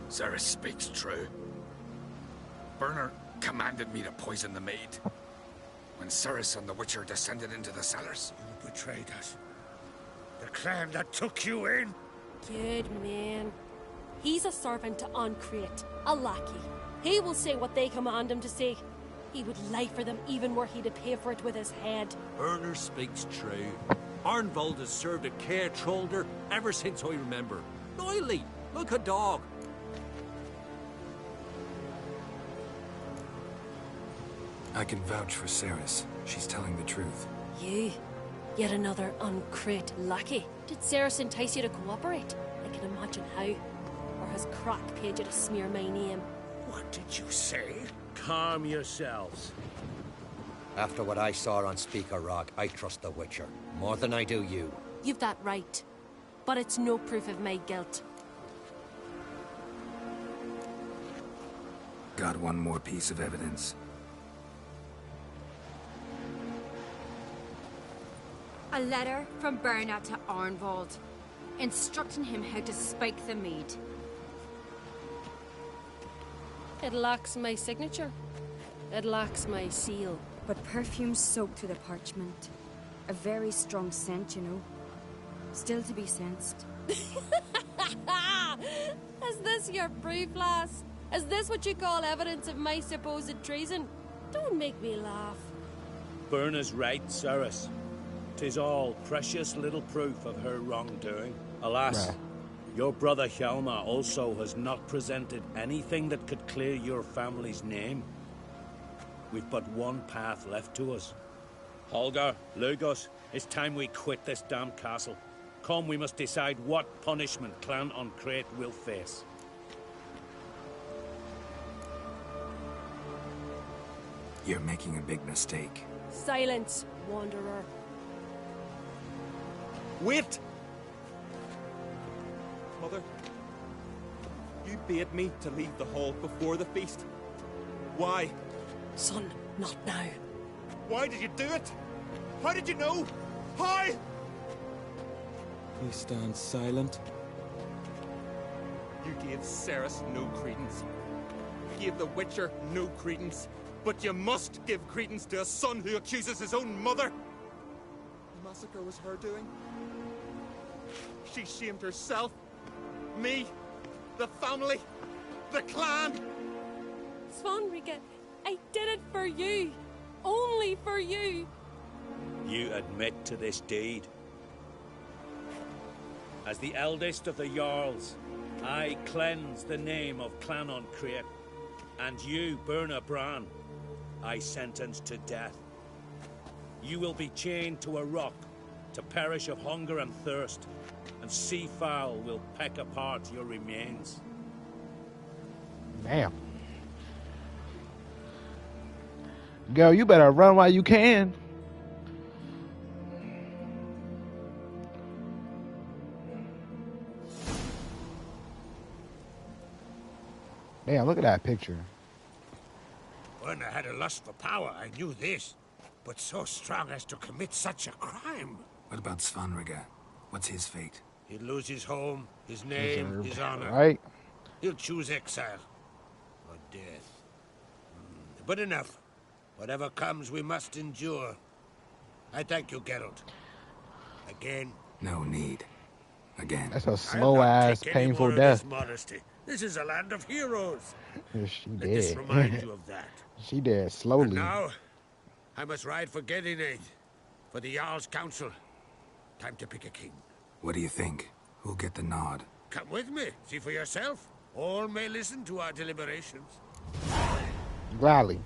Ceres speaks true. Birna commanded me to poison the maid. When Ceres and the Witcher descended into the cellars. You betrayed us. The clan that took you in. Good man. He's a servant to Ancrate, a lackey. He will say what they command him to say. He would lie for them even were he to pay for it with his head. Birna speaks true. Arnvald has served at Caer Trolder ever since I remember. Loyally, like a dog. I can vouch for Ceres. She's telling the truth. You? Yet another Ancrate lackey. Did Ceres entice you to cooperate? I can imagine how. Or has Crack paid you to smear my name? What did you say? Calm yourselves. After what I saw on Speaker Rock, I trust the Witcher. More than I do you. You've that right. But it's no proof of my guilt. Got one more piece of evidence. A letter from Birna to Arnvald, instructing him how to spike the mead. It lacks my signature. It lacks my seal. But perfume soaked through the parchment. A very strong scent, you know. Still to be sensed. Is this your proof, lass? Is this what you call evidence of my supposed treason? Don't make me laugh. Birna's right, Ceres. 'Tis all precious little proof of her wrongdoing. Alas, your brother Hjalmar also has not presented anything that could clear your family's name. We've but one path left to us. Holger, Lugos, it's time we quit this damn castle. Come, we must decide what punishment Clan Ancrate will face. You're making a big mistake. Silence, wanderer. Wait! Mother, you bade me to leave the hall before the feast. Why? Son, not now. Why did you do it? How did you know? How? You stand silent. You gave Ceres no credence. You gave the Witcher no credence. But you must give credence to a son who accuses his own mother. The massacre was her doing. She shamed herself, me, the family, the clan. Svanrige, I did it for you. Only for you. You admit to this deed. As the eldest of the Jarls, I cleanse the name of Clan Ancrate, and you, Birna Bran, I sentence to death. You will be chained to a rock to perish of hunger and thirst, and sea fowl will peck apart your remains. Damn. Girl, you better run while you can. Damn, look at that picture. When I had a lust for power, I knew this. But so strong as to commit such a crime. What about Svanrige? What's his fate? He'll lose his home, his name, Deserved, his honor. right? He'll choose exile. Or death. But enough. Whatever comes, we must endure. I thank you, Geralt. Again. No need. Again. That's a slow-ass, painful death. Modesty. This is a land of heroes. She Let this dead. remind you of that. She dead slowly. And now, I must ride for Gedinade, for the Jarl's council. Time to pick a king. What do you think? Who'll get the nod? Come with me. See for yourself. All may listen to our deliberations. Gladly.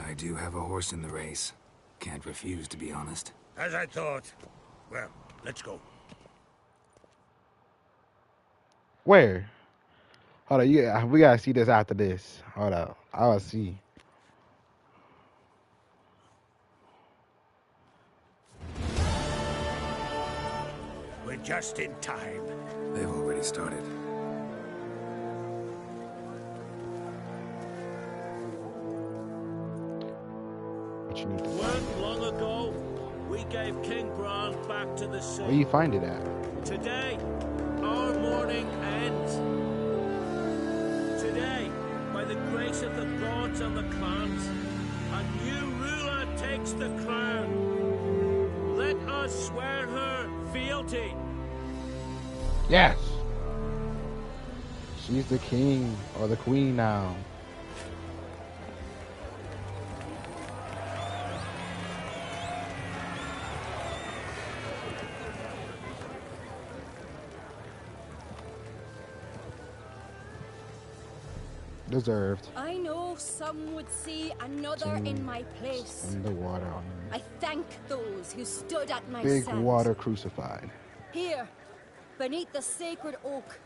I do have a horse in the race. Can't refuse, to be honest. As I thought. Well, let's go. Where? Hold on, we gotta see this after this. Hold up. I'll see. We're just in time. They've already started. What you need to When long ago, we gave King Bran back to the sea. Where you find it at? Today, our mourning ends. Today, by the grace of the gods and the clans, a new ruler takes the crown. Let us swear her fealty. Yes. She's the king or the queen now. Deserved. I know some would see another in my place. In the water. I thank those who stood at my Big side. water crucified. Here, beneath the sacred oak,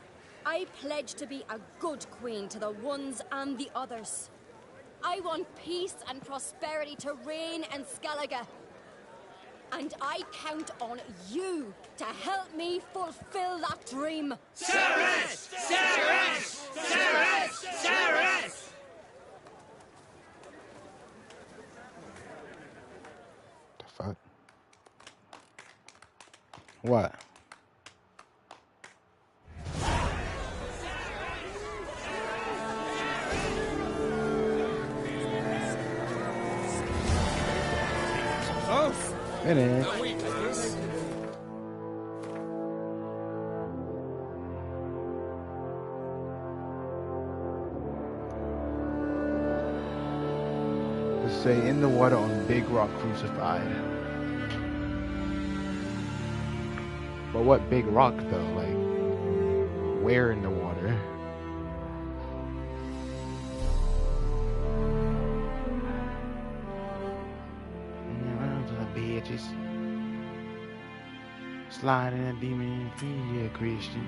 I pledge to be a good queen to the ones and the others. I want peace and prosperity to reign in Skellige. And I count on you to help me fulfill that dream. Ceres! Ceres! Ceres! Ceres! The fuck? What? Finish. Let's say in the water on big rock crucified. But what big rock though? Like, where in the water? Bitches. Sliding a demon in yeah, Christian.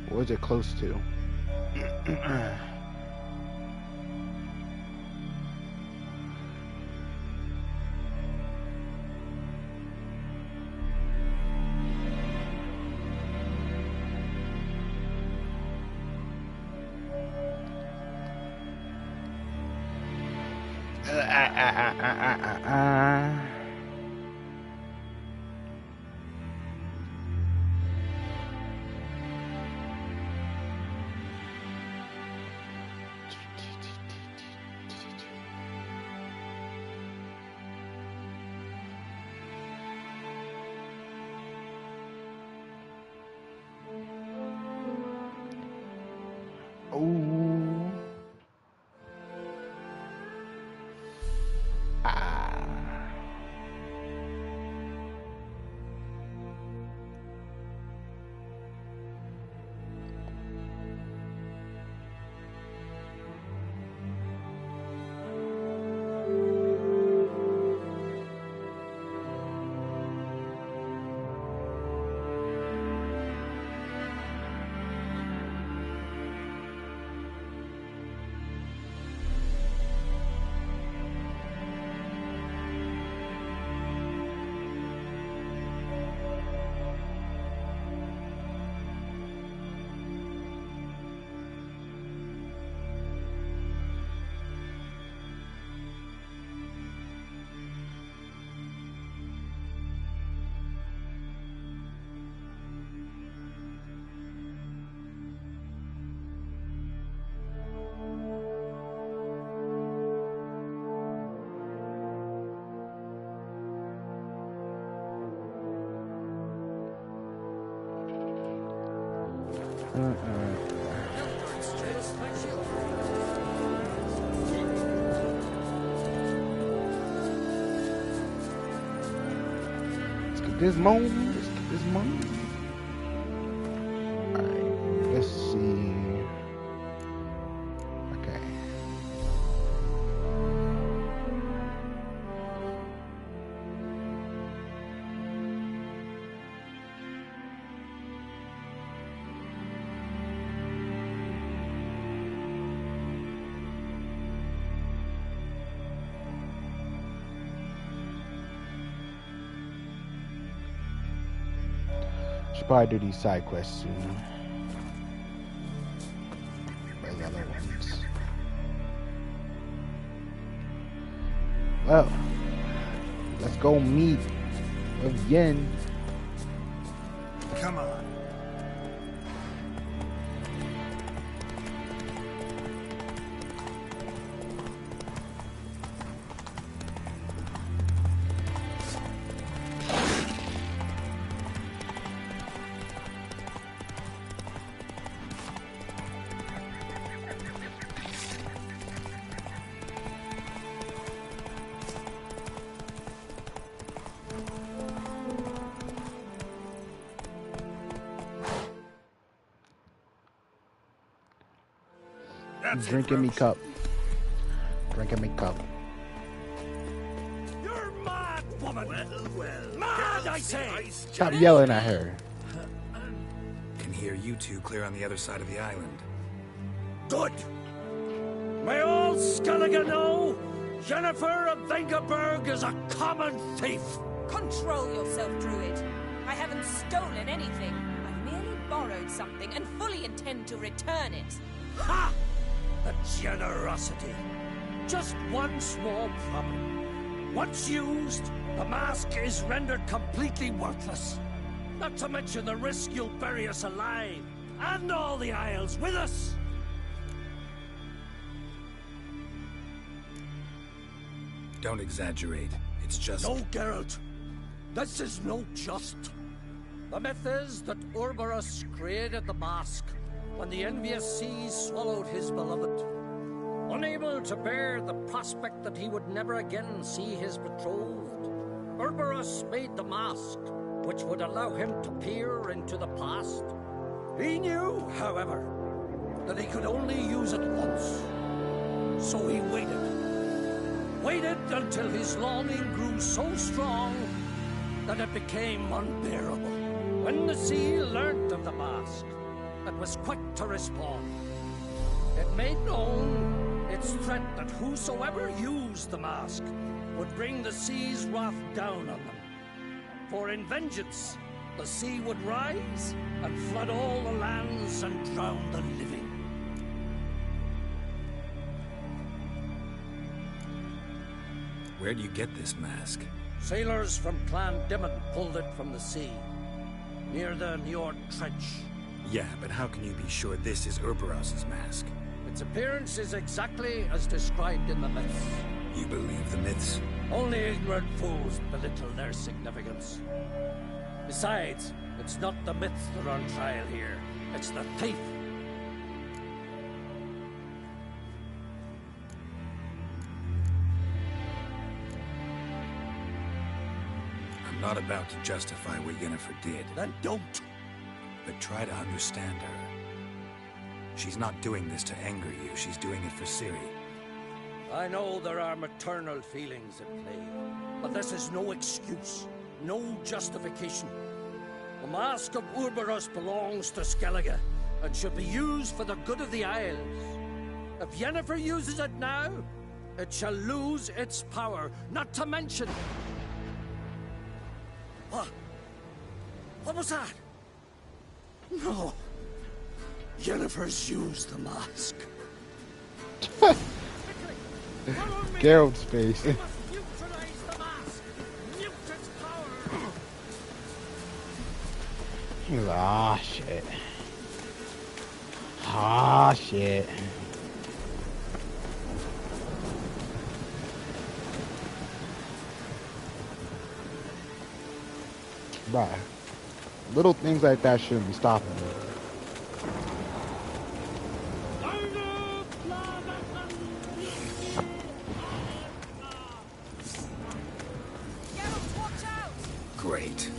What was it close to? Oh. this moon. Let's get this moon. Alright, let's see. Okay. Should probably do these side quests soon. Where's the other ones? Well, let's go meet with Yen. Come on. Drinking me cup. Drinking me cup. You're mad, woman! Well, mad, I say! Stop yelling at her. Can hear you two clear on the other side of the island. Good! May all Skellige know Jennifer of Vengerberg is a common thief! Control yourself, Druid. I haven't stolen anything. I merely borrowed something and fully intend to return it. Ha! The generosity. Just one small problem. Once used, the mask is rendered completely worthless. Not to mention the risk you'll bury us alive, and all the Isles with us. Don't exaggerate. It's just... No, Geralt. This is no just. The myth is that Ouroboros created the mask when the envious seas swallowed his beloved. Unable to bear the prospect that he would never again see his betrothed, Ouroboros made the mask, which would allow him to peer into the past. He knew, however, that he could only use it once. So he waited. Waited until his longing grew so strong that it became unbearable. When the sea learnt of the mask, it was quick to respond. It made known its threat that whosoever used the mask would bring the sea's wrath down on them. For in vengeance, the sea would rise and flood all the lands and drown the living. Where do you get this mask? Sailors from Clan Dimon pulled it from the sea, near the Njord Trench. Yeah, but how can you be sure this is Ouroboros' mask? Its appearance is exactly as described in the myths. You believe the myths? Only ignorant fools belittle their significance. Besides, it's not the myths that are on trial here. It's the thief. I'm not about to justify what Yennefer did. Then don't. But try to understand her. She's not doing this to anger you. She's doing it for Ciri. I know there are maternal feelings at play, but this is no excuse, no justification. The Mask of Ouroboros belongs to Skellige and should be used for the good of the Isles. If Yennefer uses it now, it shall lose its power, not to mention... What? What was that? No. Yennefer's used the mask. Geralt's face. Ah, shit. Ah, shit. Bye. Little things like that shouldn't be stopping me. Great.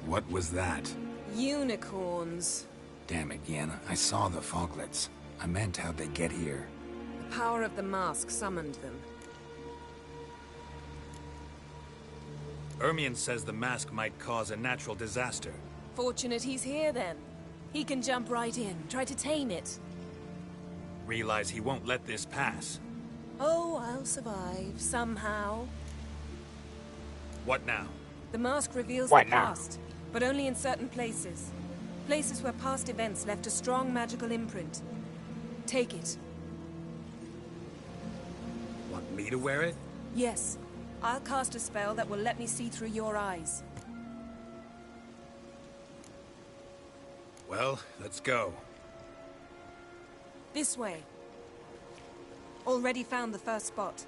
What was that? Unicorns. Damn it, Yen. I saw the foglets. I meant how'd they get here? The power of the mask summoned them. Ermion says the mask might cause a natural disaster. Fortunate he's here, then. He can jump right in, try to tame it. Realize he won't let this pass. Oh, I'll survive, somehow. What now? The mask reveals What the now? past, but only in certain places. Places where past events left a strong magical imprint. Take it. Want me to wear it? Yes. I'll cast a spell that will let me see through your eyes. Well, let's go. This way. Already found the first spot.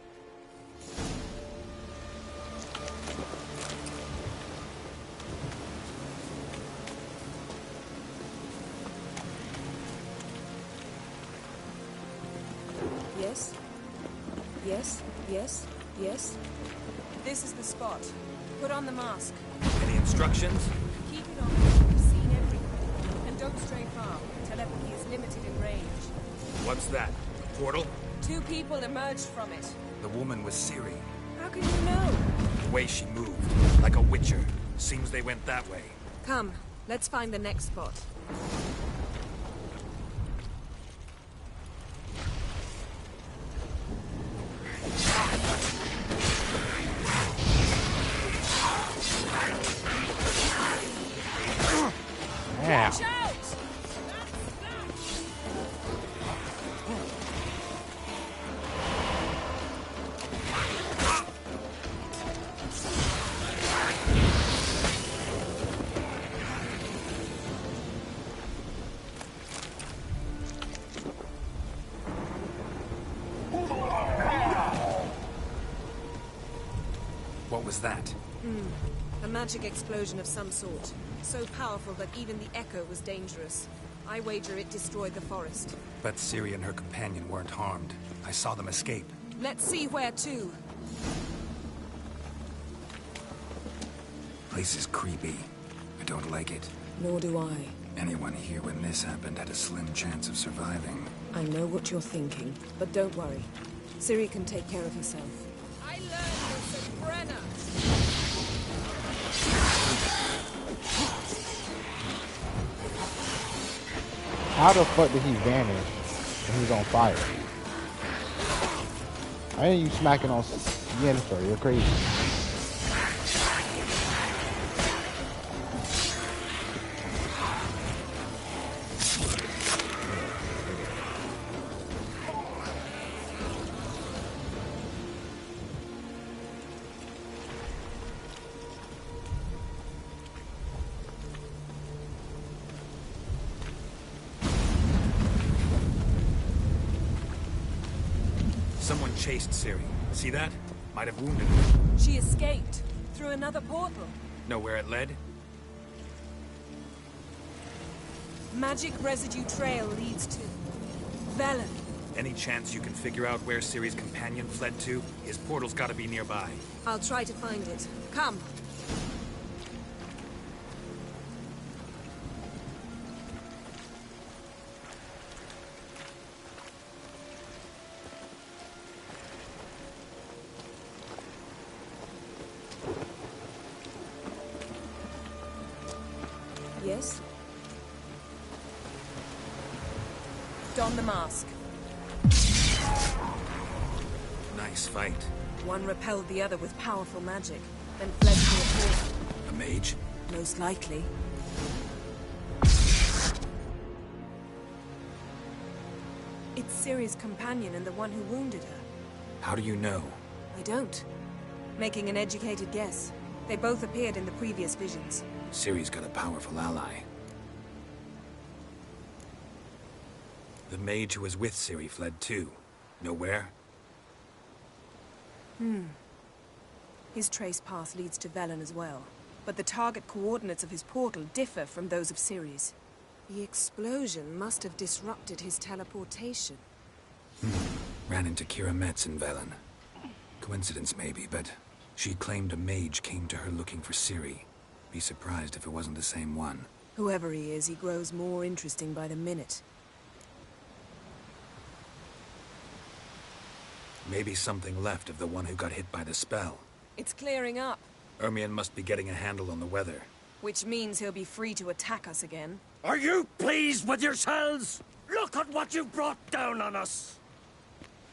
Yes? Yes, yes, yes. This is the spot. Put on the mask. Any instructions? Keep it on. You've seen everything. And don't stray far. Telepathy is limited in range. What's that? A portal? 2 people emerged from it. The woman was Ciri. How can you know? The way she moved, like a witcher. Seems they went that way. Come, let's find the next spot. Yeah. Watch out! What was that? A magic explosion of some sort. So powerful that even the echo was dangerous. I wager it destroyed the forest. But Ciri and her companion weren't harmed. I saw them escape. Let's see where to. Place is creepy. I don't like it. Nor do I. Anyone here when this happened had a slim chance of surviving. I know what you're thinking, but don't worry. Ciri can take care of herself. I learned this at Brenna. How the fuck did he vanish when he was on fire? I ain't you smacking on Yennefer, you're crazy. Someone chased Ciri. See that? Might have wounded her. She escaped through another portal. Know where it led? Magic residue trail leads to Velen. Any chance you can figure out where Ciri's companion fled to? His portal's gotta be nearby. I'll try to find it. Come. Yes? Don the mask. Nice fight. One repelled the other with powerful magic, then fled through a portal. A mage? Most likely. It's Ciri's companion and the one who wounded her. How do you know? I don't. Making an educated guess. They both appeared in the previous visions. Ciri's got a powerful ally. The mage who was with Ciri fled too. Know where? His trace path leads to Velen as well. But the target coordinates of his portal differ from those of Ciri's. The explosion must have disrupted his teleportation. Ran into Kira Metz in Velen. Coincidence maybe, but she claimed a mage came to her looking for Ciri. Be surprised if it wasn't the same one. Whoever he is, he grows more interesting by the minute. Maybe something left of the one who got hit by the spell. It's clearing up, Ermion must be getting a handle on the weather. which means he'll be free to attack us again. Are you pleased with yourselves? Look at what you've brought down on us.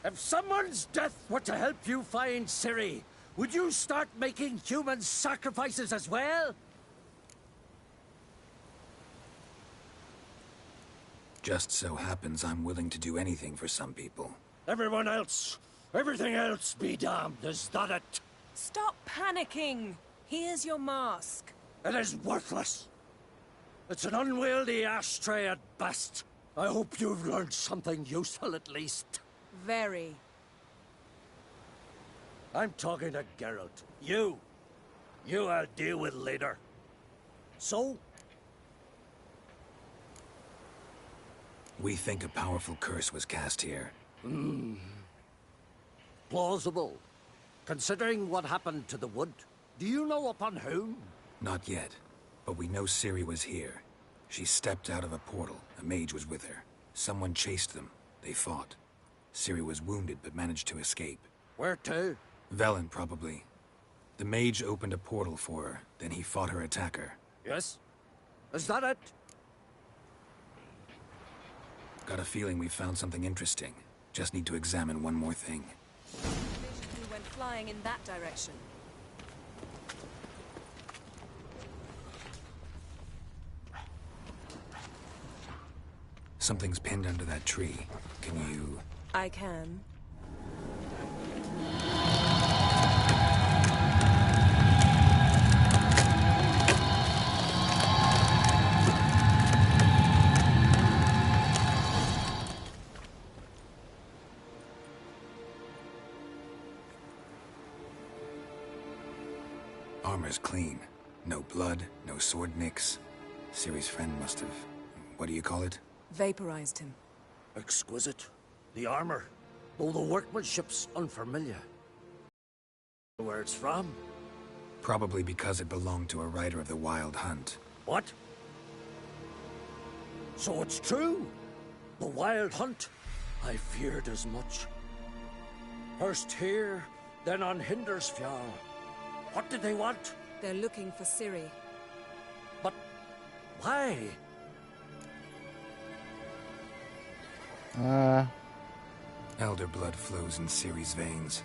If someone's death were to help you find Ciri, would you start making human sacrifices as well? Just so happens I'm willing to do anything for some people. Everyone else, everything else be damned, is that it? Stop panicking! Here's your mask. It is worthless. It's an unwieldy ashtray at best. I hope you've learned something useful at least. Very. I'm talking to Geralt. You I'll deal with later. So? We think a powerful curse was cast here. Plausible. Considering what happened to the wood, do you know upon whom? Not yet, but we know Ciri was here. She stepped out of a portal. A mage was with her. Someone chased them. They fought. Ciri was wounded but managed to escape. Where to? Velen, probably. The mage opened a portal for her, then he fought her attacker. Yes? Is that it? Got a feeling we found something interesting. Just need to examine one more thing. We went flying in that direction. Something's pinned under that tree. Can you... I can. Armor's clean. No blood, no sword nicks. Ciri's friend must have... what do you call it? Vaporized him. Exquisite. The armor, though the workmanship's unfamiliar. Where it's from? Probably because it belonged to a rider of the Wild Hunt. What? So it's true? The Wild Hunt? I feared as much. First here, then on Hindersfjall. What did they want? They're looking for Ciri. But why? Elder blood flows in Ciri's veins.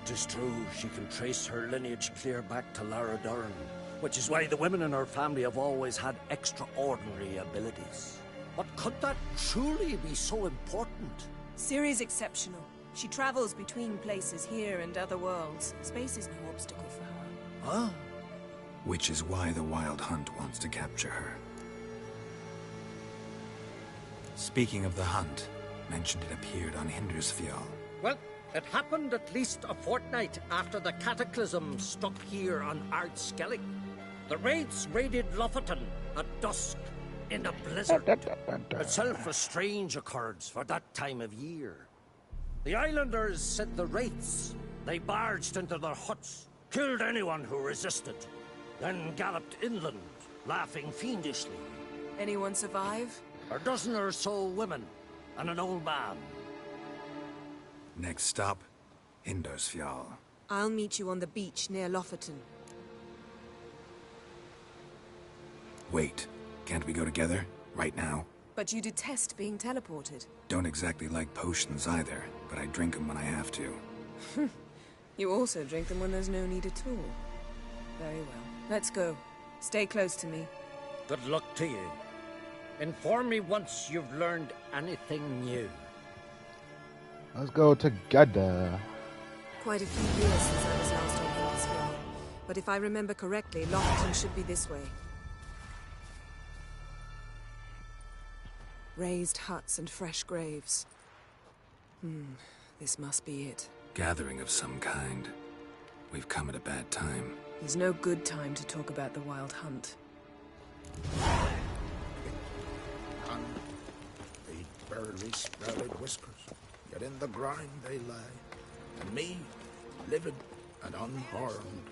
Tis true, she can trace her lineage clear back to Lara Duran, which is why the women in her family have always had extraordinary abilities. But could that truly be so important? Ciri's exceptional. She travels between places here and other worlds. Space is no obstacle for her. Huh? Which is why the Wild Hunt wants to capture her. Speaking of the hunt, mentioned it appeared on Hindersfjall. Well, it happened at least a fortnight after the cataclysm struck here on Skellige. The raids raided Lofoten at dusk in a blizzard. Itself a strange occurrence for that time of year. The islanders sent the wraiths. They barged into their huts, killed anyone who resisted, then galloped inland, laughing fiendishly. Anyone survive? A dozen or so women, and an old man. Next stop, Hindersfjall. I'll meet you on the beach near Lofoten. Wait, can't we go together? Right now? But you detest being teleported. Don't exactly like potions either, but I drink them when I have to. You also drink them when there's no need at all. Very well. Let's go. Stay close to me. Good luck to you. Inform me once you've learned anything new. Let's go together. Quite a few years since I was last on Hindersfjall. But if I remember correctly, Lofoten should be this way. Raised huts and fresh graves. This must be it. Gathering of some kind. We've come at a bad time. There's no good time to talk about the Wild Hunt. They barely sprouted whiskers, yet in the grime they lay, and me, living and unharmed.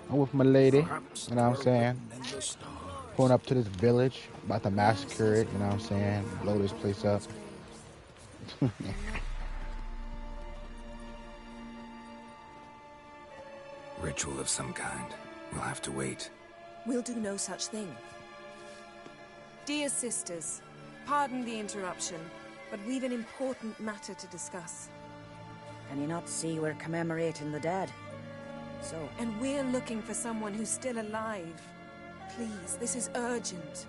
I'm with my lady, Perhaps you they know what I'm were saying? written in the stars. Pulling up to this village, about to massacre it, you know what I'm saying? Blow this place up. Ritual of some kind. We'll have to wait. We'll do no such thing. Dear sisters, pardon the interruption, but we've an important matter to discuss. Can you not see we're commemorating the dead? So... And we're looking for someone who's still alive. Please, this is urgent.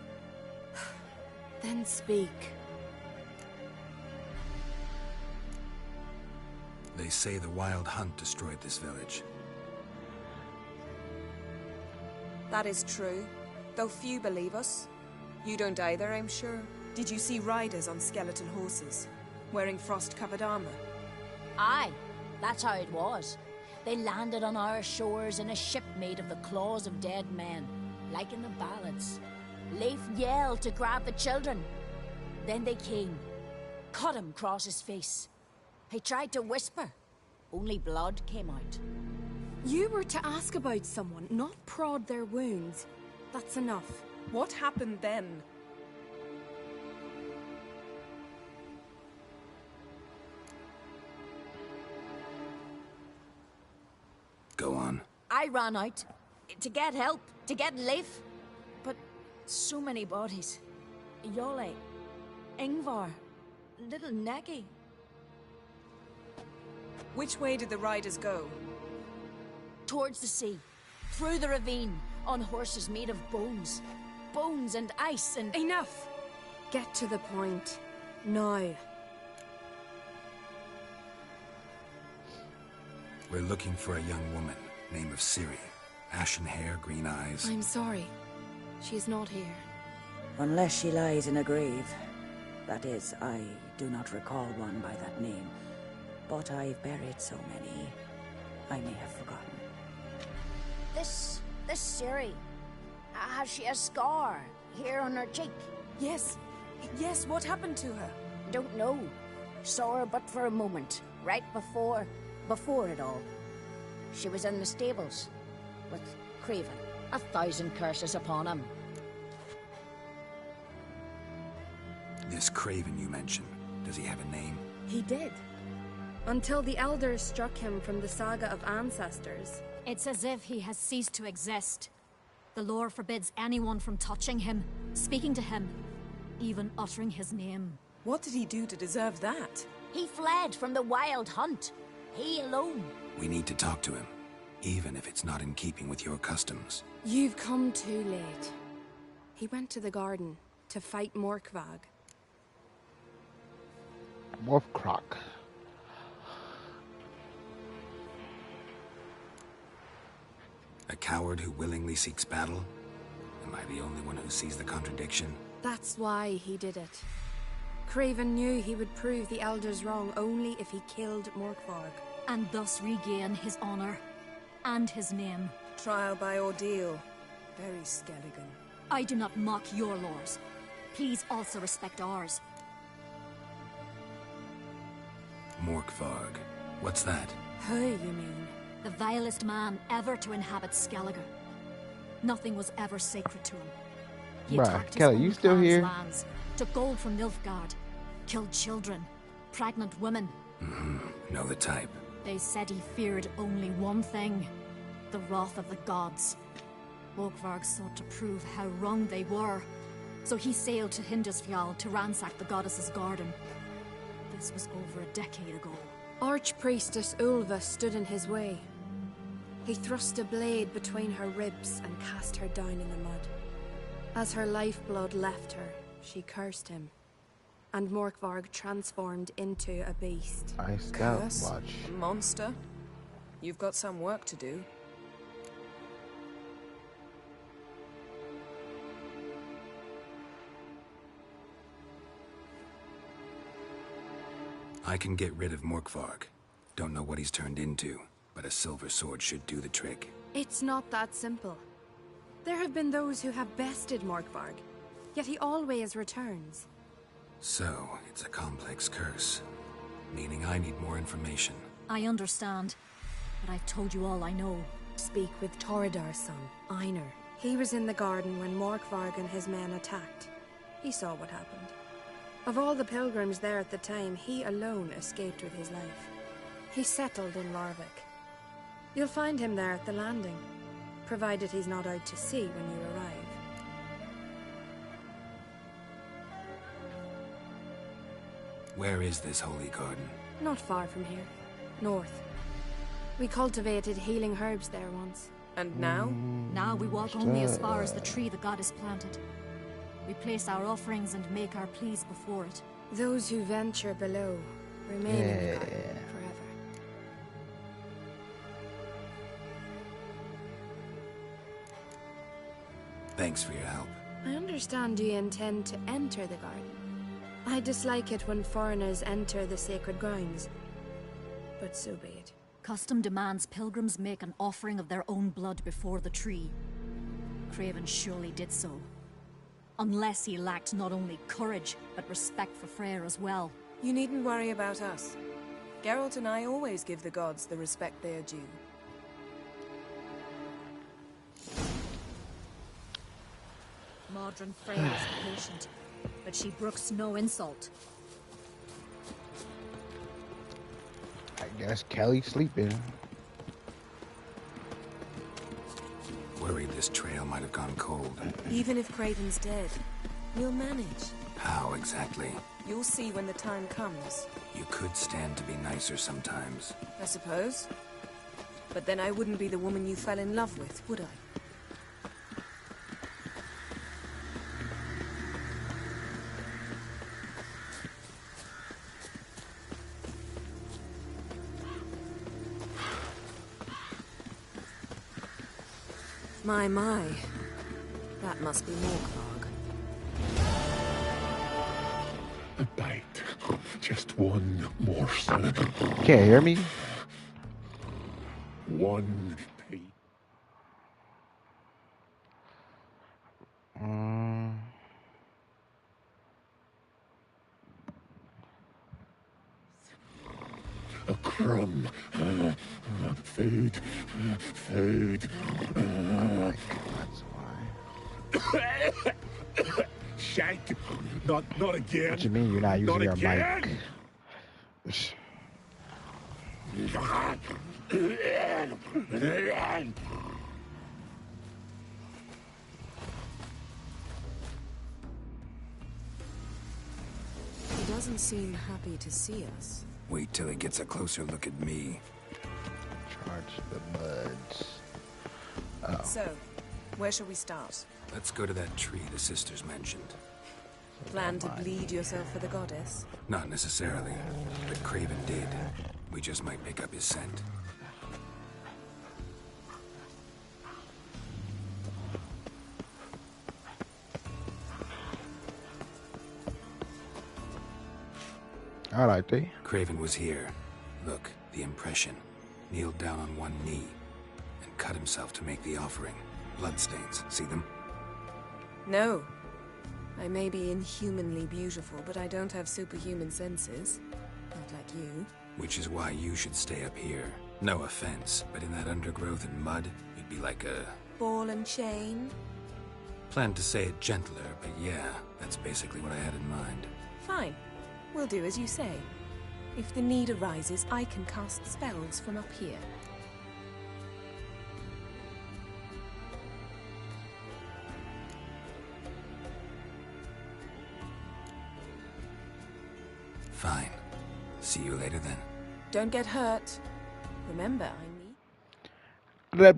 Then speak. They say the Wild Hunt destroyed this village. That is true, though few believe us. You don't either, I'm sure. Did you see riders on skeleton horses, wearing frost-covered armor? Aye, that's how it was. They landed on our shores in a ship made of the claws of dead men, like in the ballads. Leif yelled to grab the children. Then they came, cut him across his face. He tried to whisper, only blood came out. You were to ask about someone, not prod their wounds. That's enough. What happened then? Go on. I ran out to get help, to get Leif. But so many bodies. Yolle, Ingvar, little Neki. Which way did the riders go? Towards the sea, through the ravine, on horses made of bones. Bones and ice and... Enough! Get to the point. Now. We're looking for a young woman, name of Ciri. Ashen hair, green eyes. I'm sorry. She's not here. Unless she lies in a grave. That is, I do not recall one by that name. But I've buried so many, I may have forgotten. This Ciri, has she a scar here on her cheek? Yes, what happened to her? Don't know. Saw her but for a moment, right before it all. She was in the stables with Craven. 1,000 curses upon him. This Craven you mentioned, does he have a name? He did. Until the elders struck him from the saga of ancestors. It's as if he has ceased to exist. The lore forbids anyone from touching him, speaking to him, even uttering his name. What did he do to deserve that? He fled from the Wild Hunt. He alone. We need to talk to him, even if it's not in keeping with your customs. You've come too late. He went to the garden to fight Morkvag. Morkvag. A coward who willingly seeks battle? Am I the only one who sees the contradiction? That's why he did it. Craven knew he would prove the elders wrong only if he killed Morkvag. And thus regain his honor and his name. Trial by ordeal. Very Skellige. I do not mock your laws. Please also respect ours. Morkvag. What's that? Who, you mean? The vilest man ever to inhabit Skellige. Nothing was ever sacred to him. He attacked Kelly, his you own still clan's here? lands, took gold from Nilfgaard, killed children, pregnant women. Know the type. They said he feared only one thing, the wrath of the gods. Morkvag sought to prove how wrong they were, so he sailed to Hindisfjall to ransack the goddess's garden. This was over a decade ago. Archpriestess Ulva stood in his way. He thrust a blade between her ribs and cast her down in the mud. As her lifeblood left her, she cursed him, and Morkvarg transformed into a beast. I scout Curse? watch. Monster? You've got some work to do. I can get rid of Morkvarg. Don't know what he's turned into, but a silver sword should do the trick. It's not that simple. There have been those who have bested Morkvarg, yet he always returns. So, it's a complex curse, meaning I need more information. I understand, but I've told you all I know. speak with Torridar's son, Einar. He was in the garden when Morkvarg and his men attacked. He saw what happened. Of all the pilgrims there at the time, he alone escaped with his life. He settled in Larvik. You'll find him there at the landing, provided he's not out to sea when you arrive. Where is this holy garden? Not far from here. North. We cultivated healing herbs there once. And now? Now we walk only as far as the tree the goddess planted. We place our offerings and make our pleas before it. Those who venture below remain in the garden forever. Thanks for your help. I understand you intend to enter the garden. I dislike it when foreigners enter the sacred grounds, but so be it. Custom demands pilgrims make an offering of their own blood before the tree. Craven surely did so. Unless he lacked not only courage, but respect for Freyr as well. You needn't worry about us. Geralt and I always give the gods the respect they are due. Modron Freyr is patient, but she brooks no insult. I guess Kelly's sleeping. Worried this trail might have gone cold. Even if Craven's dead, we'll manage. How exactly? You'll see when the time comes. You could stand to be nicer sometimes. I suppose. But then I wouldn't be the woman you fell in love with, would I? My. That must be Morkvarg. A bite. Just one morsel. Can't hear me? One piece. A crumb. Food. Food. That's why. Shank. Not again. What you mean you're not using your mic? He doesn't seem happy to see us. Wait till he gets a closer look at me. Charge the buds. Oh. So, where shall we start? Let's go to that tree the sisters mentioned. Plan to bleed yourself for the goddess? Not necessarily, but Craven did. We just might pick up his scent. I like that. Craven was here. Look, the impression. Kneeled down on one knee and cut himself to make the offering. Bloodstains. See them? No. I may be inhumanly beautiful, but I don't have superhuman senses. Not like you. Which is why you should stay up here. No offense, but in that undergrowth and mud, you'd be like a... ball and chain? Planned to say it gentler, but yeah, that's basically what I had in mind. Fine. We'll do as you say. If the need arises, I can cast spells from up here. Fine. See you later then. Don't get hurt. Remember, I need... Let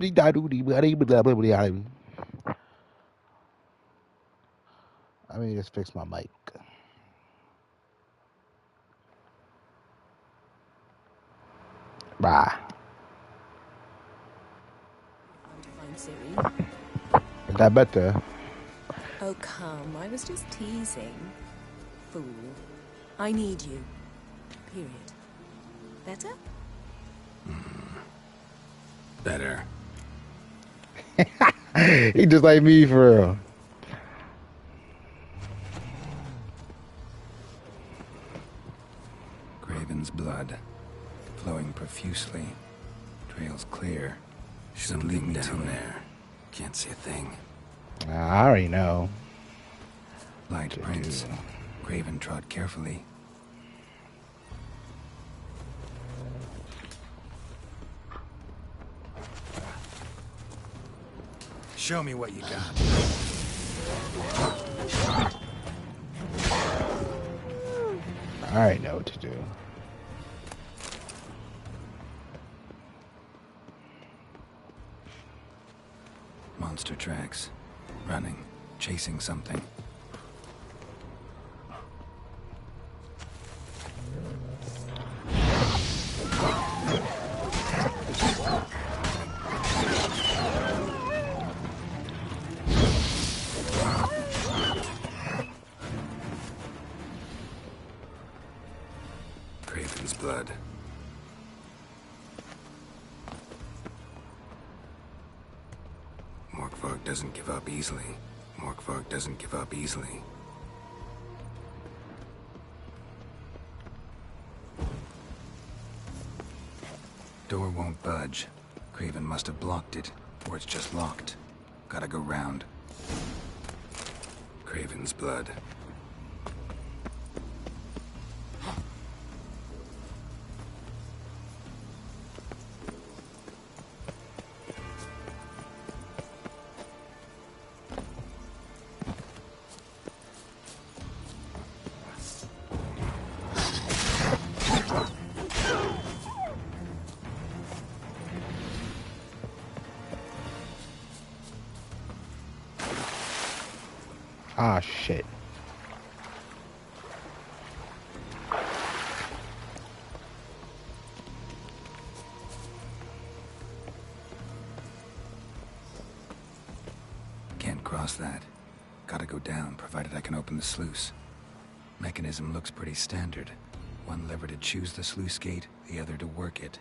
me just fix my mic. Bye. To find Ciri. Is that better? Oh, come. I was just teasing. Fool. I need you. Period. Better? Better. He just like me for real. Craven's blood, flowing profusely, trails clear. Something down there. Can't see a thing. I already know. Light prints. Craven trod carefully. Show me what you got. I already know what to do. Monster tracks. Running. Chasing something. Craven's blood. Morkvarg doesn't give up easily. Morkvarg doesn't give up easily. Door won't budge. Craven must have blocked it, or it's just locked. Gotta go round. Craven's blood. Ah, shit. Can't cross that. Gotta go down, provided I can open the sluice. Mechanism looks pretty standard. One lever to choose the sluice gate, the other to work it.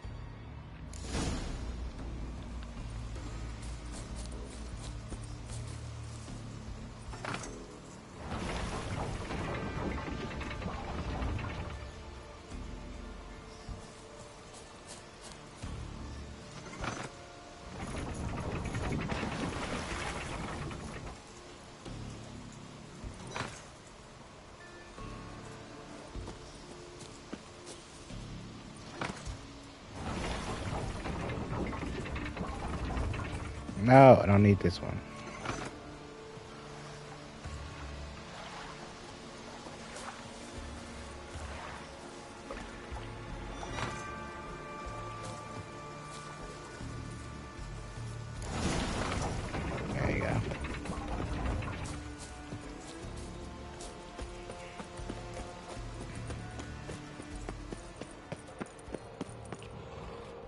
No, I don't need this one. There you go.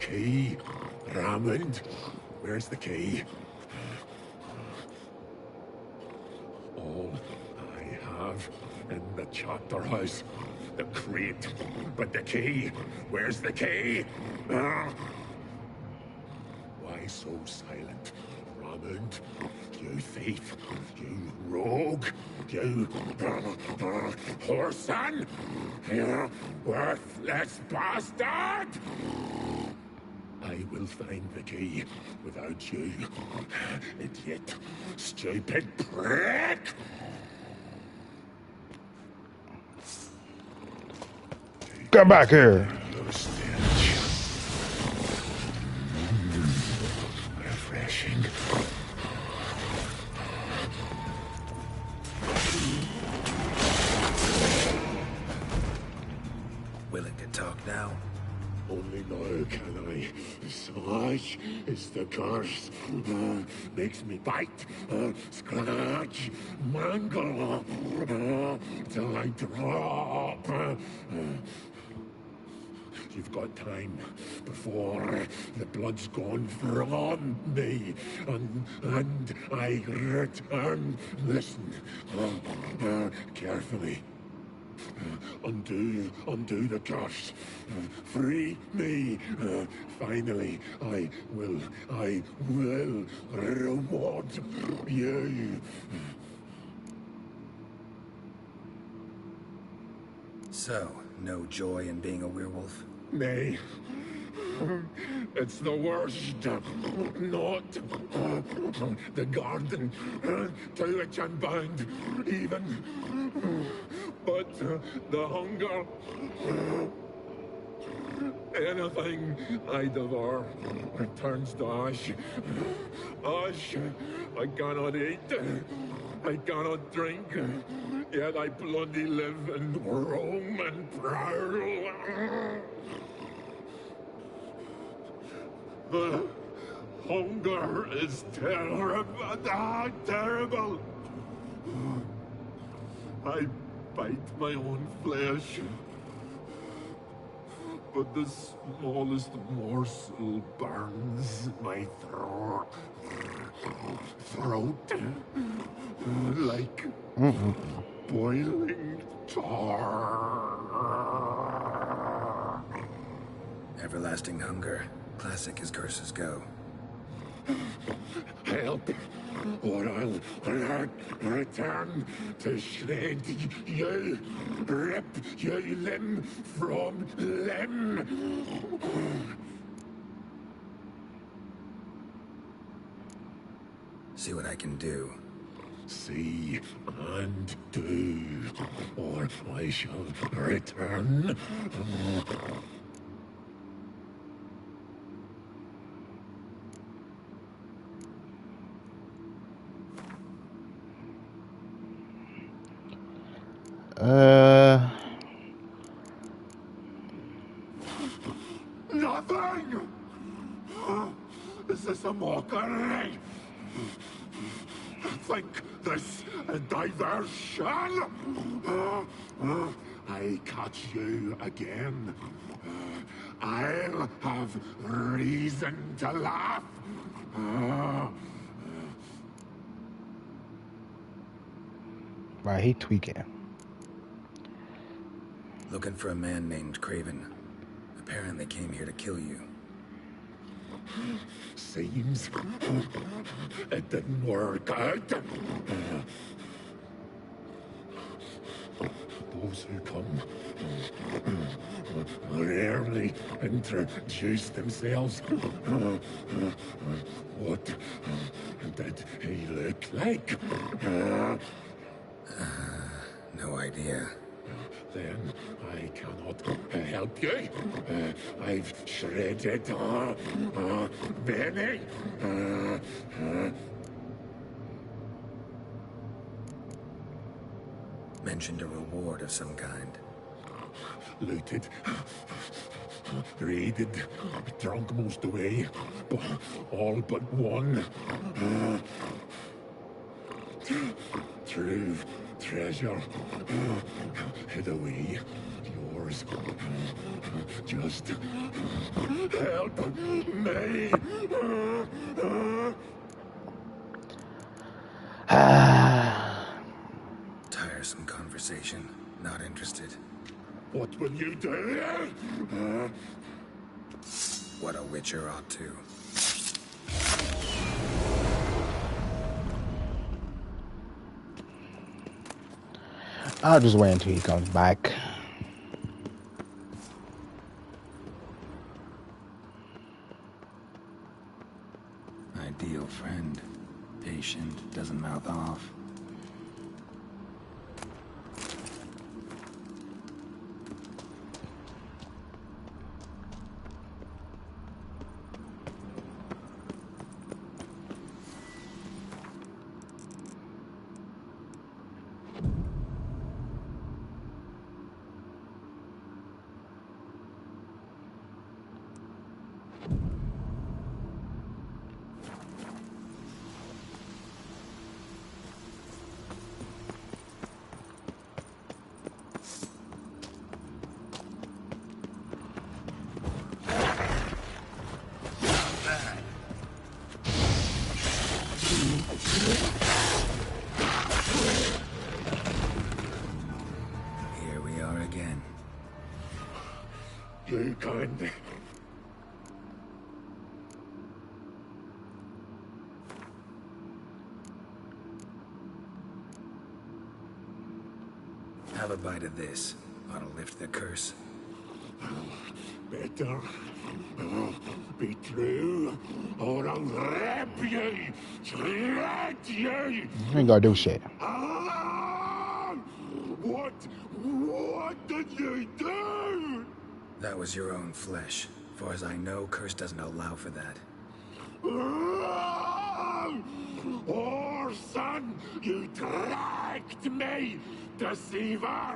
Key, Raymond. Where's the key? All I have in the chapter house, the crate, but the key. Where's the key? Why so silent, Raymond? You thief, you rogue, you whoreson, you worthless bastard! I will find the key without you, idiot, stupid prick! Come back here! Refreshing. Willing to talk now? Only now can I. Such is the curse. Makes me bite, scratch, mangle, till I drop. You've got time before the blood's gone from me, and I return. Listen, carefully. Undo the curse. Free me. Finally, I will reward you. So, no joy in being a werewolf? Nay, It's the worst. Not the garden to which I'm bound, even. But the hunger. Anything I devour turns to ash. Ash I cannot eat. I cannot drink. Yet I bloody live and roam and prowl. The hunger is terrible. Terrible. I bite my own flesh. But the smallest morsel burns my throat. Like boiling tar. Everlasting hunger. Classic as curses go. Help, or I'll return to shred you, rip you limb from limb. See what I can do. See and do, or I shall return. Nothing! Is this a mockery? Think this a diversion? I catch you again. I'll have reason to laugh. Right, he tweaking. Looking for a man named Craven. Apparently came here to kill you. Seems it didn't work out. Those who come rarely introduce themselves. What did he look like? No idea. Then I cannot help you. I've shredded many. Mentioned a reward of some kind. Looted, raided, drunk most away, all but one. True treasure hid away. Yours. Just help me. Tiresome conversation. Not interested. What will you do? What a witcher ought to. I'll just wait until he comes back. Ideal friend. Patient, doesn't mouth off. Here we are again. You kind. Have a bite of this. Ought to lift the curse. Better be true, or I'll rip you, shred you. You ain't gonna do shit. What did you do? That was your own flesh. As far as I know, Curse doesn't allow for that. Orson, you tracked me, deceiver!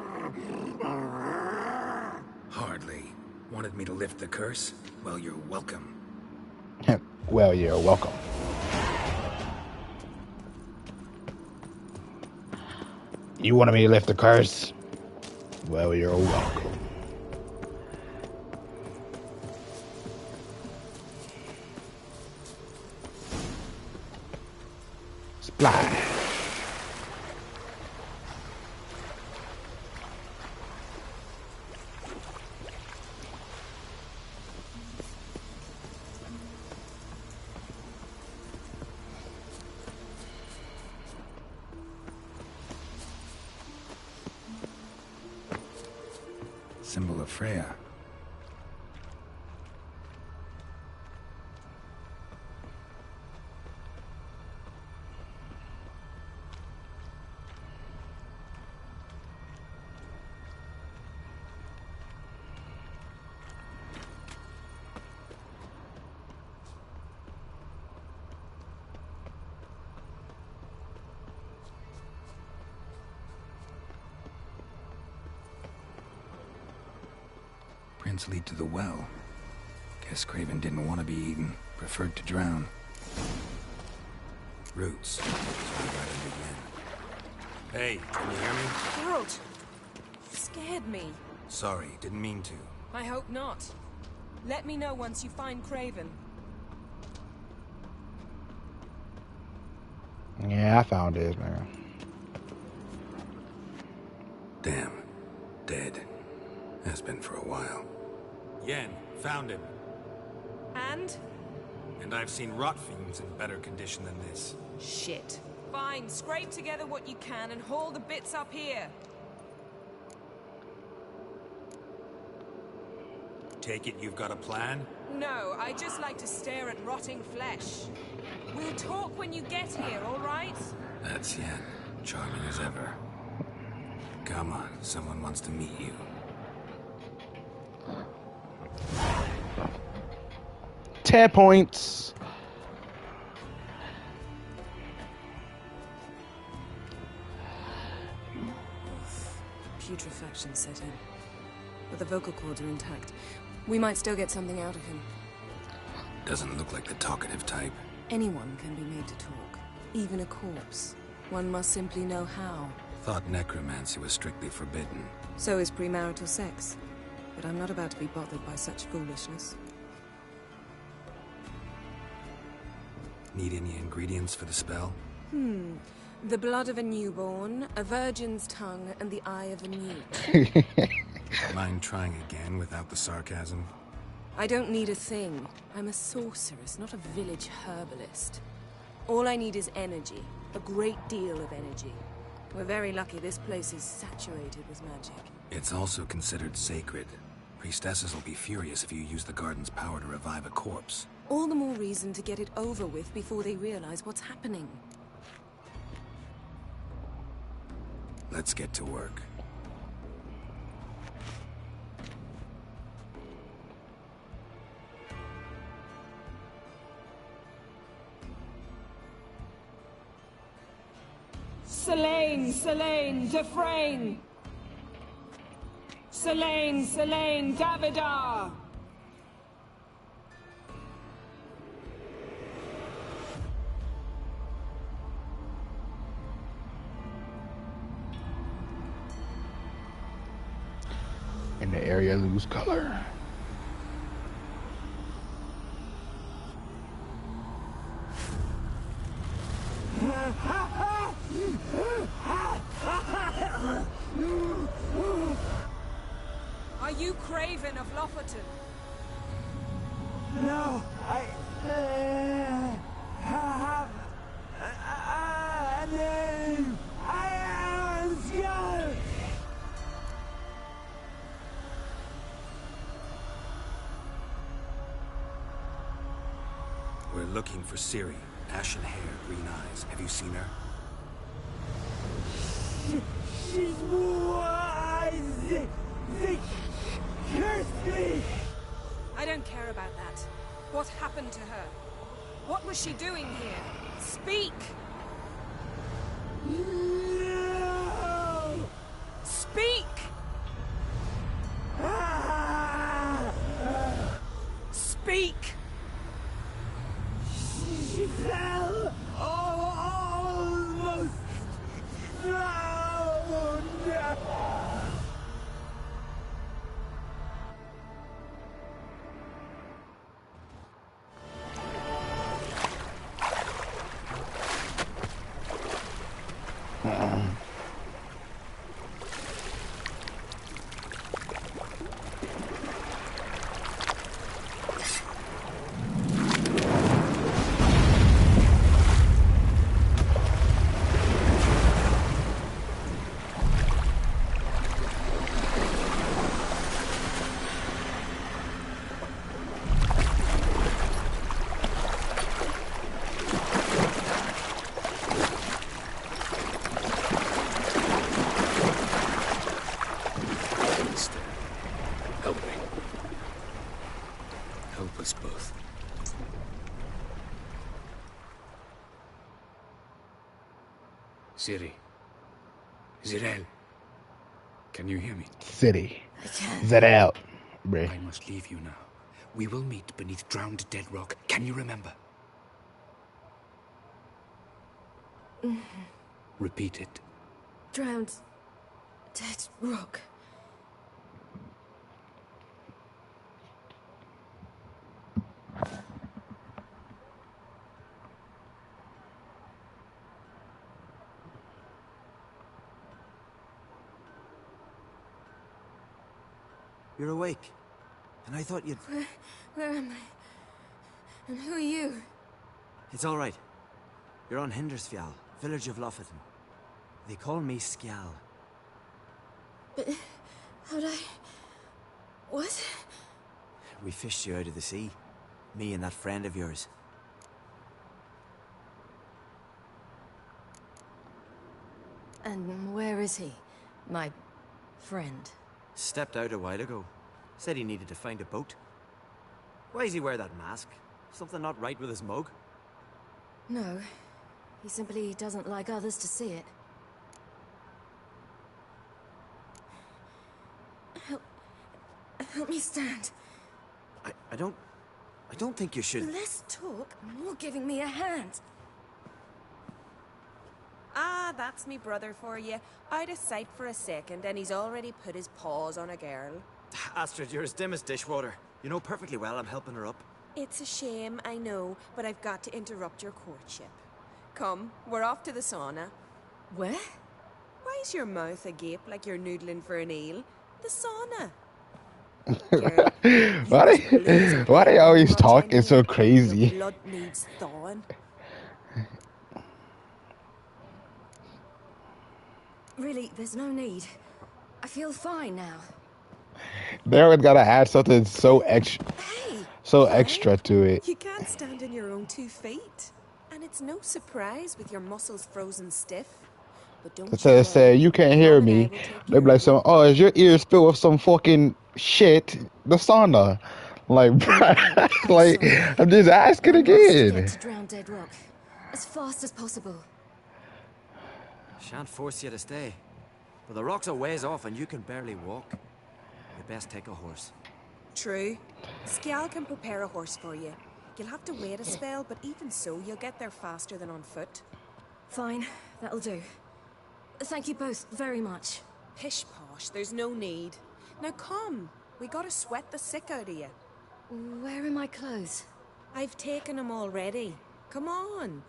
Hardly. Wanted me to lift the curse? Well, you're welcome. Well, you're welcome. You wanted me to lift the curse? Well, you're welcome. Splash. Symbol of Freya. Prints lead to the well. Guess Craven didn't want to be eaten. Preferred to drown. Roots. That's where I gotta begin. Hey, can you hear me? Geralt! Scared me. Sorry, didn't mean to. I hope not. Let me know once you find Craven. Yeah, I found it, man. Damn. Dead. Has been for a while. Yen, found him. And? And I've seen rot fiends in better condition than this. Shit. Fine, scrape together what you can and haul the bits up here. Take it you've got a plan? No, I just like to stare at rotting flesh. We'll talk when you get here, all right? That's Yen. Charming as ever. Come on, someone wants to meet you. 10 points. Putrefaction set in. But the vocal cords are intact. We might still get something out of him. Doesn't look like the talkative type. Anyone can be made to talk. Even a corpse. One must simply know how. Thought necromancy was strictly forbidden. So is premarital sex. But I'm not about to be bothered by such foolishness. Need any ingredients for the spell? The blood of a newborn, a virgin's tongue, and the eye of a newt. Mind trying again without the sarcasm? I don't need a thing. I'm a sorceress, not a village herbalist. All I need is energy. A great deal of energy. We're very lucky this place is saturated with magic. It's also considered sacred. Priestesses will be furious if you use the garden's power to revive a corpse. All the more reason to get it over with before they realize what's happening. Let's get to work. Selene, Selene, Dufresne! Selene, Selene, Davidar! And the area lose color. Are you Craven of Lofoten? No, I have a name. I am Skull. looking for Ciri. Ashen hair, green eyes. Have you seen her? She's wise! They cursed me! I don't care about that. What happened to her? What was she doing here? Speak! No! Speak! Speak! She fell almost drowned! Help me. Help us both. Ciri. Zirel. Can you hear me? City. I can. Is that out, bruh? I must leave you now. We will meet beneath drowned dead rock. Can you remember? Repeat it. Drowned. Dead rock. You're awake. And I thought you'd... Where am I? And who are you? It's all right. You're on Hindersfjall, village of Lofoten. They call me Skjal. But how'd I... What? We fished you out of the sea. Me and that friend of yours. And where is he? My friend. Stepped out a while ago. Said he needed to find a boat. Why does he wear that mask? Something not right with his mug? No. He simply doesn't like others to see it. Help me stand. I don't think you should... Less talk, more giving me a hand. Ah, that's me brother for you. Out of sight for a second, and he's already put his paws on a girl. Astrid, you're as dim as dishwater. You know perfectly well I'm helping her up. It's a shame, I know, but I've got to interrupt your courtship. Come, we're off to the sauna. Where? Why's your mouth agape like you're noodling for an eel? The sauna. Why they always talking so crazy? Blood needs thawing. Really, there's no need. I feel fine now. They always gotta add something so extra to it. You can't stand on your own 2 feet. And it's no surprise with your muscles frozen stiff. But don't Instead of saying you can't hear me, they be like, "So, oh, is your ears filled with some fucking shit?" The sauna, like, like I'm just asking again. Get to drown dead rock as fast as possible. Shan't force you to stay. But the rocks are ways off and you can barely walk. You best take a horse. True. Skjal can prepare a horse for you. You'll have to wait a spell, but even so, you'll get there faster than on foot. Fine, that'll do. Thank you both very much. Pish posh, there's no need. Now come, we gotta sweat the sick out of you. Where are my clothes? I've taken them already. Come on.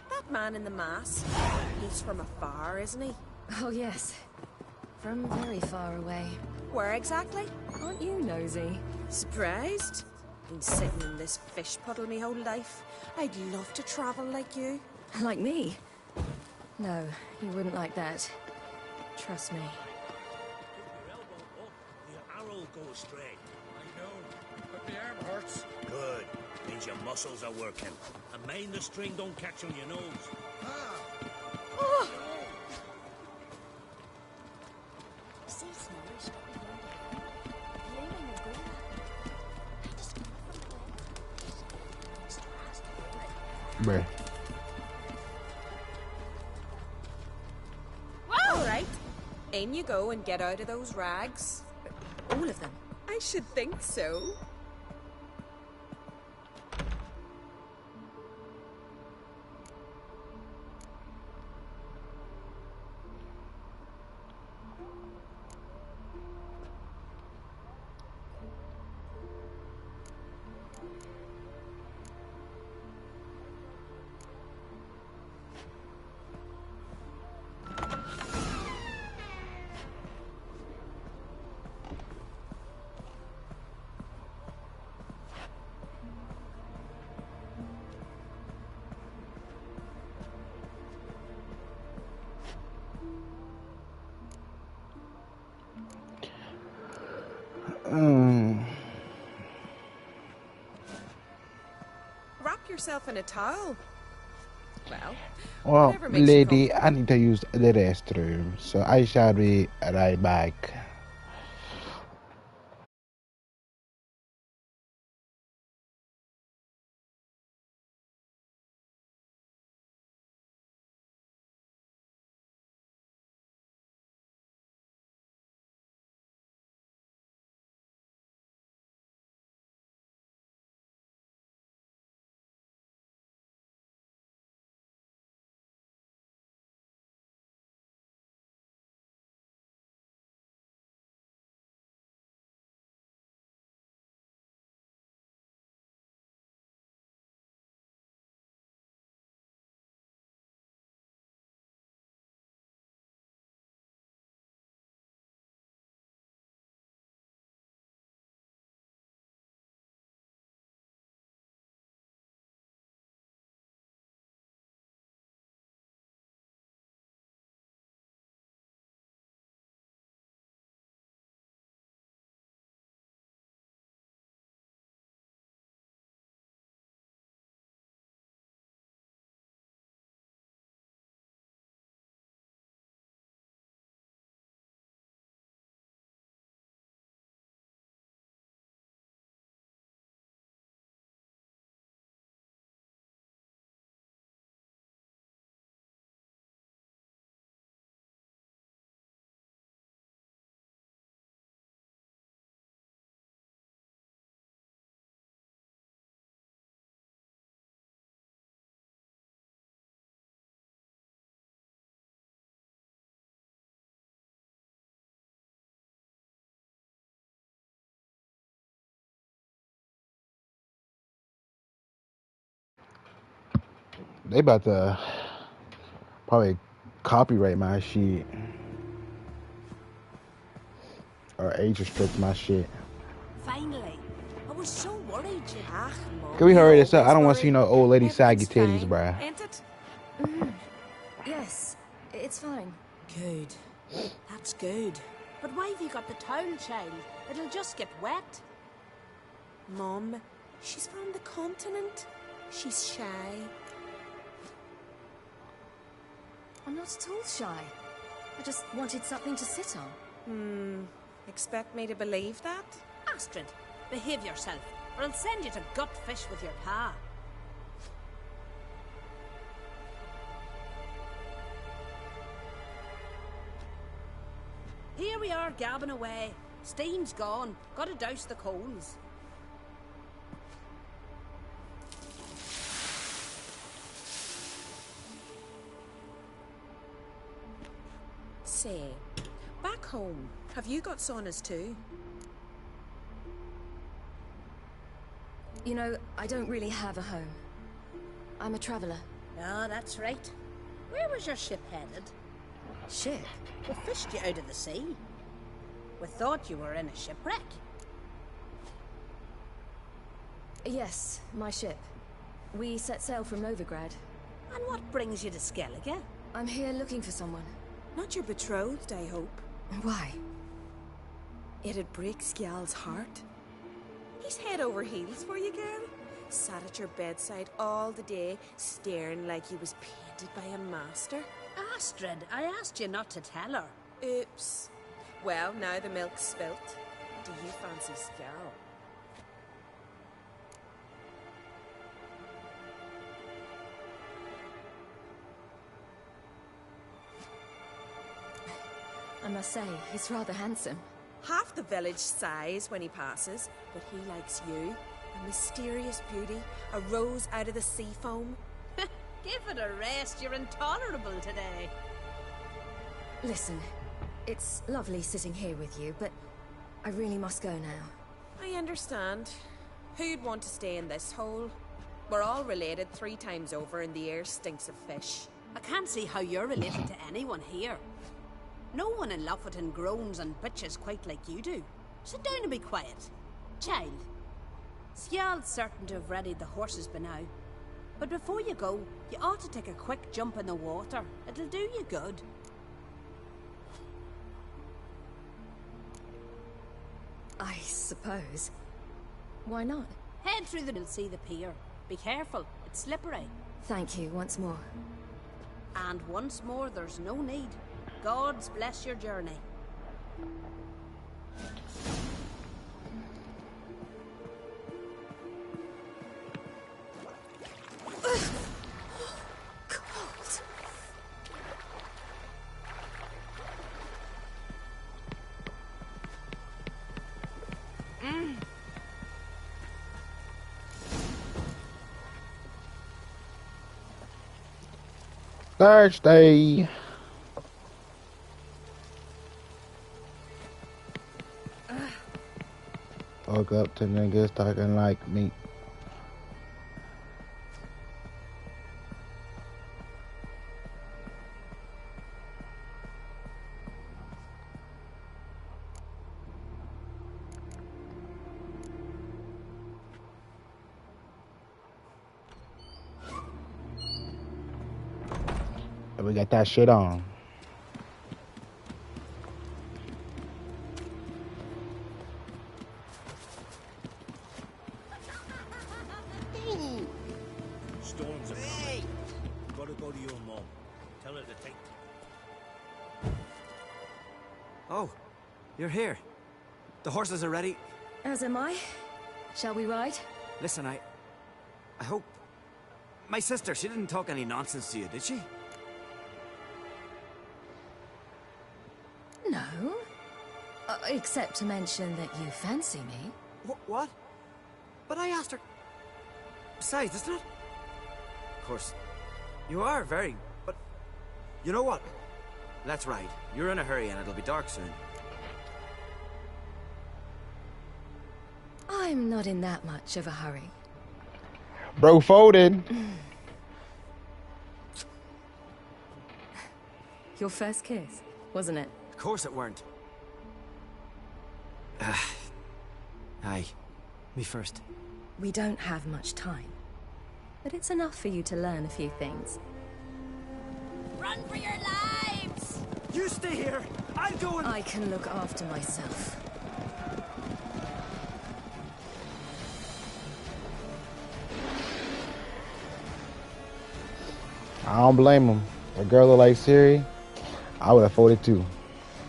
That man in the mask, he's from afar, isn't he? Oh yes, from very far away. Where exactly? Aren't you nosy? Surprised? Been sitting in this fish puddle me whole life. I'd love to travel like you. Like me? No, you wouldn't like that. Trust me. muscles are working. And mind the string don't catch on your nose. Oh! Bruh. All right. In you go and get out of those rags. All of them? I should think so. Wrap yourself in a towel. Well, whatever makes you lady, I need to use the restroom, so I shall be right back. They about to probably copyright my shit or age restrict my shit. Finally. I was so worried you'd... Can we hurry this up? I don't want to see no old lady saggy titties, bruh. Ain't it? Yes, it's fine. Good. That's good. But why have you got the towel, child? It'll just get wet. Mum, she's from the continent. She's shy. I'm not at all shy. I just wanted something to sit on. Expect me to believe that? Astrid, behave yourself, or I'll send you to gut fish with your pa. Here we are, gabbing away. Steam's gone. Gotta douse the coals. Say, back home, have you got saunas too? You know, I don't really have a home. I'm a traveller. Ah, that's right. Where was your ship headed? Ship? We fished you out of the sea. We thought you were in a shipwreck. Yes, my ship. We set sail from Novigrad. And what brings you to Skellige? I'm here looking for someone. Not your betrothed, I hope. Why? It'd break Skjal's heart. He's head over heels for you, girl. Sat at your bedside all the day, staring like he was painted by a master. Astrid, I asked you not to tell her. Oops. Well, now the milk's spilt. Do you fancy Skal? I must say, he's rather handsome. Half the village sighs when he passes, but he likes you. A mysterious beauty, a rose out of the sea foam. Give it a rest, you're intolerable today. Listen, it's lovely sitting here with you, but I really must go now. I understand. Who'd want to stay in this hole? We're all related 3 times over and the air stinks of fish. I can't see how you're related to anyone here. No one in Lofoten groans and bitches quite like you do. Sit down and be quiet. Child, Skjald's certain to have readied the horses by now. But before you go, you ought to take a quick jump in the water. It'll do you good. I suppose. Why not? Head through the... You'll see the pier. Be careful, it's slippery. Thank you once more. And once more, there's no need. God's bless your journey. Cold. Thursday. Woke up to niggas talking like me. And we got that shit on. Storms are coming. Gotta go to your mom. Tell her to take... Oh, you're here. The horses are ready. As am I. Shall we ride? Listen, I hope... My sister, she didn't talk any nonsense to you, did she? No. Except to mention that you fancy me. What? But I asked her... Besides, it's not... Of course, you are very... But... You know what? Let's ride. You're in a hurry and it'll be dark soon. I'm not in that much of a hurry. Bro folded. Your first kiss, wasn't it? Of course it weren't. Aye. Me first. We don't have much time. But it's enough for you to learn a few things. Run for your lives! You stay here! I'm going... I can look after myself. I don't blame him. A girl look like Siri, I would have folded too.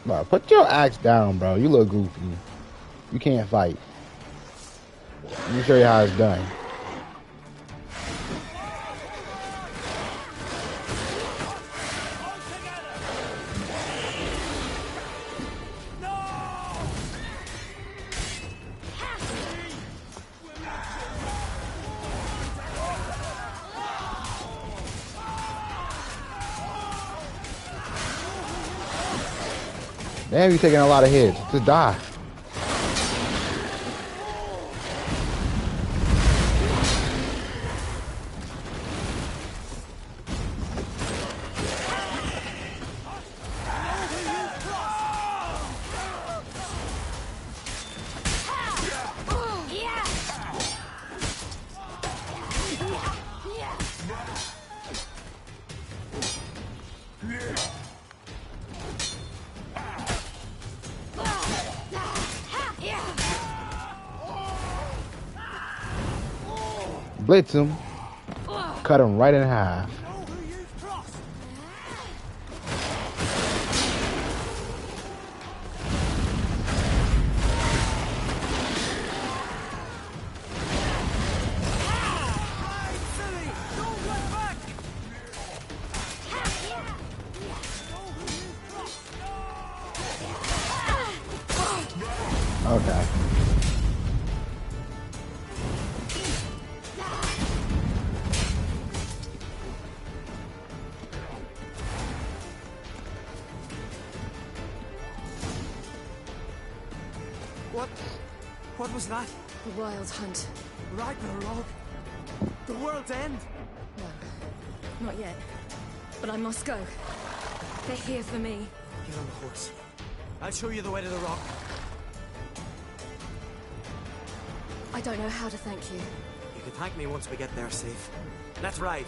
Bro, put your axe down, bro. You look goofy. You can't fight. Let me show you how it's done. Damn, you taking a lot of hits. Just die. blitz him. Cut him right in half. Okay. What was that? The Wild Hunt. Ragnarok? The world's end? No, not yet. But I must go. They're here for me. Get on the horse. I'll show you the way to the rock. I don't know how to thank you. You can thank me once we get there safe. Let's ride.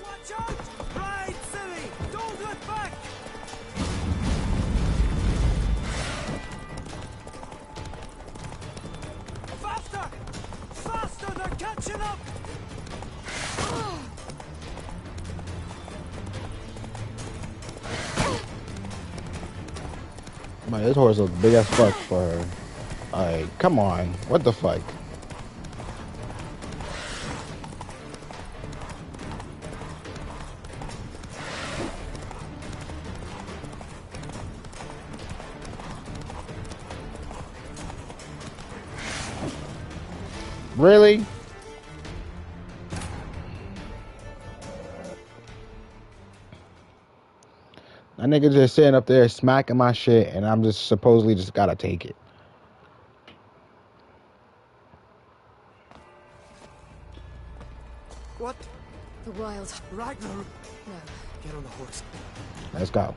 Watch out! Ride, silly! Don't look back! Faster! Faster! They're catching up! Man, this horse is big as fuck for her. Alright, come on. What the fuck? Really? That nigga just sitting up there smacking my shit, and I'm just supposedly just gotta take it. What? The Wild... Ragnar! No. Get on the horse. Let's go.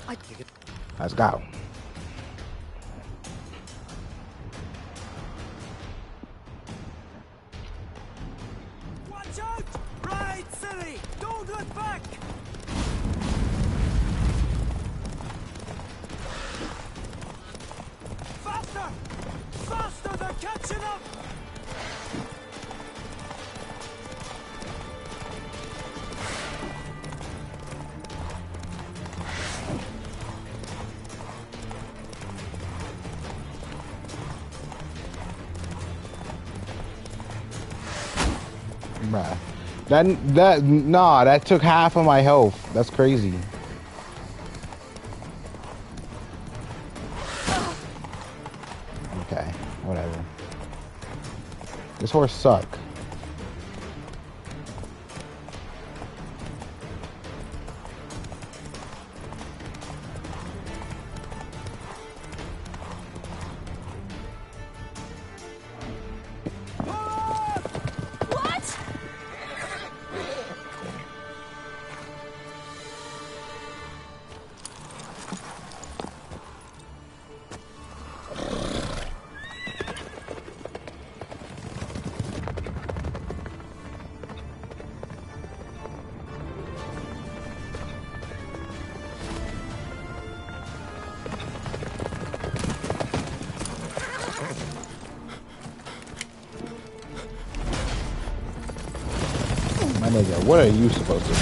I... Let's go. Watch out! Ride, silly! Don't look back! Faster! Faster! They're catching up! Bruh. That took half of my health. That's crazy. Okay, whatever. This horse suck. My nigga, what are you supposed to do?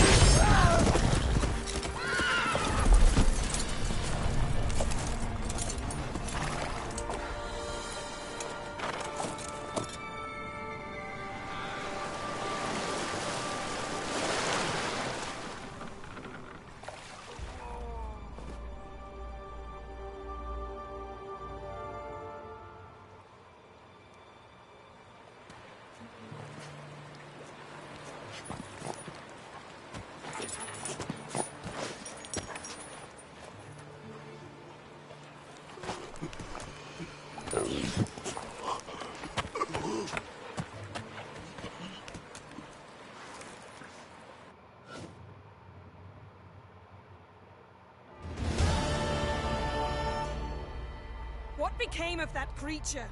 What became of that creature?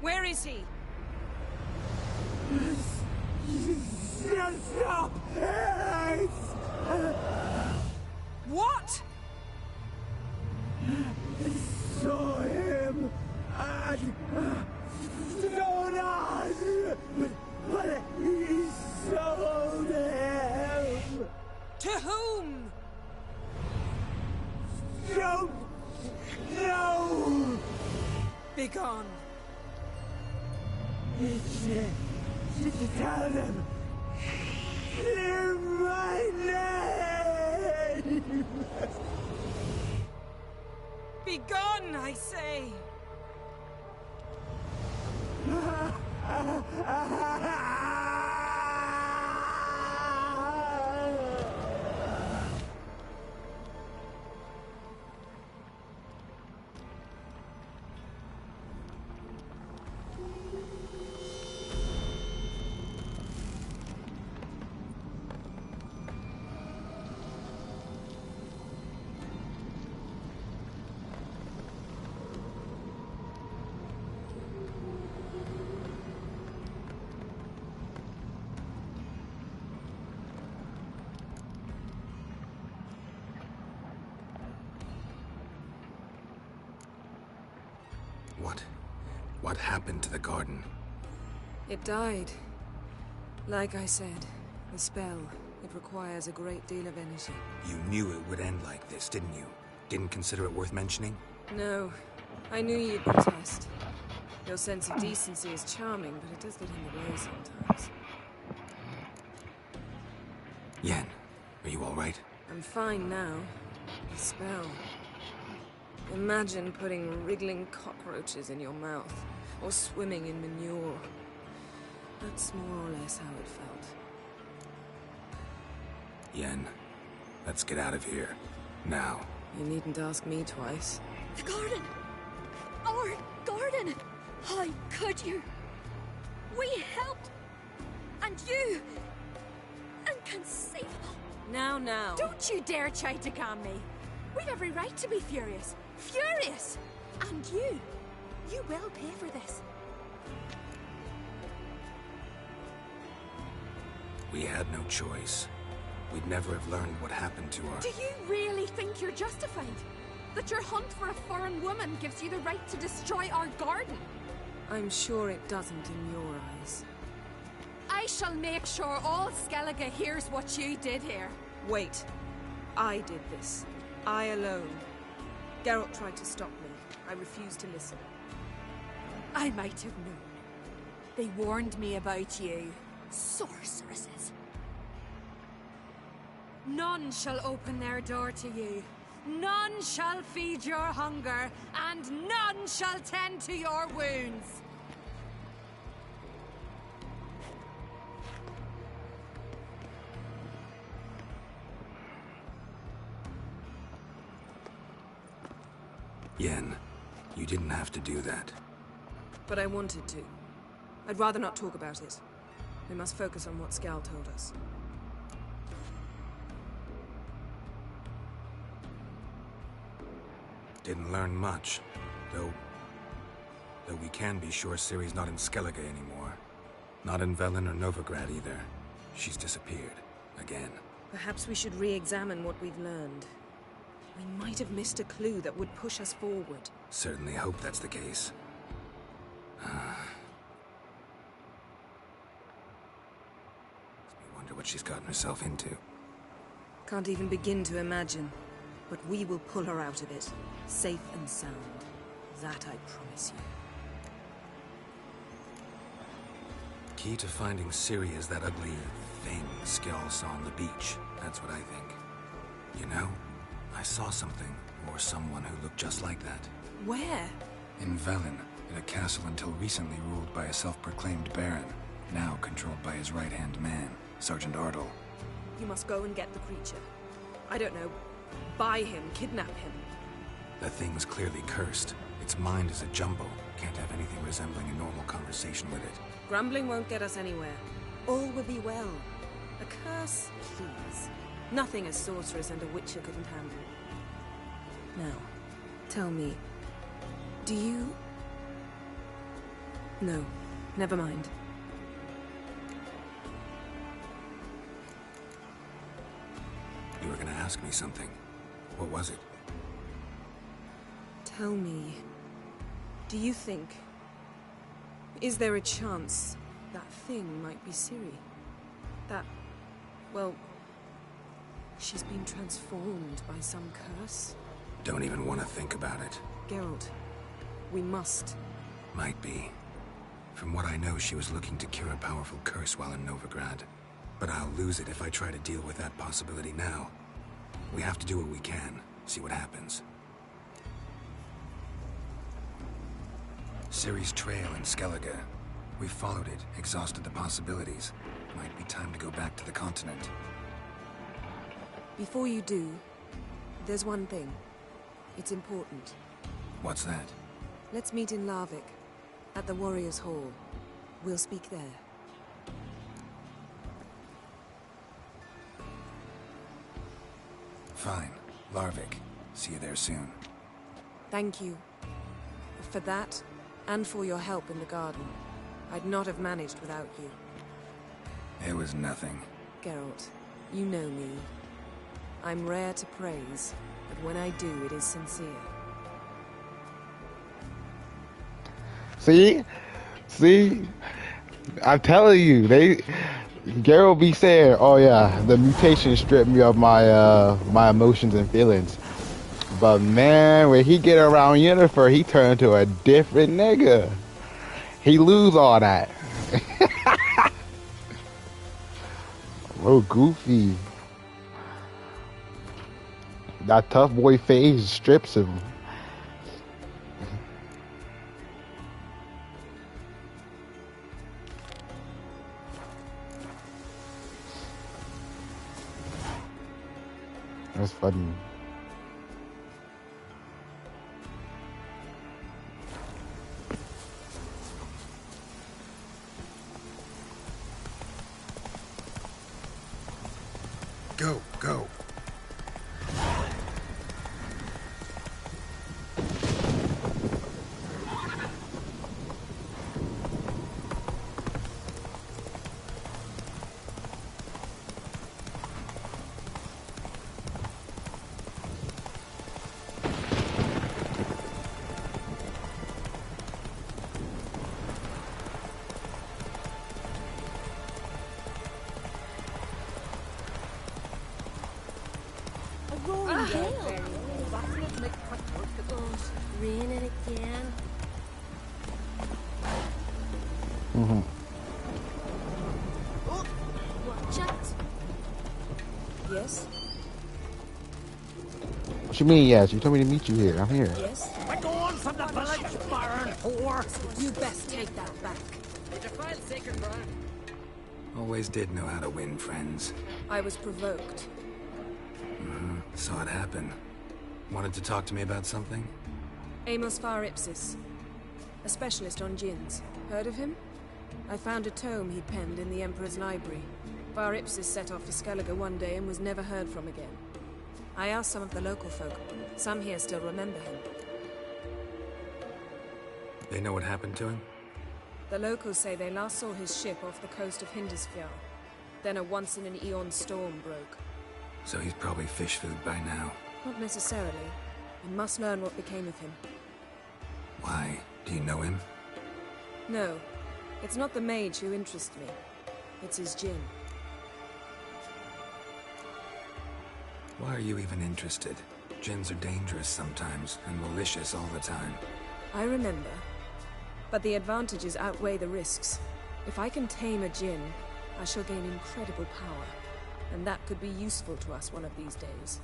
Where is he? Stop! What? don't know! Be gone. Just tell them. Clear my name! Be gone, I say! What happened to the garden? It died. Like I said, the spell, it requires a great deal of energy. You knew it would end like this, didn't you? Didn't consider it worth mentioning? No, I knew you'd protest. Your sense of decency is charming, but it does get in the way sometimes. Yen, are you all right? I'm fine now. The spell. Imagine putting wriggling cockroaches in your mouth, or swimming in manure. That's more or less how it felt. Yen, let's get out of here. Now. You needn't ask me twice. The garden! Our garden! How could you? We helped! And you! Inconceivable! Now. Don't you dare try to calm me. We've every right to be furious. Furious! And you will pay for this. We had no choice. We'd never have learned what happened to our... Do you really think you're justified? That your hunt for a foreign woman gives you the right to destroy our garden? I'm sure it doesn't in your eyes. I shall make sure all Skellige hears what you did here. Wait. I did this. I alone. Geralt tried to stop me. I refused to listen. I might have known. They warned me about you. Sorceresses. None shall open their door to you. None shall feed your hunger, and none shall tend to your wounds. Yen, you didn't have to do that. But I wanted to. I'd rather not talk about it. We must focus on what Skal told us. Didn't learn much, though we can be sure Ciri's not in Skellige anymore. Not in Velen or Novigrad either. She's disappeared. Again. Perhaps we should re-examine what we've learned. We might have missed a clue that would push us forward. Certainly hope that's the case. Makes me wonder what she's gotten herself into. Can't even begin to imagine. But we will pull her out of it. Safe and sound. That I promise you. Key to finding Ciri is that ugly thing Skell saw on the beach. That's what I think. You know, I saw something, or someone who looked just like that. Where? In Velen, in a castle until recently ruled by a self-proclaimed baron, now controlled by his right-hand man, Sergeant Ardle. You must go and get the creature. I don't know. Buy him, kidnap him. The thing's clearly cursed. Its mind is a jumble. Can't have anything resembling a normal conversation with it. Grumbling won't get us anywhere. All will be well. A curse, please. Nothing a sorceress and a witcher couldn't handle. Now, tell me, do you... No, never mind. You were gonna ask me something. What was it? Tell me, do you think... Is there a chance that thing might be Ciri? That... well... she's been transformed by some curse? Don't even want to think about it. Geralt, we must. Might be. From what I know, she was looking to cure a powerful curse while in Novigrad. But I'll lose it if I try to deal with that possibility now. We have to do what we can, see what happens. Ciri's trail in Skellige. We've followed it, exhausted the possibilities. Might be time to go back to the continent. Before you do, there's one thing. It's important. What's that? Let's meet in Larvik, at the Warriors' Hall. We'll speak there. Fine. Larvik. See you there soon. Thank you. For that, and for your help in the garden. I'd not have managed without you. It was nothing. Geralt, you know me. I'm rare to praise, but when I do, it is sincere. See, I'm telling you, Geralt be saying, "Oh yeah, the mutation stripped me of my emotions and feelings." But man, when he get around Yennefer, he turn into a different nigga. He lose all that. Real goofy. That tough boy phase strips him. That's funny. Go, go. Raining again. Watch it. Yes? What you mean, yes? You told me to meet you here. I'm here. Yes? We're going from the village, Baron whore. You best take that back. Did you find sacred ground? Always did know how to win friends. I was provoked. Saw it happen. Wanted to talk to me about something? Amos Far Ipsis, a specialist on djinns. Heard of him? I found a tome he'd penned in the Emperor's library. Far Ipsis set off for Skellige one day and was never heard from again. I asked some of the local folk. Some here still remember him. They know what happened to him? The locals say they last saw his ship off the coast of Hindisfjall. Then a once-in-an-eon storm broke. So he's probably fish food by now. Not necessarily. I must learn what became of him. Why? Do you know him? No. It's not the mage who interests me. It's his djinn. Why are you even interested? Djinns are dangerous sometimes, and malicious all the time. I remember. But the advantages outweigh the risks. If I can tame a djinn, I shall gain incredible power. And that could be useful to us one of these days.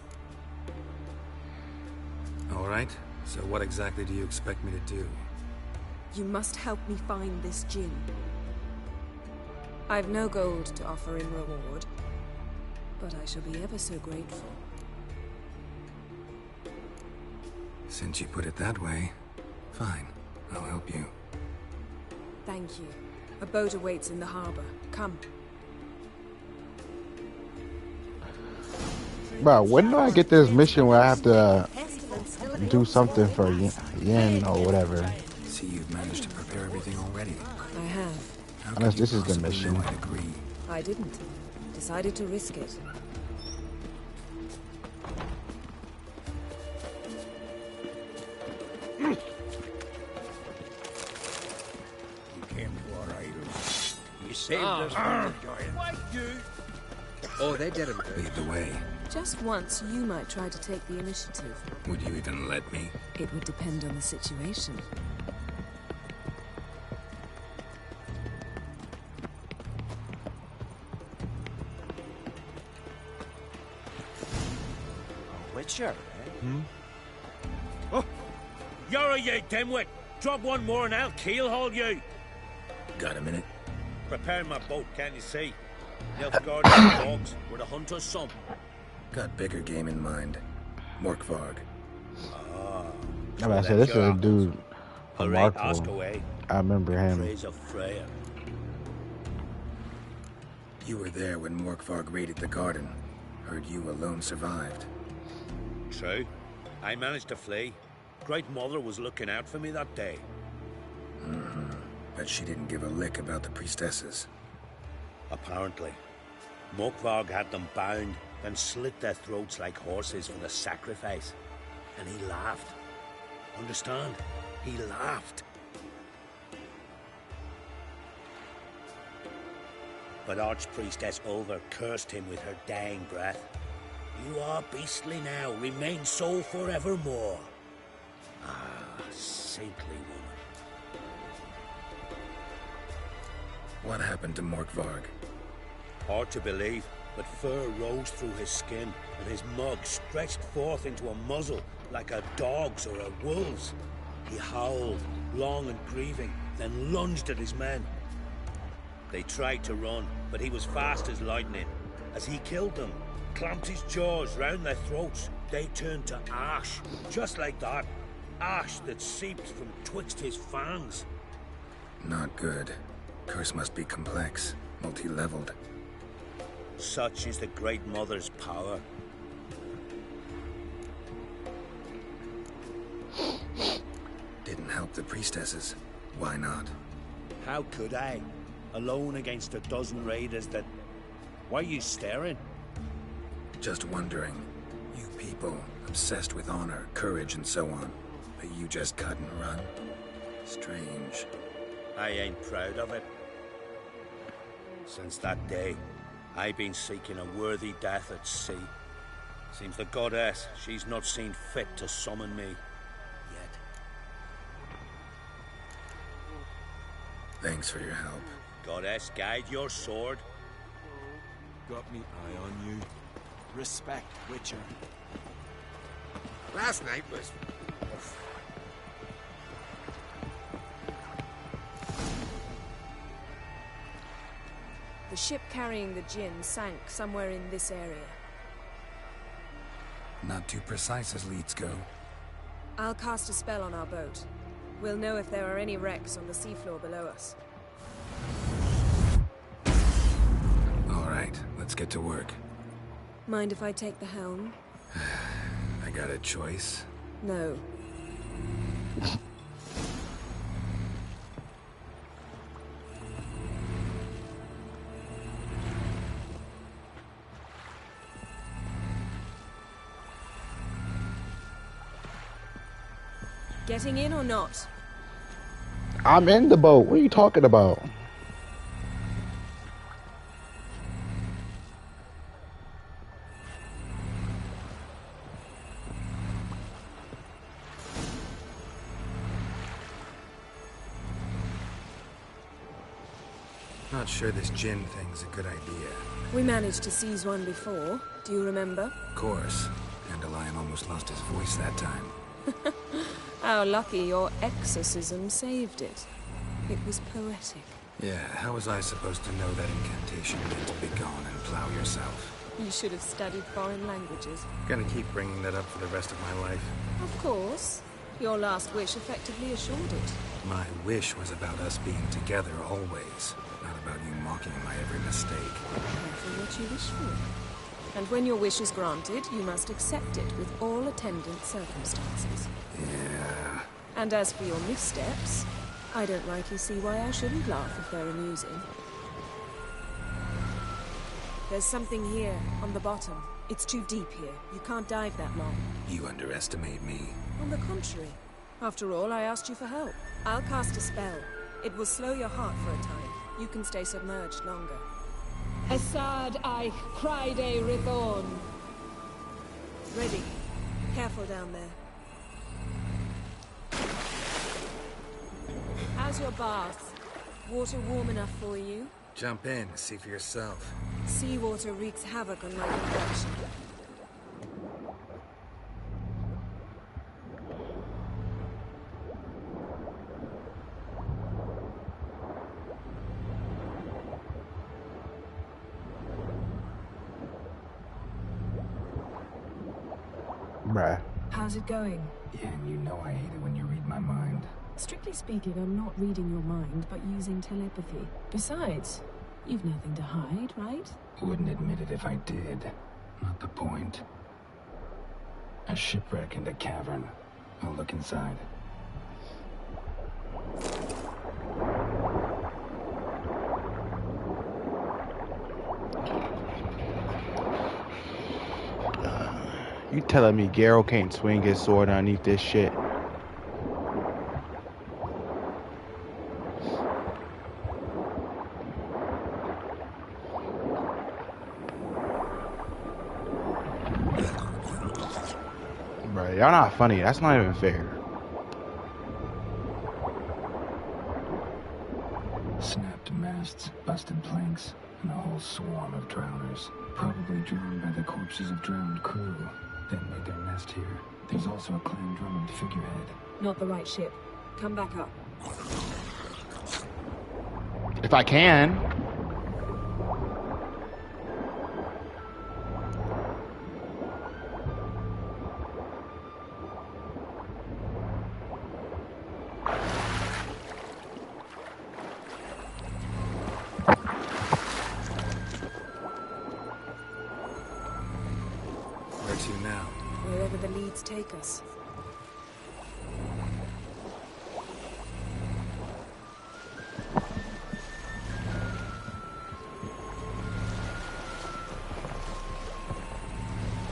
All right. So what exactly do you expect me to do? You must help me find this djinn. I've no gold to offer in reward, but I shall be ever so grateful. Since you put it that way, fine. I'll help you. Thank you. A boat awaits in the harbor. Come. Bro, when do I get this mission where I have to do something for Yen or whatever? See, you've managed to prepare everything already. I have. Unless this is the mission. I'd agree. I didn't. Decided to risk it. You came to our aid. You saved us from the giant. Why you? Oh, they did him good. Lead the way. Just once, you might try to take the initiative. Would you even let me? It would depend on the situation. A witcher, eh? Oh, you're a you dimwit! Drop one more and I'll keelhaul you! Got a minute? Prepare my boat, can't you see? Nilfgaard and dogs were the hunter's son. Got bigger game in mind. Morkvarg. Ah. I mean, I said, this is a dude from Alright, ask Markville. away. I remember him. Praise of Freya. You were there when Morkvarg raided the garden. Heard you alone survived. True. I managed to flee. Great Mother was looking out for me that day. But she didn't give a lick about the priestesses. Apparently. Morkvarg had them bound, then slit their throats like horses for the sacrifice. And he laughed. Understand? He laughed. But Archpriestess Ulver cursed him with her dying breath. You are beastly now, remain so forevermore. Ah, saintly woman. What happened to Morkvarg? Hard to believe, but fur rose through his skin, and his mug stretched forth into a muzzle like a dog's or a wolf's. He howled, long and grieving, then lunged at his men. They tried to run, but he was fast as lightning. As he killed them, clamped his jaws round their throats, they turned to ash, just like that. Ash that seeped from twixt his fangs. Not good. Curse must be complex, multi-leveled. Such is the Great Mother's power. Didn't help the priestesses. Why not? How could I? Alone against a dozen raiders that... Why are you staring? Just wondering. You people, obsessed with honor, courage, and so on. But you just cut and run? Strange. I ain't proud of it. Since that day, I've been seeking a worthy death at sea. Seems the goddess, she's not seen fit to summon me. Yet. Thanks for your help. Goddess, guide your sword. Got me eye on you. Respect, Witcher. Last night was... The ship carrying the gin sank somewhere in this area. Not too precise as leads go. I'll cast a spell on our boat. We'll know if there are any wrecks on the seafloor below us. All right, let's get to work. Mind if I take the helm? I got a choice. No. Getting in or not? I'm in the boat. What are you talking about? Not sure this gin thing's a good idea. We managed to seize one before. Do you remember? Of course. Dandelion almost lost his voice that time. How lucky your exorcism saved it. It was poetic. Yeah, how was I supposed to know that incantation meant to be gone and plow yourself? You should have studied foreign languages. Gonna keep bringing that up for the rest of my life. Of course. Your last wish effectively assured it. My wish was about us being together always, not about you mocking my every mistake. Careful what you wish for. And when your wish is granted, you must accept it with all attendant circumstances. Yeah. And as for your missteps, I don't rightly see why I shouldn't laugh if they're amusing. There's something here, on the bottom. It's too deep here. You can't dive that long. You underestimate me. On the contrary. After all, I asked you for help. I'll cast a spell. It will slow your heart for a time. You can stay submerged longer. Asad I cried a rithon. Ready. Careful down there. How's your bath? Water warm enough for you? Jump in, see for yourself. Seawater wreaks havoc on my complexion. Bruh. How's it going? Yeah, and you know I hate it when you read my mind. Strictly speaking, I'm not reading your mind, but using telepathy. Besides, you've nothing to hide, right? Wouldn't admit it if I did. Not the point. A shipwreck and a cavern. I'll look inside. You telling me Garrow can't swing his sword underneath this shit? Bro, y'all not funny. That's not even fair. Snapped masts, busted planks, and a whole swarm of drowners. Probably drawn by the corpses of drowned crew. Then made their nest here. There's also a clan Drummond figurehead. Not the right ship. Come back up. If I can. Where to now? Wherever the leads take us.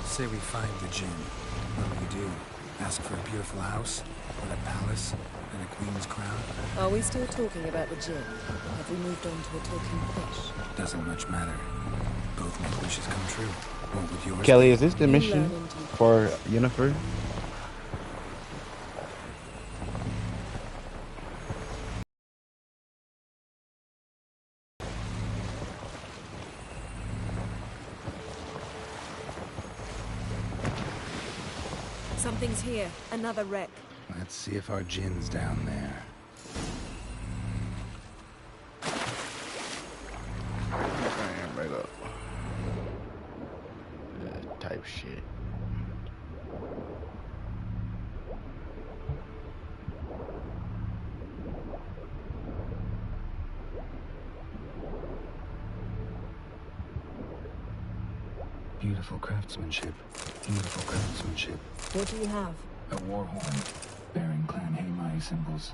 Say we find the Jinn. What will you do? Ask for a beautiful house? Or a palace? And a queen's crown? Are we still talking about the Jinn? Have we moved on to a talking fish? Doesn't much matter. Both make wishes come true. What would yours Kelly, be? is this the mission for Yennefer? Something's here. Another wreck. Let's see if our Jinn's down there. Right up. Type shit. Beautiful craftsmanship. Beautiful craftsmanship. What do you have? A war horn, bearing Clan Haemai symbols.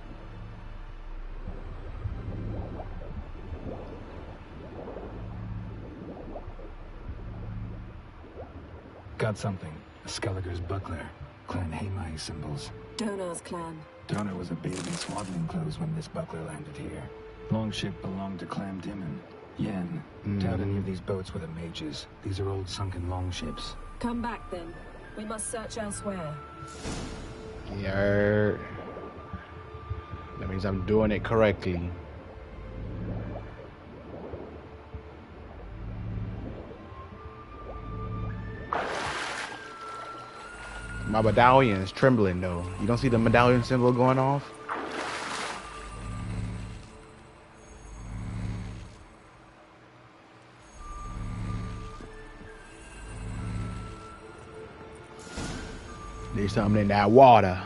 Got something. A Skellige's buckler. Clan Haemai symbols. Donar's clan. Donar was a babe in swaddling clothes when this buckler landed here. Longship belonged to Clan Dimon. Yen. Doubt any of these boats were the mages. These are old sunken longships. Come back then. We must search elsewhere. Yeah. That means I'm doing it correctly. My medallion is trembling though. You don't see the medallion symbol going off? There's something in that water.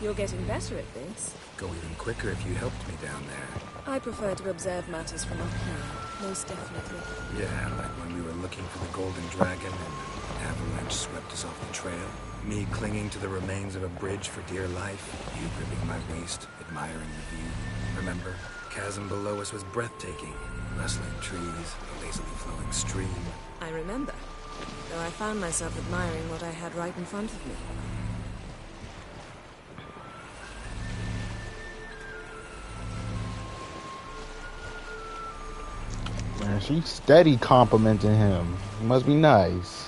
You're getting better at this. Go even quicker if you helped me down there. I prefer to observe matters from up here, most definitely. Yeah, like when we were looking for the Golden Dragon and an avalanche swept us off the trail. Me clinging to the remains of a bridge for dear life. You gripping my waist, admiring the view. Remember, chasm below us was breathtaking. Rustling trees, a lazily flowing stream. I remember. Though I found myself admiring what I had right in front of me. And she's steady complimenting him. Must be nice.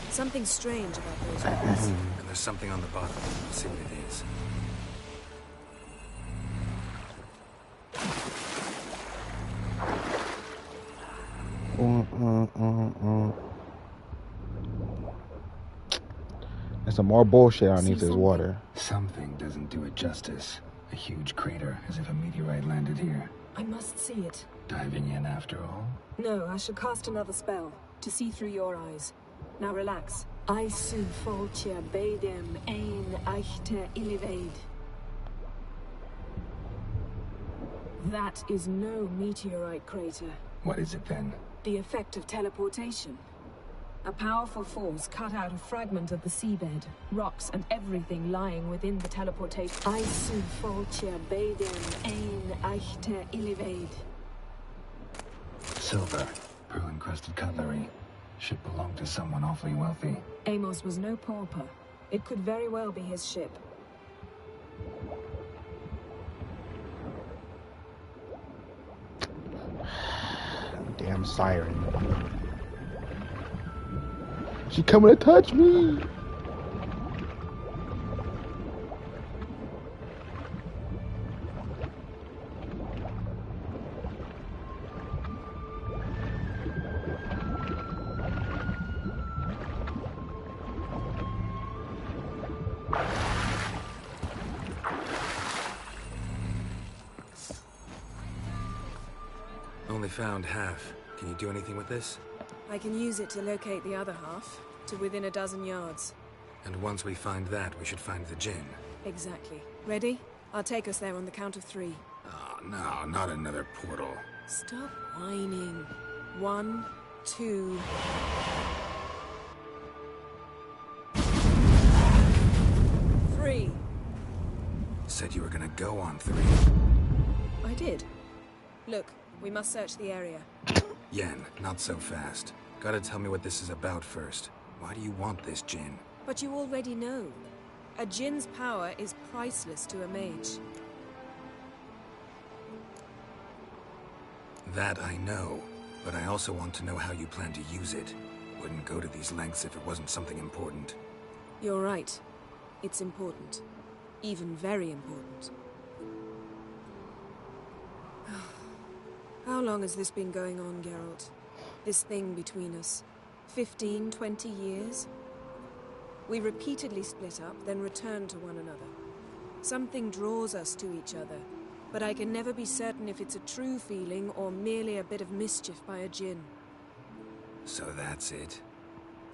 Something strange about those walls. And there's something on the bottom. Let's see what it is. There's some more bullshit underneath this water. Something doesn't do it justice. A huge crater, as if a meteorite landed here. I must see it. Diving in after all? No, I shall cast another spell to see through your eyes. Now relax. Aisu foltia beidem ein eichte illivaid. That is no meteorite crater. What is it then? The effect of teleportation. A powerful force cut out a fragment of the seabed, rocks and everything lying within the teleportation. Aisu foltia beidem ein eichte illivaid. Silver, pearl-encrusted cutlery. Should belong to someone awfully wealthy. Amos was no pauper. It could very well be his ship. Damn siren. She coming to touch me. Only found half. Can you do anything with this? I can use it to locate the other half, to within a dozen yards. And once we find that, we should find the gin. Exactly. Ready? I'll take us there on the count of 3. Oh, no, not another portal. Stop whining. 1, 2... Said you were gonna go on 3. I did. Look, we must search the area. Yen, not so fast. Gotta tell me what this is about first. Why do you want this gin? But you already know. A djinn's power is priceless to a mage. That I know, but I also want to know how you plan to use it. Wouldn't go to these lengths if it wasn't something important. You're right. It's important. Even very important. How long has this been going on, Geralt? This thing between us? 15, 20 years? We repeatedly split up, then returned to one another. Something draws us to each other, but I can never be certain if it's a true feeling or merely a bit of mischief by a djinn. So that's it?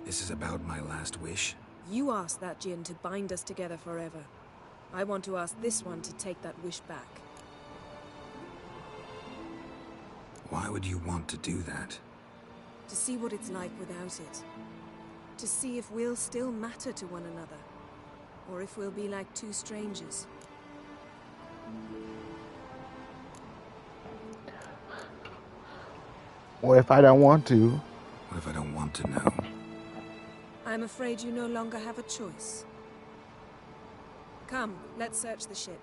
This is about my last wish? You asked that djinn to bind us together forever. I want to ask this one to take that wish back. Why would you want to do that? To see what it's like without it. To see if we'll still matter to one another. Or if we'll be like two strangers. What if I don't want to? What if I don't want to know? I'm afraid you no longer have a choice. Come, let's search the ship.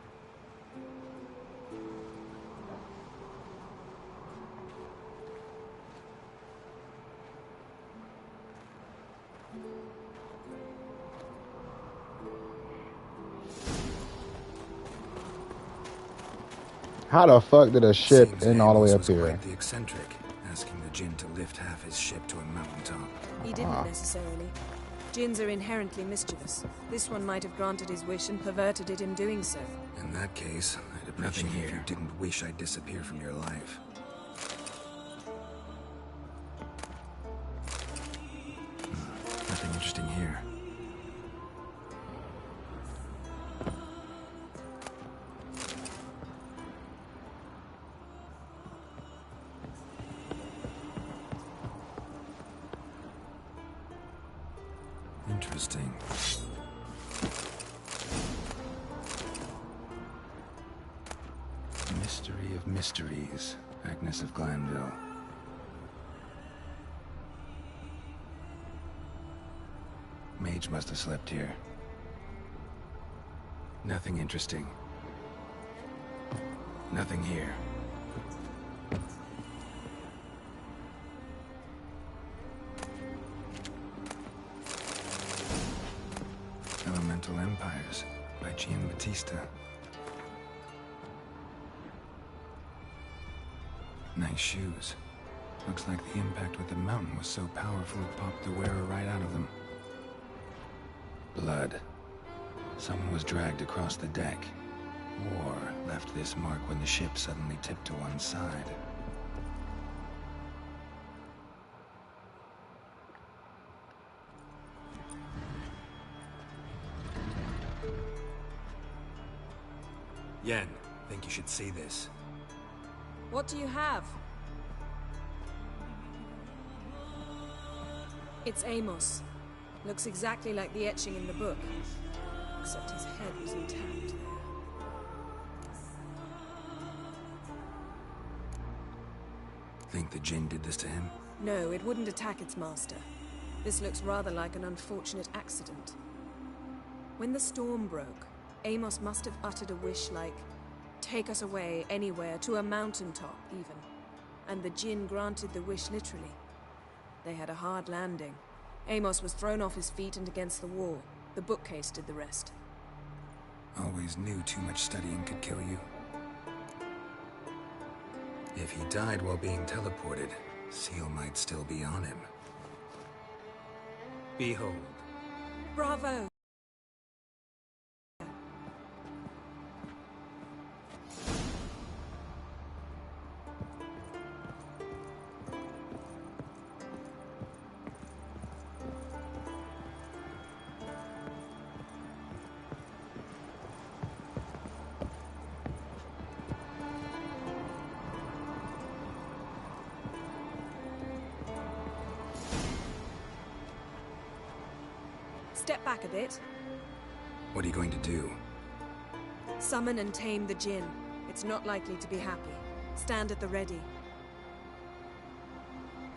How the fuck did a ship end all the way up here? Quite the eccentric, asking the djinn to lift half his ship to a mountaintop. He didn't necessarily. Djinns are inherently mischievous. This one might have granted his wish and perverted it in doing so. In that case, I'd appreciate if you didn't wish I'd disappear from your life. Nothing interesting here. Interesting. Mystery of mysteries, Agnes of Glanville. Mage must have slept here. Nothing interesting. Nothing here. Elemental Empires by Giambattista. Nice shoes. Looks like the impact with the mountain was so powerful it popped the wearer right out of them. Blood. Someone was dragged across the deck. Or left this mark when the ship suddenly tipped to one side. Yen, think you should see this. What do you have? It's Amos. Looks exactly like the etching in the book. Except his head was intact there. Think the Jinn did this to him? No, it wouldn't attack its master. This looks rather like an unfortunate accident. When the storm broke, Amos must have uttered a wish like, "Take us away, anywhere, to a mountaintop, even." And the Jinn granted the wish literally. They had a hard landing. Amos was thrown off his feet and against the wall. The bookcase did the rest. Always knew too much studying could kill you. If he died while being teleported, Seal might still be on him. Behold. Bravo! Step back a bit. What are you going to do? Summon and tame the Jinn. It's not likely to be happy. Stand at the ready.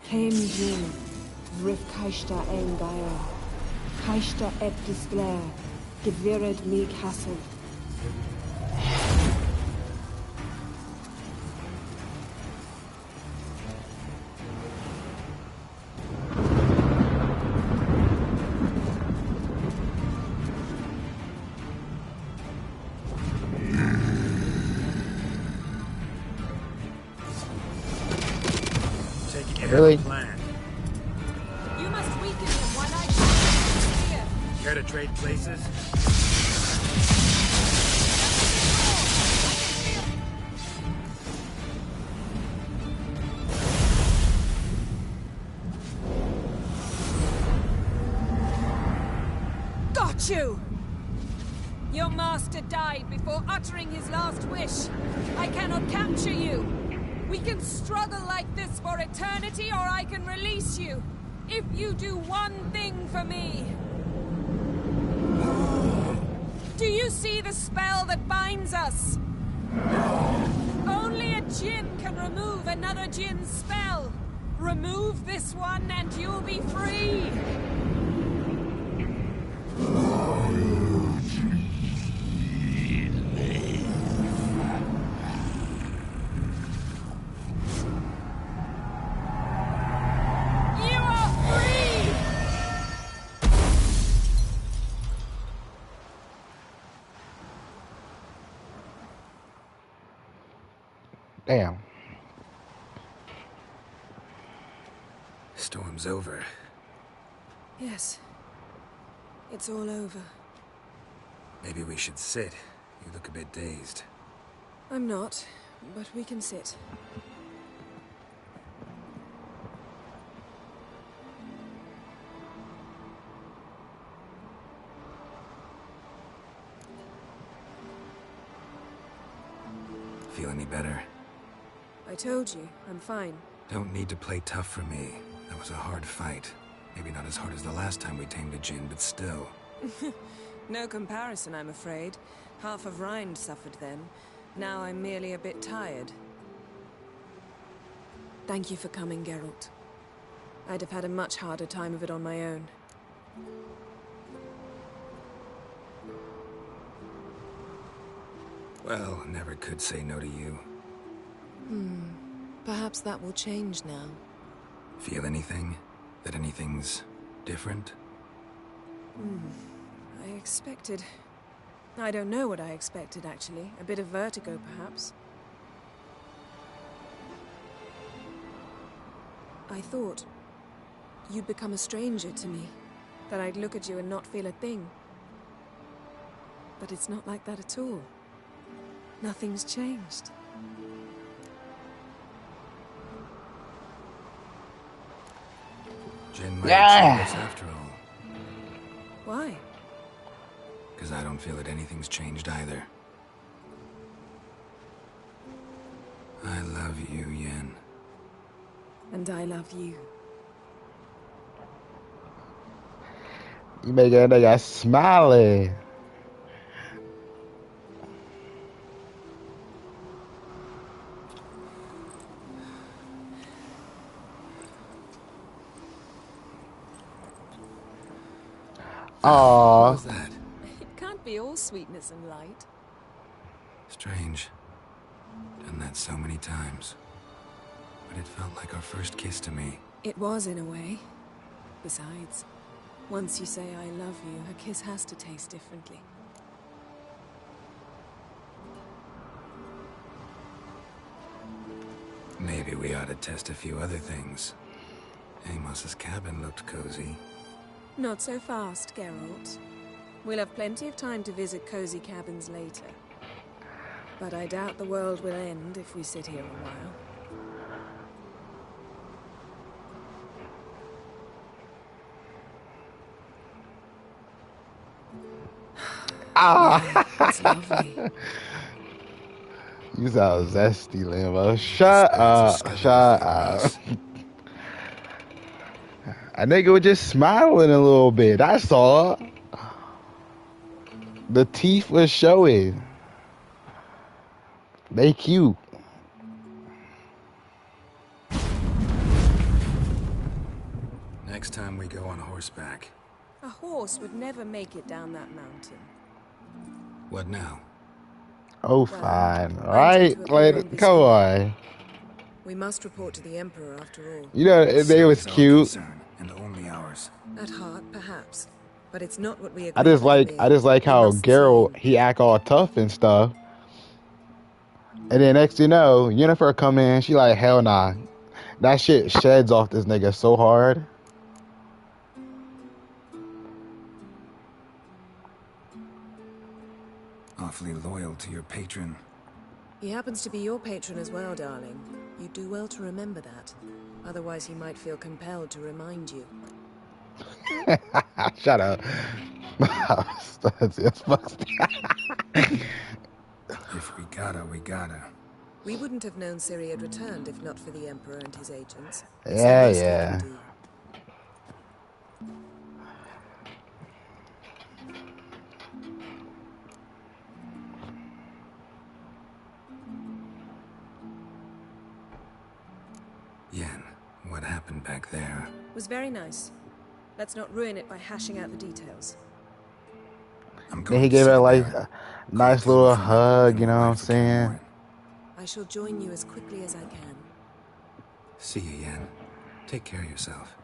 Tame Jinn, Rif Kaishta Engair, Kaishta et Disglair, Gevired me Castle. Really? Plan. You must weaken him while I shoot here. Care to trade places? Got you! Your master died before uttering his last wish. I cannot capture you. We can struggle like this for eternity, or I can release you. If you do one thing for me. Do you see the spell that binds us? Only a Jinn can remove another Jinn's spell. Remove this one and you'll be free. Damn. Storm's over. Yes. It's all over. Maybe we should sit. You look a bit dazed. I'm not, but we can sit. Feel any better? I told you, I'm fine. Don't need to play tough for me. That was a hard fight. Maybe not as hard as the last time we tamed a Jinn, but still. No comparison, I'm afraid. Half of Rind suffered then. Now I'm merely a bit tired. Thank you for coming, Geralt. I'd have had a much harder time of it on my own. Well, never could say no to you. Perhaps that will change now. Feel anything? That anything's different? I expected... I don't know what I expected, actually. A bit of vertigo, perhaps. I thought you'd become a stranger to me. That I'd look at you and not feel a thing. But it's not like that at all. Nothing's changed. Jin might have changed after all. Why? Because I don't feel that anything's changed either. I love you, Yen. And I love you. You make that nigga smiley. What was that? It can't be all sweetness and light. Strange. Done that so many times. But it felt like our first kiss to me. It was, in a way. Besides, once you say I love you, a kiss has to taste differently. Maybe we ought to test a few other things. Amos's cabin looked cozy. Not so fast, Geralt. We'll have plenty of time to visit cozy cabins later. But I doubt the world will end if we sit here a while. It's lovely. You sound zesty, Lambo. Shut up. Shut up. A nigga was just smiling a little bit. That's all. The teeth was showing. They cute. Next time we go on horseback. A horse would never make it down that mountain. What now? Oh, fine. All right, later. Come on. We must report to the Emperor after all. You know, they was cute. And only ours. At heart, perhaps. But it's not what we I just like how Geralt, he act all tough and stuff. And then next you know, Yennefer come in, she like, hell nah. That shit sheds off this nigga so hard. Awfully loyal to your patron. He happens to be your patron as well, darling. You do well to remember that. Otherwise, he might feel compelled to remind you. Shut up. If we gotta, we gotta. We wouldn't have known Ciri had returned if not for the Emperor and his agents. Yeah, yeah. Yen, what happened back there? It was very nice. Let's not ruin it by hashing out the details. Then he gave her like a nice little hug, you know what I'm saying? I shall join you as quickly as I can. See you, Yen. Take care of yourself.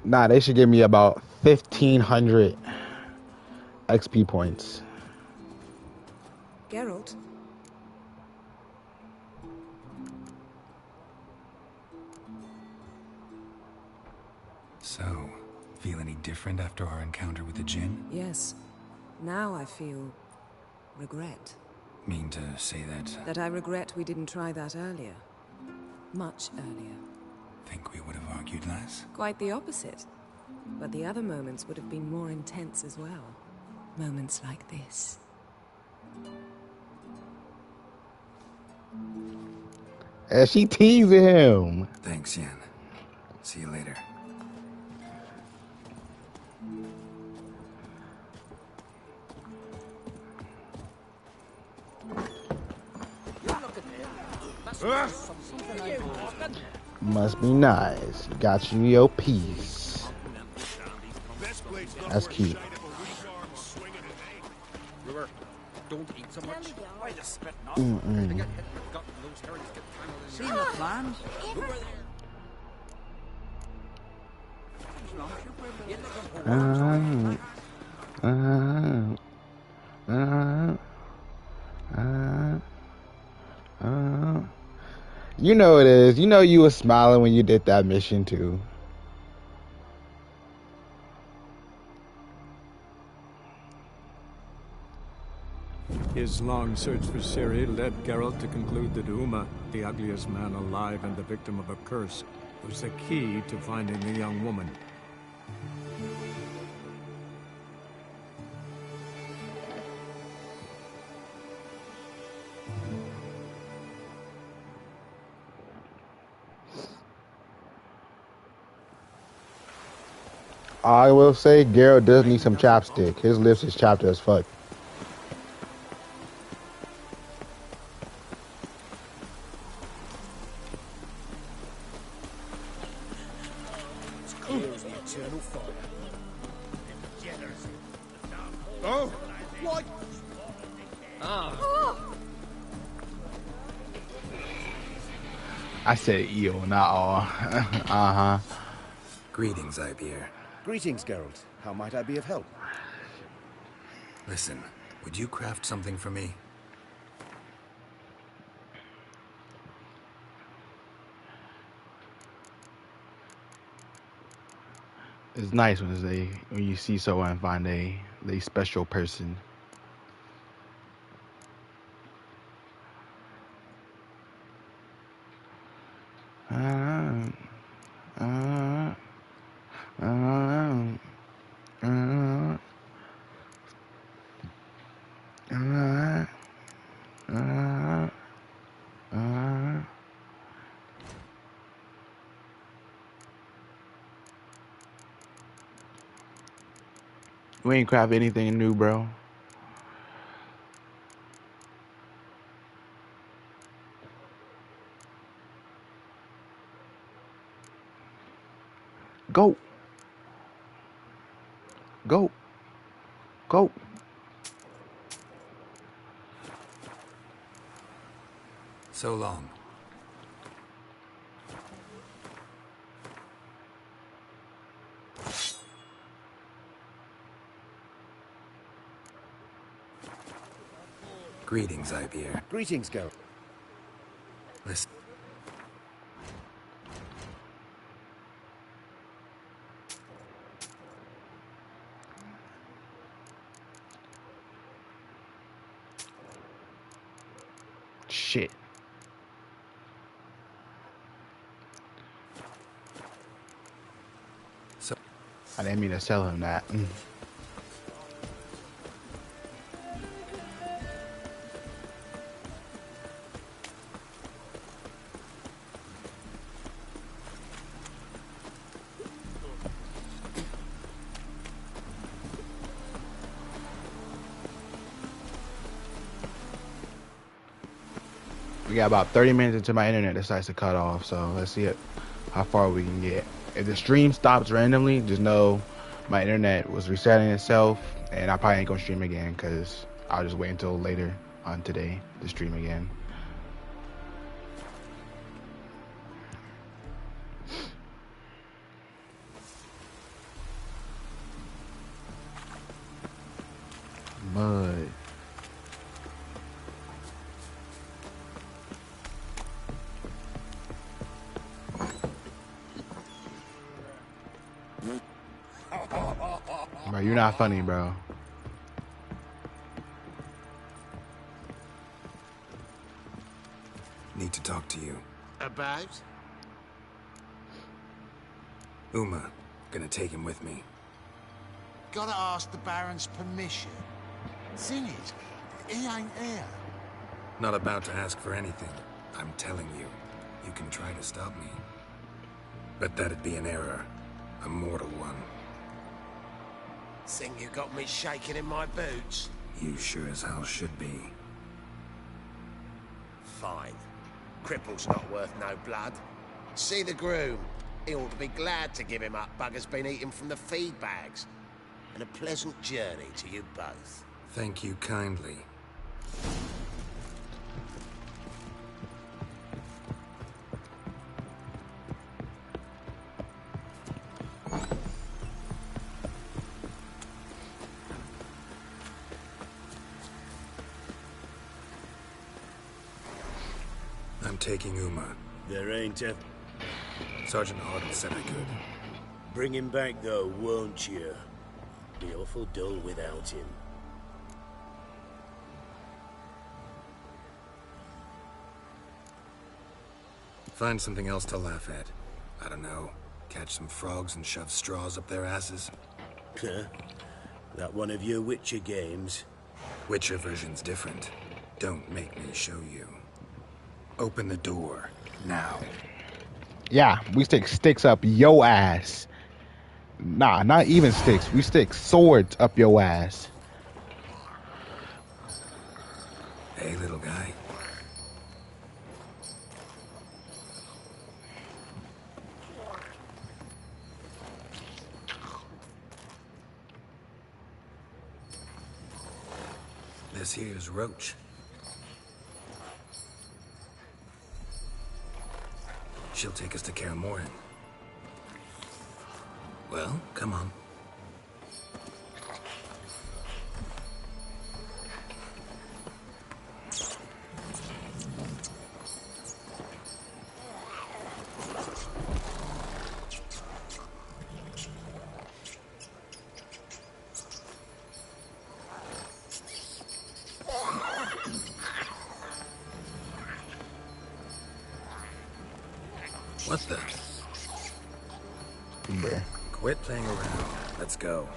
Nah, they should give me about 1,500 XP points. Geralt? So, feel any different after our encounter with the Djinn? Yes. Now I feel... regret. Mean to say that... That I regret we didn't try that earlier. Much earlier. Think we would have argued less? Quite the opposite. But the other moments would have been more intense as well. Moments like this. And she teasing him. Thanks, Yen. See you later. Must be nice. Got you your piece. That's cute. Don't eat so much. Why just spitting off? They get hit in the gut and those herds get tangled in. Seen the plans? Over there. You know it is. You know you were smiling when you did that mission too. His long search for Ciri led Geralt to conclude that Uma, the ugliest man alive and the victim of a curse, was the key to finding the young woman. I will say Geralt does need some chapstick. His lips is chapped as fuck. Oh! What? Ah. I said eel, not all. Uh-huh. Greetings, Ibeer. Greetings, Geralt. How might I be of help? Listen, would you craft something for me? It's nice when you see someone and find a special person. We ain't craft anything new, bro. Go. Go. Go. So long. Greetings, Ibeer. Greetings, Geralt. Listen. Shit. So I didn't mean to tell him that. We got about 30 minutes until my internet decides to cut off, so let's see how far we can get. If the stream stops randomly, just know my internet was resetting itself, and I probably ain't gonna stream again because I'll just wait until later on today to stream again. Mud. Bro, you're not funny, bro. Need to talk to you. About? Uma, gonna take him with me. Gotta ask the Baron's permission. Thing is, he ain't here. Not about to ask for anything. I'm telling you, you can try to stop me. But that'd be an error. A mortal one. Think you got me shaking in my boots? You sure as hell should be. Fine. Cripple's not worth no blood. See the groom. He ought to be glad to give him up. Bugger's been eating from the feed bags. And a pleasant journey to you both. Thank you kindly. I'm taking Uma. There ain't a... Sergeant Harden said I could. Bring him back, though, won't you? Be awful dull without him. Find something else to laugh at. I don't know. Catch some frogs and shove straws up their asses. Huh? That one of your Witcher games? Witcher version's different. Don't make me show you. Open the door. Now. Yeah, we stick sticks up yo ass. Nah, not even sticks. We stick swords up yo ass. Hey, little guy. This here's Roach. She'll take us to Kaer Morhen. Well, come on. What the? Bruh. Quit playing around. Let's go.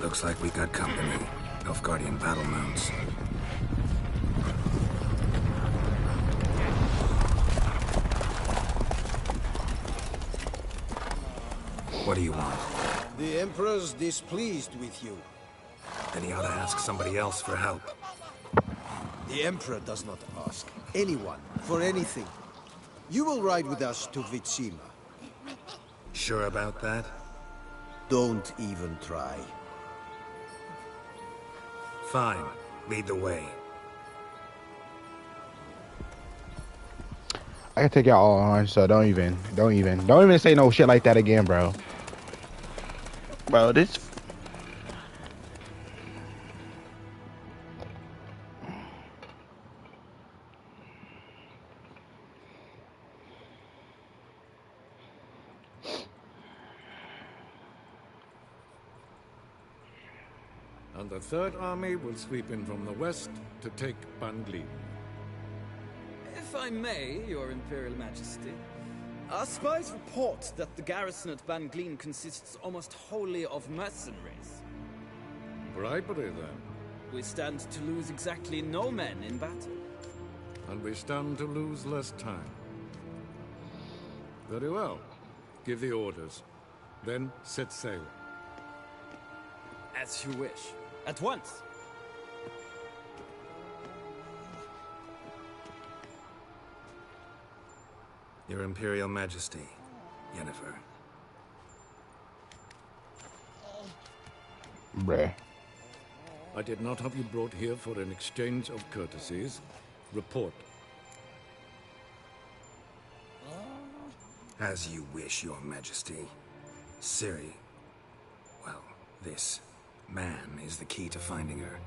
Looks like we got company. Nilfgaardian battle mounts. What do you want? The Emperor's displeased with you. Then he ought to ask somebody else for help. The Emperor does not ask anyone for anything. You will ride with us to Vitsima. Sure about that? Don't even try. Fine. Lead the way. I can take y'all all on, so don't even say no shit like that again, bro. Bro, this. And the Third Army will sweep in from the west to take Bangli. If I may, Your Imperial Majesty, our spies report that the garrison at Bangleen consists almost wholly of mercenaries. Bribery, then. We stand to lose exactly no men in battle. And we stand to lose less time. Very well. Give the orders. Then set sail. As you wish. At once. Your Imperial Majesty, Yennefer. Bruh. I did not have you brought here for an exchange of courtesies. Report. As you wish, Your Majesty. Ciri, well, this man is the key to finding her.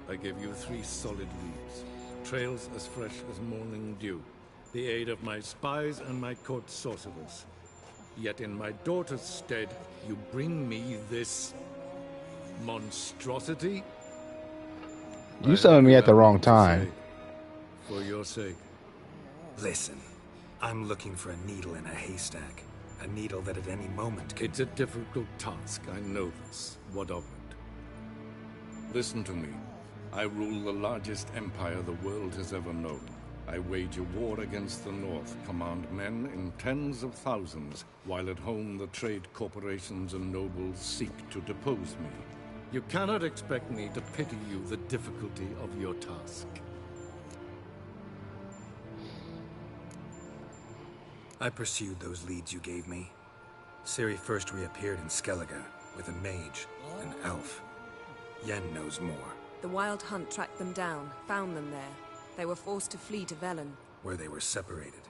I gave you 3 solid leads. Trails as fresh as morning dew. The aid of my spies and my court sorcerers. Yet in my daughter's stead, you bring me this monstrosity? You summoned me at the wrong time. For your sake. Listen, I'm looking for a needle in a haystack. A needle that at any moment could... It's a difficult task, I know this. What of it? Listen to me. I rule the largest empire the world has ever known. I wage a war against the North, command men in tens of thousands, while at home the trade corporations and nobles seek to depose me. You cannot expect me to pity you the difficulty of your task. I pursued those leads you gave me. Ciri first reappeared in Skellige with a mage, an elf. Yen knows more. The Wild Hunt tracked them down, found them there. They were forced to flee to Velen. Where they were separated.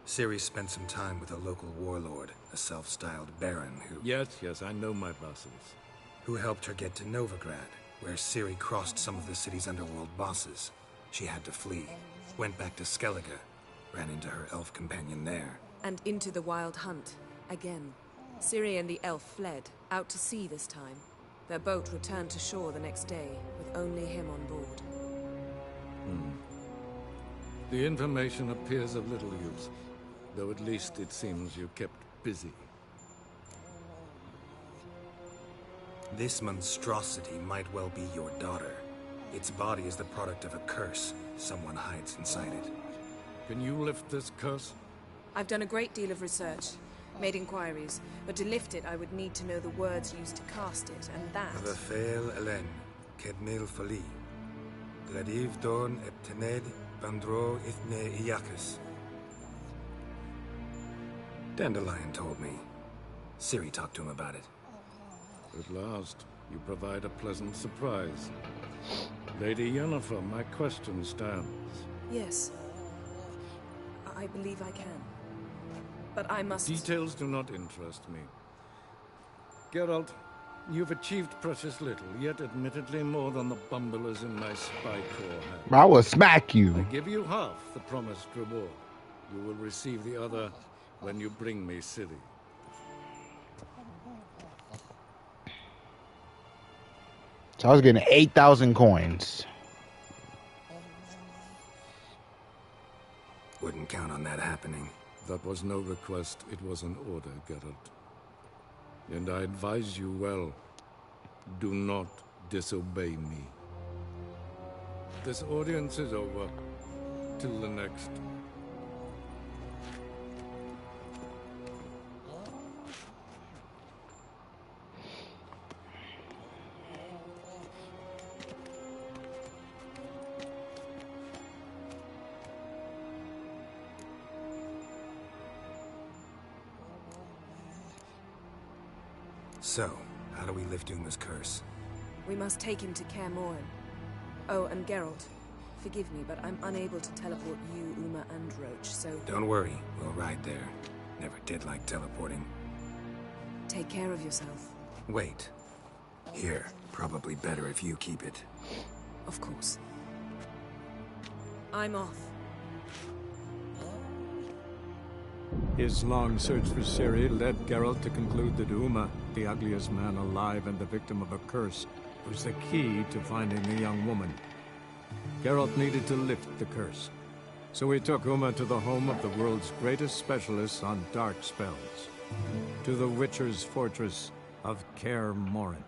Ciri spent some time with a local warlord, a self-styled baron who... Yes, I know my vassals. Who helped her get to Novigrad, where Ciri crossed some of the city's underworld bosses. She had to flee. Went back to Skellige. Ran into her elf companion there. And into the Wild Hunt. Again. Ciri and the elf fled, out to sea this time. Their boat returned to shore the next day, with only him on board. The information appears of little use, though at least it seems you kept busy. This monstrosity might well be your daughter. Its body is the product of a curse. Someone hides inside it. Can you lift this curse? I've done a great deal of research, made inquiries, but to lift it I would need to know the words used to cast it, and that... Vafel Elen, Kedmil Fali. Gladiv Dorn Eptened Bandro Ithne Iacus. Dandelion told me. Ciri talked to him about it. At last, you provide a pleasant surprise. Lady Yennefer, my question stands. Yes. I believe I can. But I must... Details do not interest me. Geralt, you've achieved precious little, yet admittedly more than the bumblers in my spy corps have. I will smack you. I give you half the promised reward. You will receive the other when you bring me Ciri. So I was getting 8,000 coins. Wouldn't count on that happening. That was no request, it was an order, Geralt. And I advise you well, do not disobey me. This audience is over. Till the next. So, how do we lift Uma's curse? We must take him to Kaer Morhen. Oh, and Geralt, forgive me, but I'm unable to teleport you, Uma, and Roach, so... Don't worry, we'll ride there. Never did like teleporting. Take care of yourself. Wait. Here, probably better if you keep it. Of course. I'm off. His long search for Ciri led Geralt to conclude that Uma, the ugliest man alive and the victim of a curse, was the key to finding the young woman. Geralt needed to lift the curse, so he took Uma to the home of the world's greatest specialists on dark spells, to the Witcher's fortress of Kaer Morhen.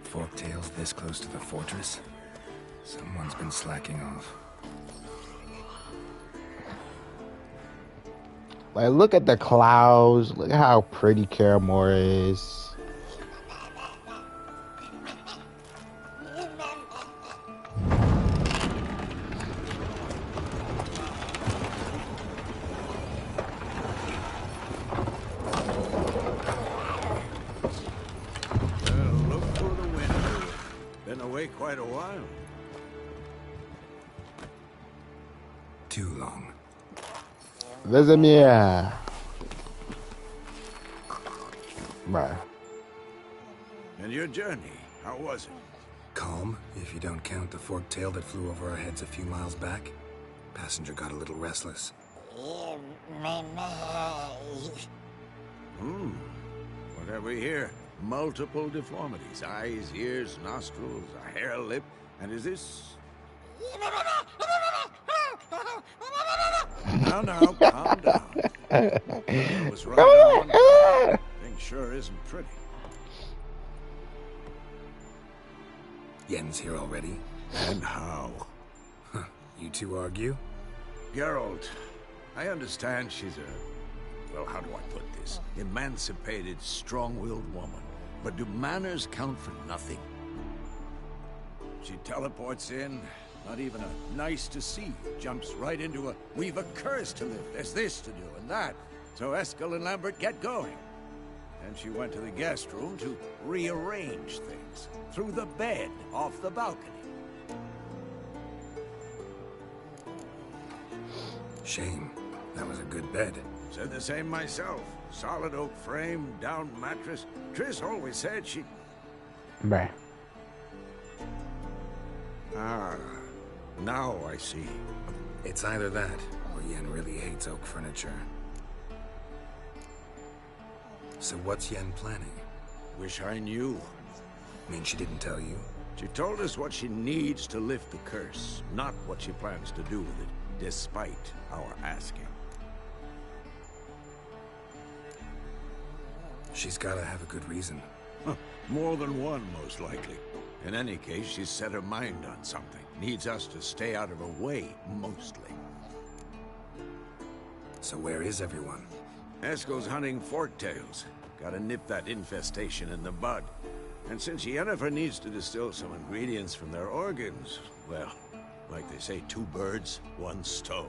Forktails this close to the fortress? Someone's been slacking off. Like, look at the clouds. Look at how pretty Kaer Morhen is. Quite a while. Too long. Vesemir. Right. And your journey, how was it? Calm, if you don't count the forked tail that flew over our heads a few miles back. Passenger got a little restless. What have we here? Multiple deformities. Eyes, ears, nostrils, a hair lip. And is this... Now, calm down. I was right on one count. Thing sure isn't pretty. Yen's here already? And how? Huh. You two argue? Geralt, I understand she's a... well, how do I put this? Emancipated, strong-willed woman. But do manners count for nothing? She teleports in, not even a nice to see, jumps right into a, we've a curse to live, there's this to do and that. So Eskel and Lambert get going. And she went to the guest room to rearrange things. Through the bed, off the balcony. Shame. That was a good bed. Said the same myself. Solid oak frame, down mattress. Triss always said she... Bruh. Ah, now I see. It's either that, or Yen really hates oak furniture. So what's Yen planning? Wish I knew. Mean she didn't tell you? She told us what she needs to lift the curse, not what she plans to do with it, despite our asking. She's gotta have a good reason. More than one, most likely. In any case, she's set her mind on something. Needs us to stay out of her way, mostly. So where is everyone? Eskel's hunting forktails. Gotta nip that infestation in the bud. And since Yennefer needs to distill some ingredients from their organs, well, like they say, 2 birds, 1 stone.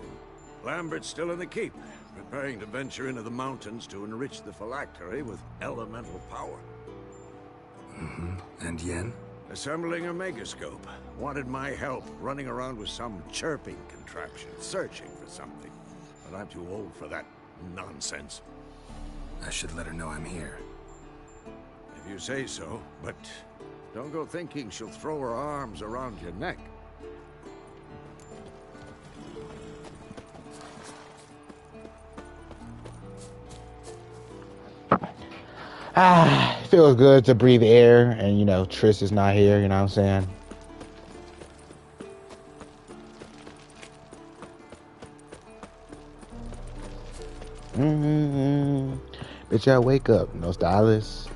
Lambert's still in the keep, preparing to venture into the mountains to enrich the phylactery with elemental power. And Yen? Assembling a megascope. Wanted my help running around with some chirping contraption, searching for something. But I'm too old for that nonsense. I should let her know I'm here. If you say so, but don't go thinking she'll throw her arms around your neck. It feels good to breathe air, and you know, Triss is not here, you know what I'm saying? Bitch, y'all wake up, no stylist.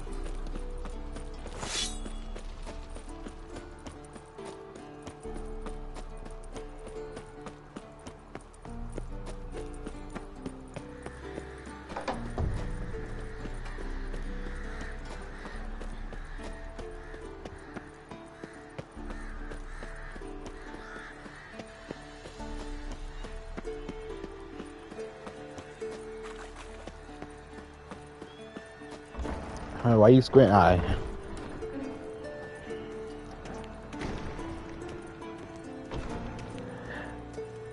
Why you squint eye?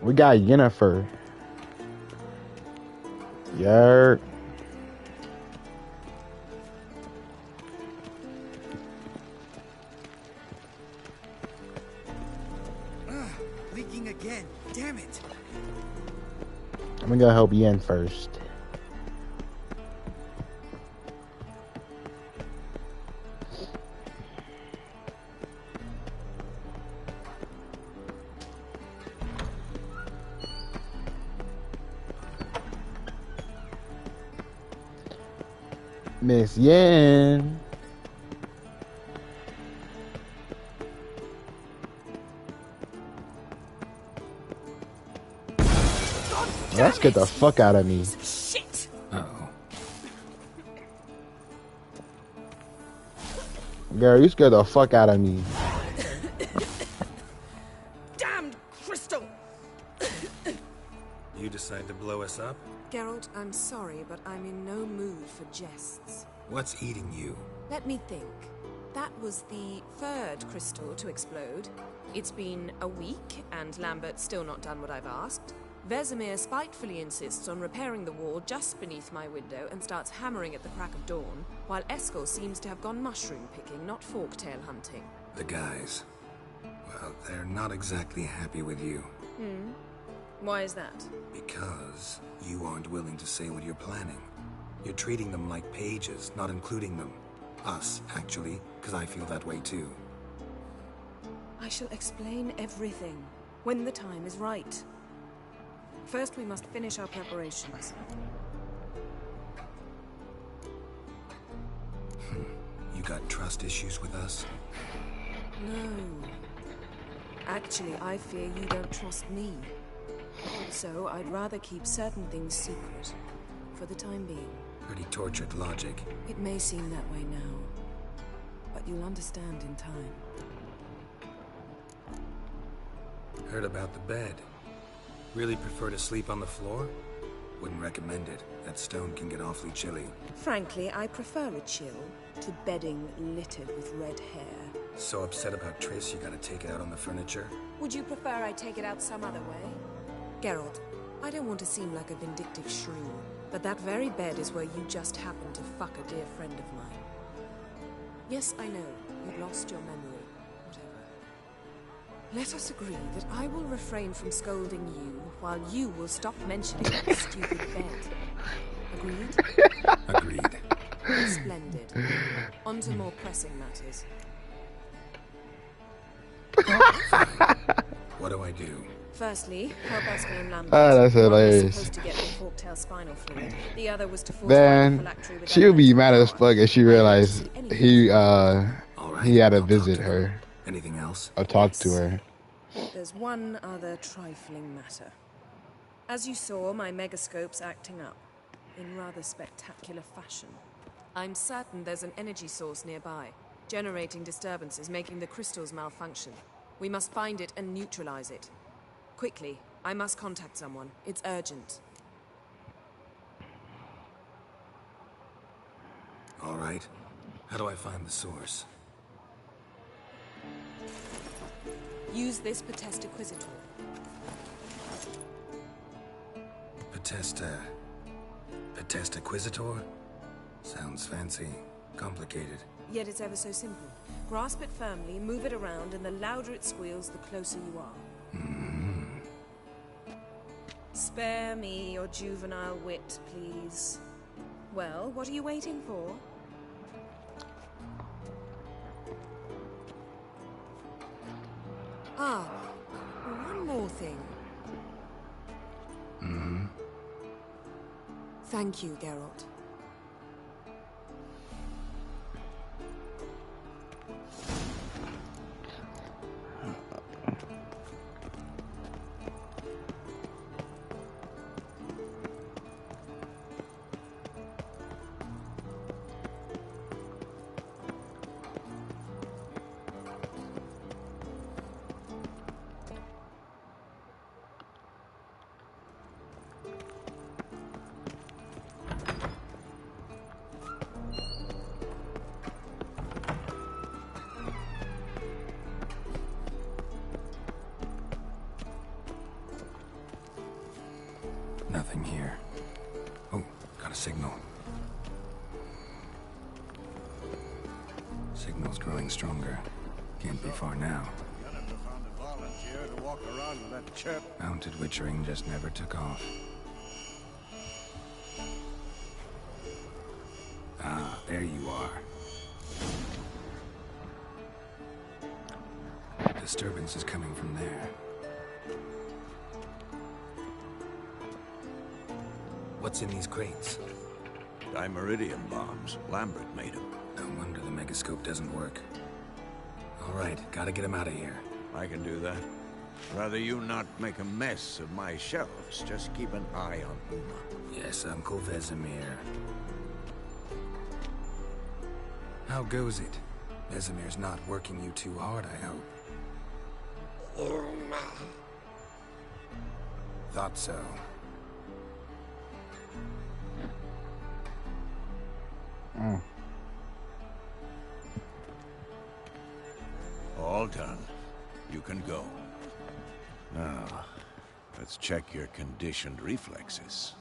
We got Yennefer. Yer. Leaking again. Damn it. I'm gonna go help Yen first. Miss Yen. That scared the fuck out of me. Shit! Uh-oh. Girl, you scared the fuck out of me. Damned crystal! You decide to blow us up? Geralt, I'm sorry, but I'm in no mood for jests. What's eating you? Let me think. That was the 3rd crystal to explode. It's been a week, and Lambert's still not done what I've asked. Vesemir spitefully insists on repairing the wall just beneath my window and starts hammering at the crack of dawn, while Eskel seems to have gone mushroom picking, not forktail hunting. The guys. Well, they're not exactly happy with you. Why is that? Because you aren't willing to say what you're planning. You're treating them like pages, not including them. Us, actually, because I feel that way too. I shall explain everything when the time is right. First, we must finish our preparations. got trust issues with us? No. Actually, I fear you don't trust me. So I'd rather keep certain things secret, for the time being. Pretty tortured logic. It may seem that way now, but you'll understand in time. Heard about the bed. Really prefer to sleep on the floor? Wouldn't recommend it. That stone can get awfully chilly. Frankly, I prefer a chill to bedding littered with red hair. So upset about Triss, you gotta take it out on the furniture? Would you prefer I take it out some other way? Geralt, I don't want to seem like a vindictive shrew, but that very bed is where you just happened to fuck a dear friend of mine. Yes, I know, you'd lost your memory. Whatever. Let us agree that I will refrain from scolding you, while you will stop mentioning that stupid bed. Agreed? Agreed. Splendid. On to more pressing matters. What do I do? Firstly, help Eskel and Lambert. That's One was hilarious. supposed to get the forktail spinal fluid. The other was to force Then phylactery with she'll be mad as fuck if she realized he had to I'll visit talk to her them. Anything else? or talk to her. There's one other trifling matter. As you saw, my megascope's acting up in rather spectacular fashion. I'm certain there's an energy source nearby, generating disturbances, making the crystals malfunction. We must find it and neutralize it. Quickly, I must contact someone. It's urgent. All right. How do I find the source? Use this Potest Acquisitor. Potest Acquisitor? Sounds fancy. Complicated. Yet it's ever so simple. Grasp it firmly, move it around, and the louder it squeals, the closer you are. Spare me your juvenile wit, please. Well, what are you waiting for? Ah, one more thing. Thank you, Geralt. Nothing here. Oh, got a signal. Signal's growing stronger. Can't be far now. Volunteer to walk around with that chirp. Mounted witchering just never took off. Ah, there you are. Disturbance is coming from there. What's in these crates? Dimeridium bombs. Lambert made them. No wonder the megascope doesn't work. All right, gotta get him out of here. I can do that. Rather you not make a mess of my shelves. Just keep an eye on Uma. Yes, Uncle Vesemir. How goes it? Vesemir's not working you too hard, I hope. Thought so. All done. You can go. Now, let's check your conditioned reflexes.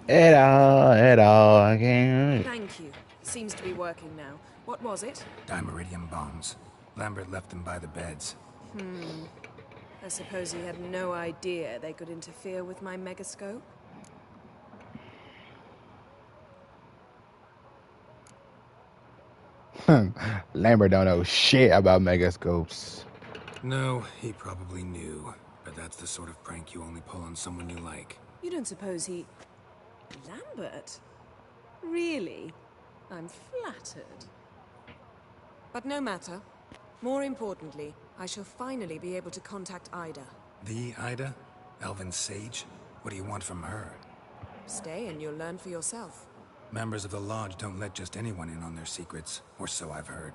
At all, I can't. Thank you. Seems to be working now. What was it? Dimeridium bombs. Lambert left them by the beds. I suppose he had no idea they could interfere with my megascope? Lambert don't know shit about megascopes. No, he probably knew. But that's the sort of prank you only pull on someone you like. You don't suppose he... Lambert? Really? I'm flattered. But no matter. More importantly, I shall finally be able to contact Ida. The Ida? Elven sage? What do you want from her? Stay and you'll learn for yourself. Members of the Lodge don't let just anyone in on their secrets, or so I've heard.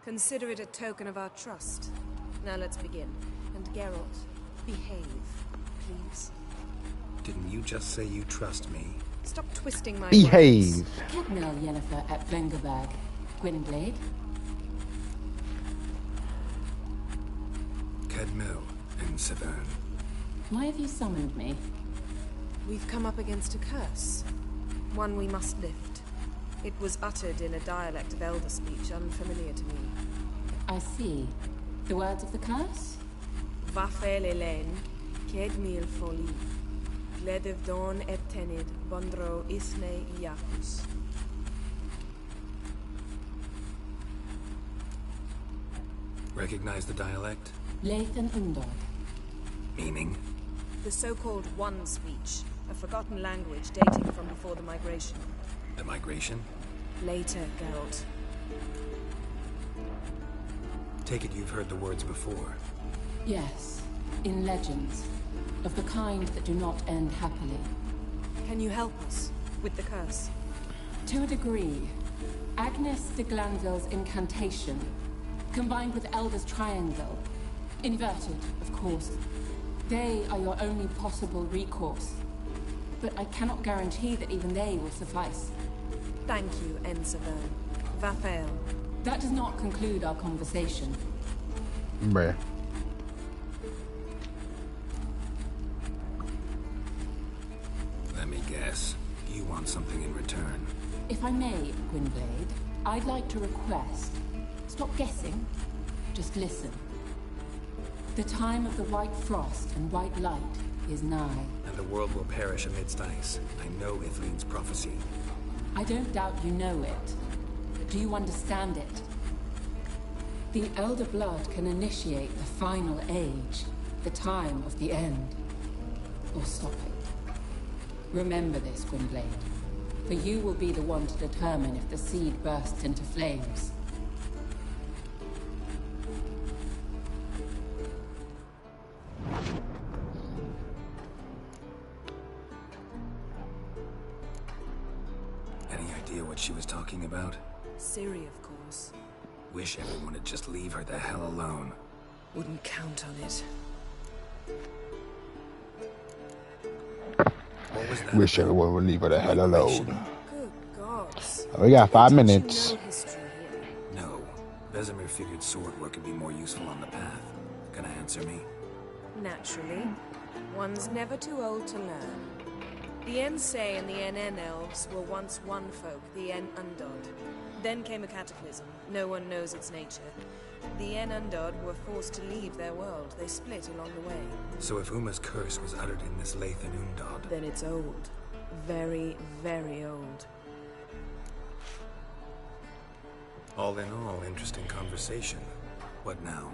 Consider it a token of our trust. Now let's begin. And Geralt, behave, please. Didn't you just say you trust me? Stop twisting my Behave. words. Cadmel Yennefer at Vengerberg. Gwynblade? Cadmel and Severn. Why have you summoned me? We've come up against a curse. One we must lift. It was uttered in a dialect of Elder speech unfamiliar to me. I see. The words of the curse? Vafel Elen, Ked Mil Foli, Gledev Don Eptenid, Bondro Isne Iacus. Recognize the dialect? Lathan Undod. Meaning? The so-called One speech, a forgotten language dating from before the migration. The migration? Later, Geralt. Take it you've heard the words before. Yes, in legends. Of the kind that do not end happily. Can you help us with the curse? To a degree. Agnes de Glanville's incantation, combined with Elder's triangle, inverted, of course. They are your only possible recourse. But I cannot guarantee that even they will suffice. Thank you, Severn. Vafel. That does not conclude our conversation. Bruh. Let me guess. You want something in return. If I may, Gwynblade, I'd like to request. Stop guessing. Just listen. The time of the white frost and white light is nigh. And the world will perish amidst ice. I know Ithleen's prophecy. I don't doubt you know it. Do you understand it? The Elder Blood can initiate the final age, the time of the end. Or stop it. Remember this, Gwynblade. For you will be the one to determine if the seed bursts into flames. Any idea what she was talking about? Ciri, of course. Wish everyone would just leave her the hell alone. Wouldn't count on it. What was that? Wish everyone would leave her the hell alone. Good gods. We got 5 minutes. You know history here. No. Vesemir figured sword work could be more useful on the path. Gonna answer me? Naturally. One's never too old to learn. The Ensei and the NN elves were once one folk, the En Undod. Then came a cataclysm. No one knows its nature. The En Undod were forced to leave their world. They split along the way. So if Uma's curse was uttered in this Lathan Undod... Then it's old. Very, very old. All in all, interesting conversation. What now?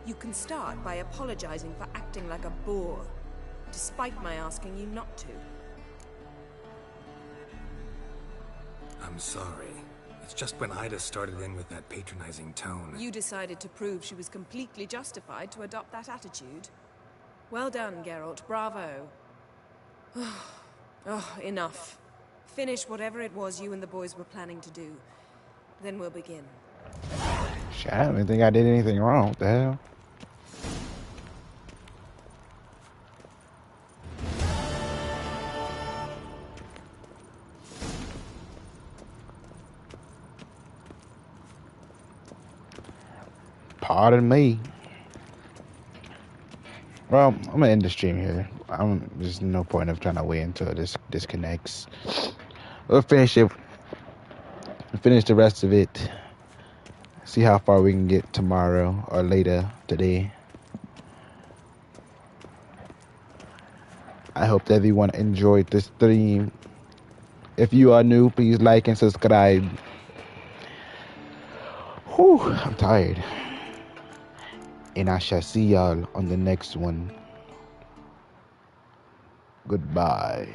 You can start by apologizing for acting like a boor, despite my asking you not to. I'm sorry. It's just when Ida started in with that patronizing tone. You decided to prove she was completely justified to adopt that attitude. Well done, Geralt. Bravo. Oh, enough. Finish whatever it was you and the boys were planning to do. Then we'll begin. Shit, I don't even think I did anything wrong. What the hell? Pardon me. Well, I'm gonna end the stream here. There's no point of trying to wait until this disconnects. We'll finish it. Finish the rest of it. See how far we can get tomorrow or later today. I hope that everyone enjoyed this stream. If you are new, please like and subscribe. Whew, I'm tired. And I shall see y'all on the next one. Goodbye.